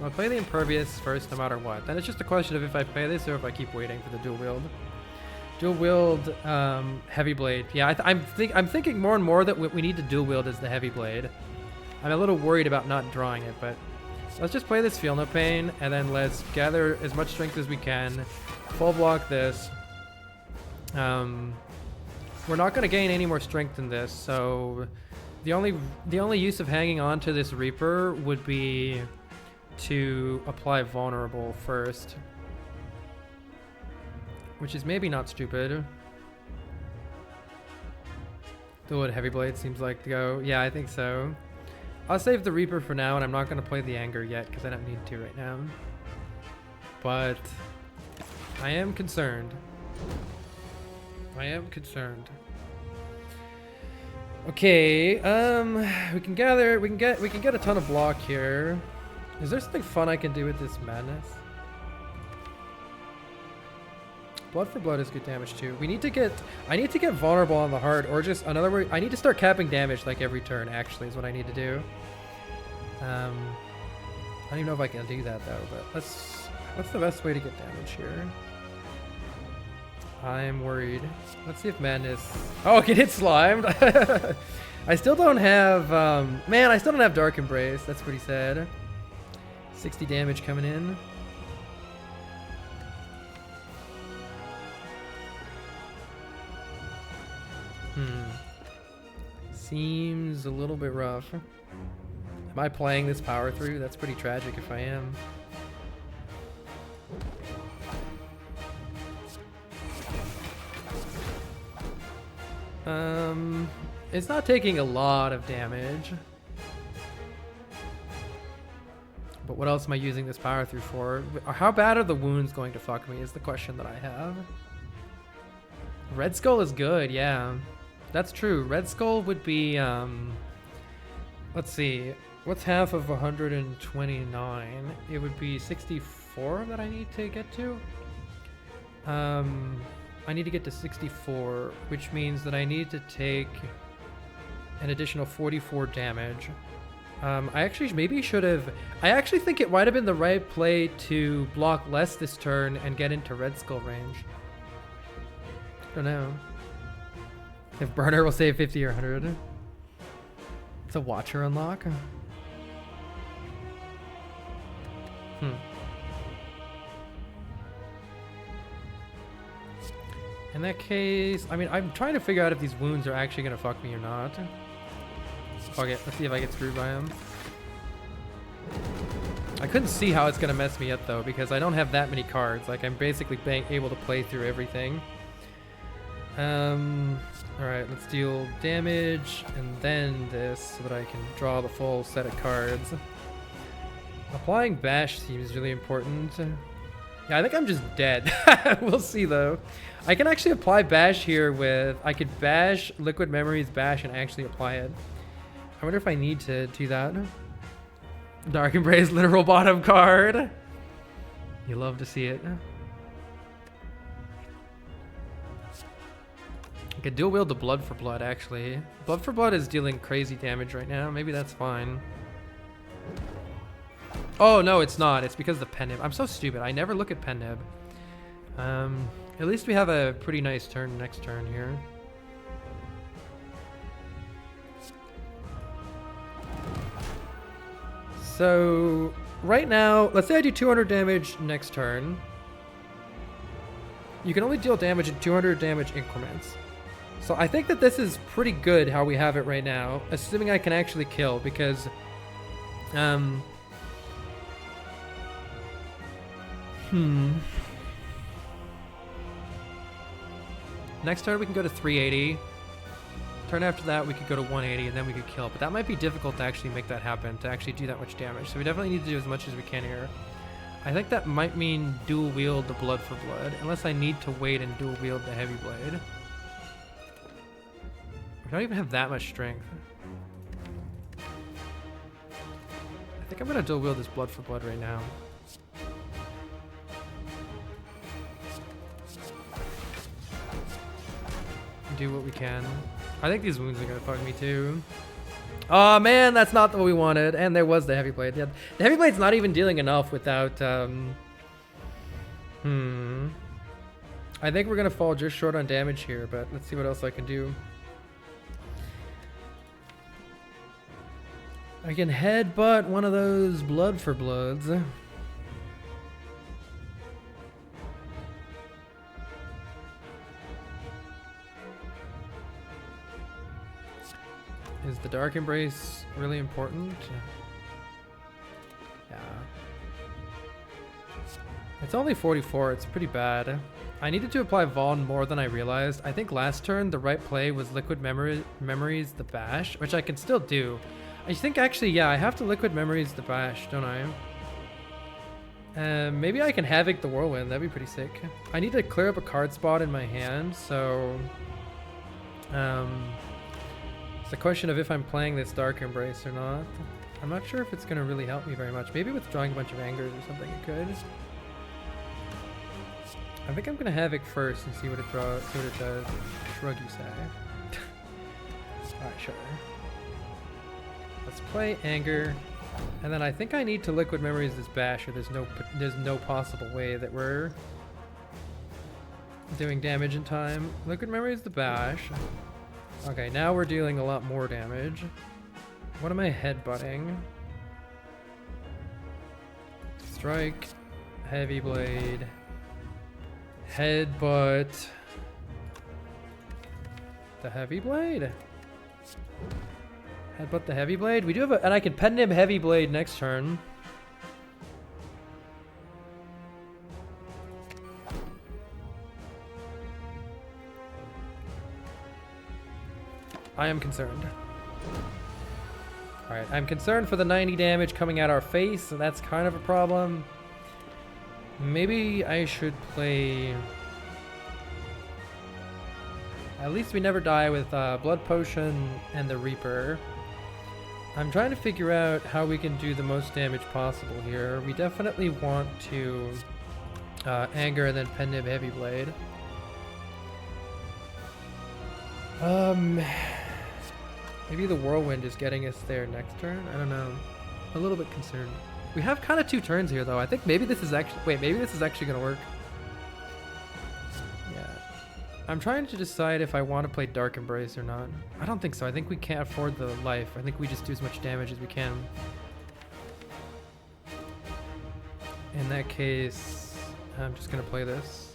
play the Impervious first no matter what. Then it's just a question of if I play this or if I keep waiting for the dual wield. Dual wield Heavy Blade. Yeah, I'm thinking more and more that what we need to dual wield is the Heavy Blade. I'm a little worried about not drawing it, but let's just play this Feel No Pain and then let's gather as much strength as we can. Full block this. we're not going to gain any more strength in this, so the only use of hanging on to this Reaper would be to apply vulnerable first, which is maybe not stupid. The wood heavy blade seems like to go. Yeah, I think so. I'll save the Reaper for now, and I'm not going to play the anger yet because I don't need to right now. But I am concerned. I am concerned. Okay, we can get a ton of block here. Is there something fun I can do with this madness? Blood for blood is good damage too. I need to get vulnerable on the heart, or just another way. I need to start capping damage like every turn. Actually, is what I need to do. I don't even know if I can do that though. But what's the best way to get damage here? I'm worried. Let's see if madness. Oh, it hit slimed. I still don't have. Man, I still don't have dark embrace. That's pretty sad. 60 damage coming in. Seems a little bit rough. Am I playing this power through? That's pretty tragic if I am. It's not taking a lot of damage. But what else am I using this power through for? How bad are the wounds going to fuck me is the question that I have. Red Skull is good, yeah. That's true. Red Skull would be, let's see. What's half of 129? It would be 64 that I need to get to. I need to get to 64, which means that I need to take an additional 44 damage. I actually maybe should have. I actually think it might have been the right play to block less this turn and get into Red Skull range. I don't know. If Burner will save 50 or 100. It's a Watcher unlock. In that case, I mean, I'm trying to figure out if these wounds are actually going to fuck me or not. Fuck it. Let's see if I get screwed by them. I couldn't see how it's going to mess me up, though, because I don't have that many cards. Like, I'm basically able to play through everything. Alright, let's deal damage and then this so that I can draw the full set of cards. Applying bash seems really important. Yeah, I think I'm just dead. We'll see though. I can actually apply bash here with... I could bash Liquid Memories, bash, and actually apply it. I wonder if I need to do that. Dark Embrace, literal bottom card. You love to see it. I could dual wield the Blood for Blood, actually. Blood for Blood is dealing crazy damage right now. Maybe that's fine. Oh, no, it's not. It's because of the pen nib. I'm so stupid. I never look at pen nib. At least we have a pretty nice turn next turn here. So, right now, let's say I do 200 damage next turn. You can only deal damage in 200 damage increments. So I think that this is pretty good how we have it right now, assuming I can actually kill, because next turn we can go to 380. Turn after that we could go to 180 and then we could kill, but that might be difficult to actually make that happen, to actually do that much damage. So we definitely need to do as much as we can here. I think that might mean dual wield the Blood for Blood, unless I need to wait and dual wield the Heavy Blade. I don't even have that much strength. I think I'm gonna dual wield this Blood for Blood right now. Do what we can. I think these wounds are gonna fuck me too. Oh man, that's not what we wanted. And there was the Heavy Blade. Yeah, the Heavy Blade's not even dealing enough without I think we're gonna fall just short on damage here, but let's see what else I can do. I can headbutt one of those Blood for Bloods. the Dark Embrace really important? Yeah. It's only 44, it's pretty bad. I needed to apply Vaughn more than I realized. I think last turn the right play was Liquid Memories the Bash, which I can still do. I think actually, yeah, I have to Liquid Memories the Bash, don't I? Maybe I can Havoc the Whirlwind, that'd be pretty sick. I need to clear up a card spot in my hand, so... it's a question of if I'm playing this Dark Embrace or not. I'm not sure if it's going to really help me very much. Maybe withdrawing a bunch of Angers or something it could. I think I'm going to Havoc first and see what it draws, see what it does. Shrug, you say. Alright, sure. Let's play Anger. And then I think I need to Liquid Memories this Bash, or there's no possible way that we're doing damage in time. Liquid Memories the Bash. Okay, now we're dealing a lot more damage. What am I headbutting? Strike, Heavy Blade, Headbutt, the Heavy Blade. Headbutt the Heavy Blade. We do have and I can pen him Heavy Blade next turn. I am concerned. Alright, I'm concerned for the 90 damage coming at our face, so that's kind of a problem. Maybe I should play... At least we never die with Blood Potion and the Reaper. I'm trying to figure out how we can do the most damage possible here. We definitely want to Anger and then pen him Heavy Blade. Maybe the Whirlwind is getting us there next turn? I don't know. A little bit concerned. We have kind of 2 turns here though. I think maybe this is actually... Wait, maybe this is actually going to work. Yeah. I'm trying to decide if I want to play Dark Embrace or not. I don't think so. I think we can't afford the life. I think we just do as much damage as we can. In that case, I'm just going to play this.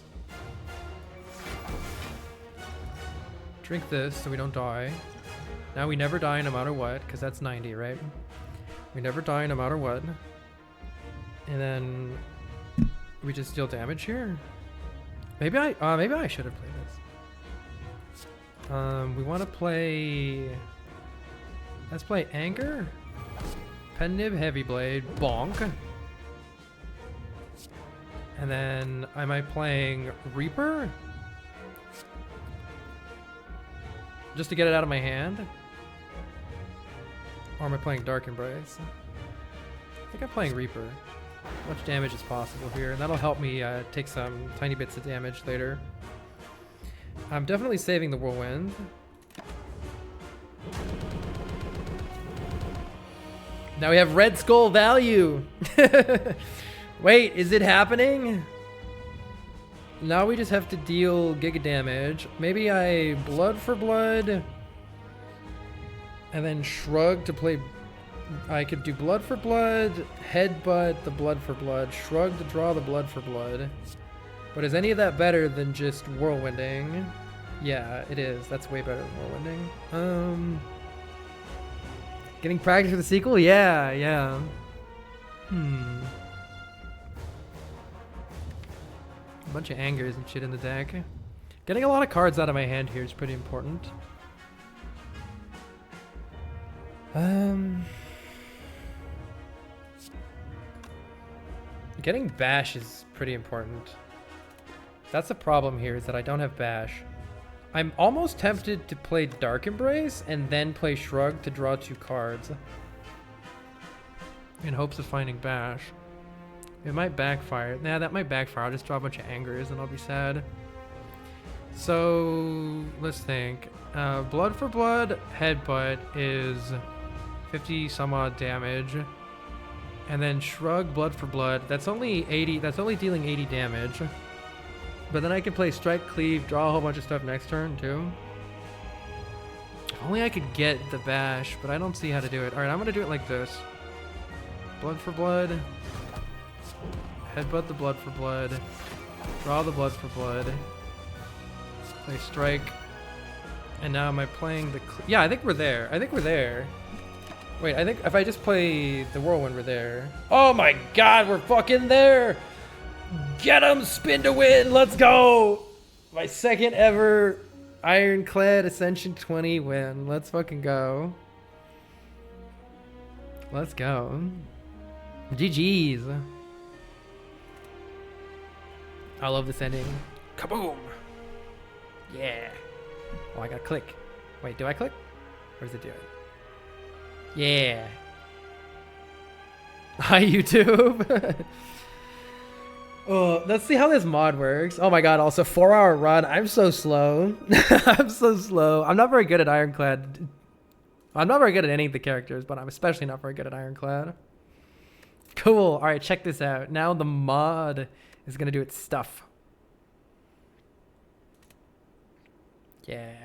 Drink this so we don't die. Now we never die no matter what, because that's 90, right? We never die no matter what. And then we just deal damage here. Maybe I should have played this. We want to play... Let's play Anger. Pen-Nib Heavy Blade. Bonk. And then am I playing Reaper? Just to get it out of my hand? Or am I playing Dark Embrace? I think I'm playing Reaper. As much damage as possible here, and that'll help me take some tiny bits of damage later. I'm definitely saving the Whirlwind. Now we have Red Skull value! Wait, is it happening? Now we just have to deal Giga damage. Maybe I Blood for Blood and then Shrug to play. I could do Blood for Blood, Headbutt the Blood for Blood, Shrug to draw the Blood for Blood. But is any of that better than just Whirlwinding? Yeah, it is. That's way better than Whirlwinding. Getting practice for the sequel? Yeah. A bunch of Angers and shit in the deck. Getting a lot of cards out of my hand here is pretty important. Getting Bash is pretty important. That's the problem here, is that I don't have Bash. I'm almost tempted to play Dark Embrace and then play Shrug to draw 2 cards. In hopes of finding Bash. It might backfire. Nah, that might backfire. I'll just draw a bunch of Angers and I'll be sad. So, let's think. Blood for Blood, Headbutt is 50 some odd damage. And then Shrug, Blood for Blood. That's only 80. That's only dealing 80 damage. But then I can play Strike, Cleave, draw a whole bunch of stuff next turn too. If only I could get the Bash, but I don't see how to do it. Alright, I'm going to do it like this. Blood for Blood. Headbutt the Blood for Blood. Draw the Blood for Blood. Play Strike. And now am I playing the... Yeah, I think we're there. I think we're there. Wait, I think if I just play the whirlwind, we're there. Oh my god, we're fucking there! Get him! Spin to win! Let's go! My second ever Ironclad Ascension 20 win. Let's fucking go. Let's go. GG's. I love this ending. Kaboom! Yeah. Oh, I gotta click. Wait, do I click? Or does it do it? Yeah. Hi, YouTube. Oh, let's see how this mod works. Oh my god, also 4-hour run. I'm so slow. I'm so slow. I'm not very good at Ironclad. I'm not very good at any of the characters, but I'm especially not very good at Ironclad. Cool. All right, check this out. Now the mod is going to do its stuff. Yeah.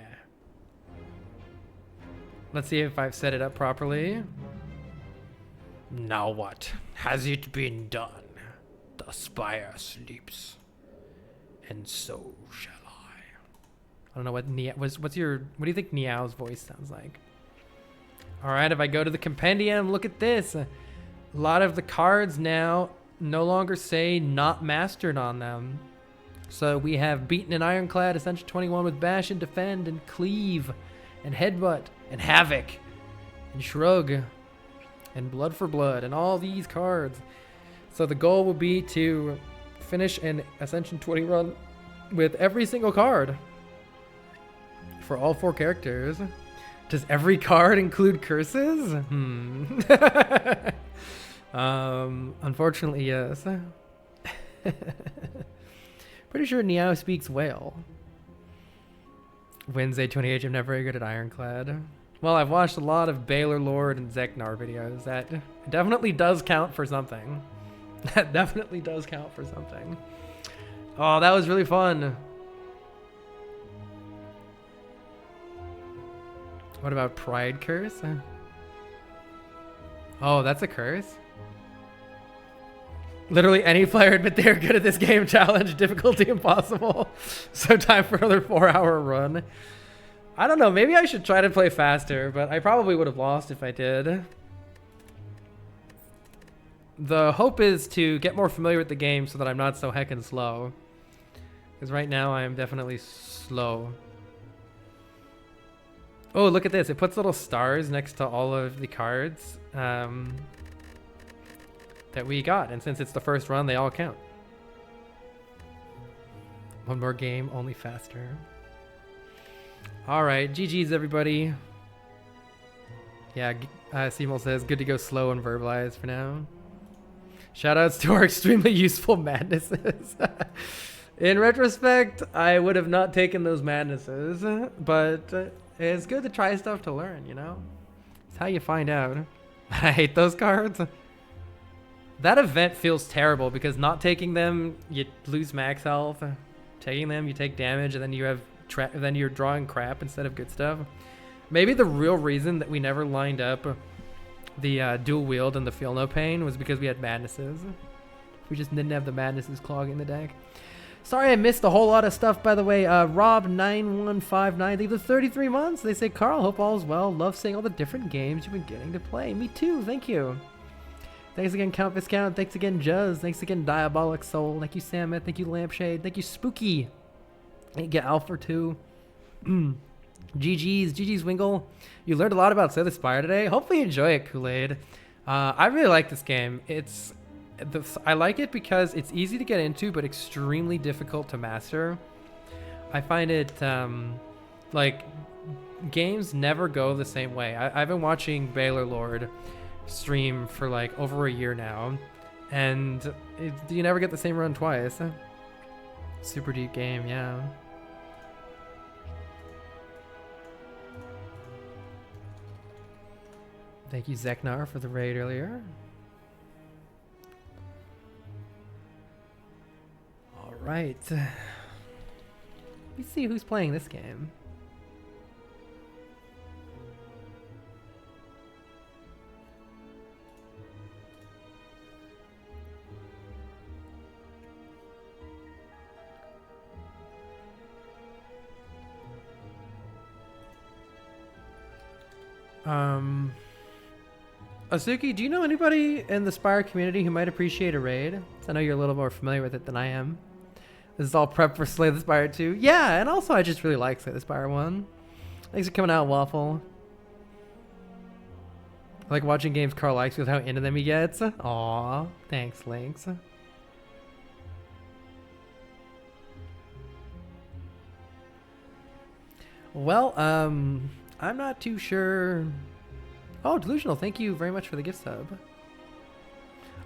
Let's see if I've set it up properly. Now what? Has it been done? The spire sleeps, and so shall I. don't know what what do you think Niao's voice sounds like? All right, if I go to the compendium, look at this. A lot of the cards now no longer say not mastered on them. So we have beaten an Ironclad Ascension 21 with Bash and Defend and Cleave and Headbutt and Havoc and Shrug and Blood for Blood and all these cards. So the goal will be to finish an Ascension 20 run with every single card for all 4 characters. Does every card include curses? Unfortunately, yes. Pretty sure Niao speaks whale. Wednesday 28, I'm never very good at Ironclad. Well, I've watched a lot of Baylor Lord and Zeknar videos. That definitely does count for something. That definitely does count for something. Oh, that was really fun. What about Pride Curse? Oh, that's a curse? Literally any player admit they're good at this game challenge. Difficulty impossible. So time for another 4-hour run. I don't know. Maybe I should try to play faster, but I probably would have lost if I did. The hope is to get more familiar with the game so that I'm not so heckin' slow. Because right now I am definitely slow. Oh, look at this. It puts little stars next to all of the cards that we got. And since it's the first run, they all count. One more game, only faster. All right, GG's everybody. Yeah, Seymour says, good to go slow and verbalize for now. Shoutouts to our extremely useful madnesses. In retrospect, I would have not taken those madnesses, but it's good to try stuff to learn, you know? It's how you find out. I hate those cards. That event feels terrible because not taking them, you lose max health. Taking them, you take damage, and then you have then you're drawing crap instead of good stuff. Maybe the real reason that we never lined up the dual wield and the feel no pain was because we had madnesses. We just didn't have the madnesses clogging the deck. Sorry I missed a whole lot of stuff, by the way. Rob9159, they live 33 months. They say, Carl, hope all is well. Love seeing all the different games you've been getting to play. Me too, thank you. Thanks again, Count Viscount. Thanks again, Juz. Thanks again, Diabolic Soul. Thank you, Samet. Thank you, Lampshade. Thank you, Spooky. Thank you, Alpha 2. GG's Wingle. You learned a lot about Slay the Spire today. Hopefully you enjoy it, Kool-Aid. I really like this game. I like it because it's easy to get into, but extremely difficult to master. I find it, like, games never go the same way. I've been watching Baylor Lord stream for, like, over a year now, and you never get the same run twice. Super deep game, yeah. Thank you, Zeknar, for the raid earlier. All right. Let me see who's playing this game. Asuki, do you know anybody in the Spire community who might appreciate a raid? I know you're a little more familiar with it than I am. This is all prep for Slay the Spire 2. Yeah, and also I just really like Slay the Spire 1. Thanks for coming out, Waffle. I like watching games Carl likes with how into them he gets. Aw, thanks, Lynx. Well, I'm not too sure. Oh, Delusional, thank you very much for the gift sub.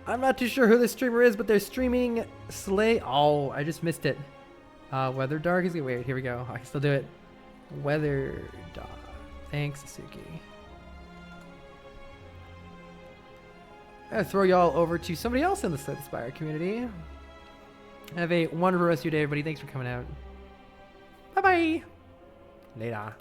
I'm not too sure who this streamer is, but they're streaming Slay. Oh, I just missed it. Weather Dark is weird. Here we go. I can still do it. Weather Dark. Thanks, Suki. I'm gonna throw y'all over to somebody else in the Slay the Spire community. Have a wonderful rest of your day, everybody. Thanks for coming out. Bye bye. Later.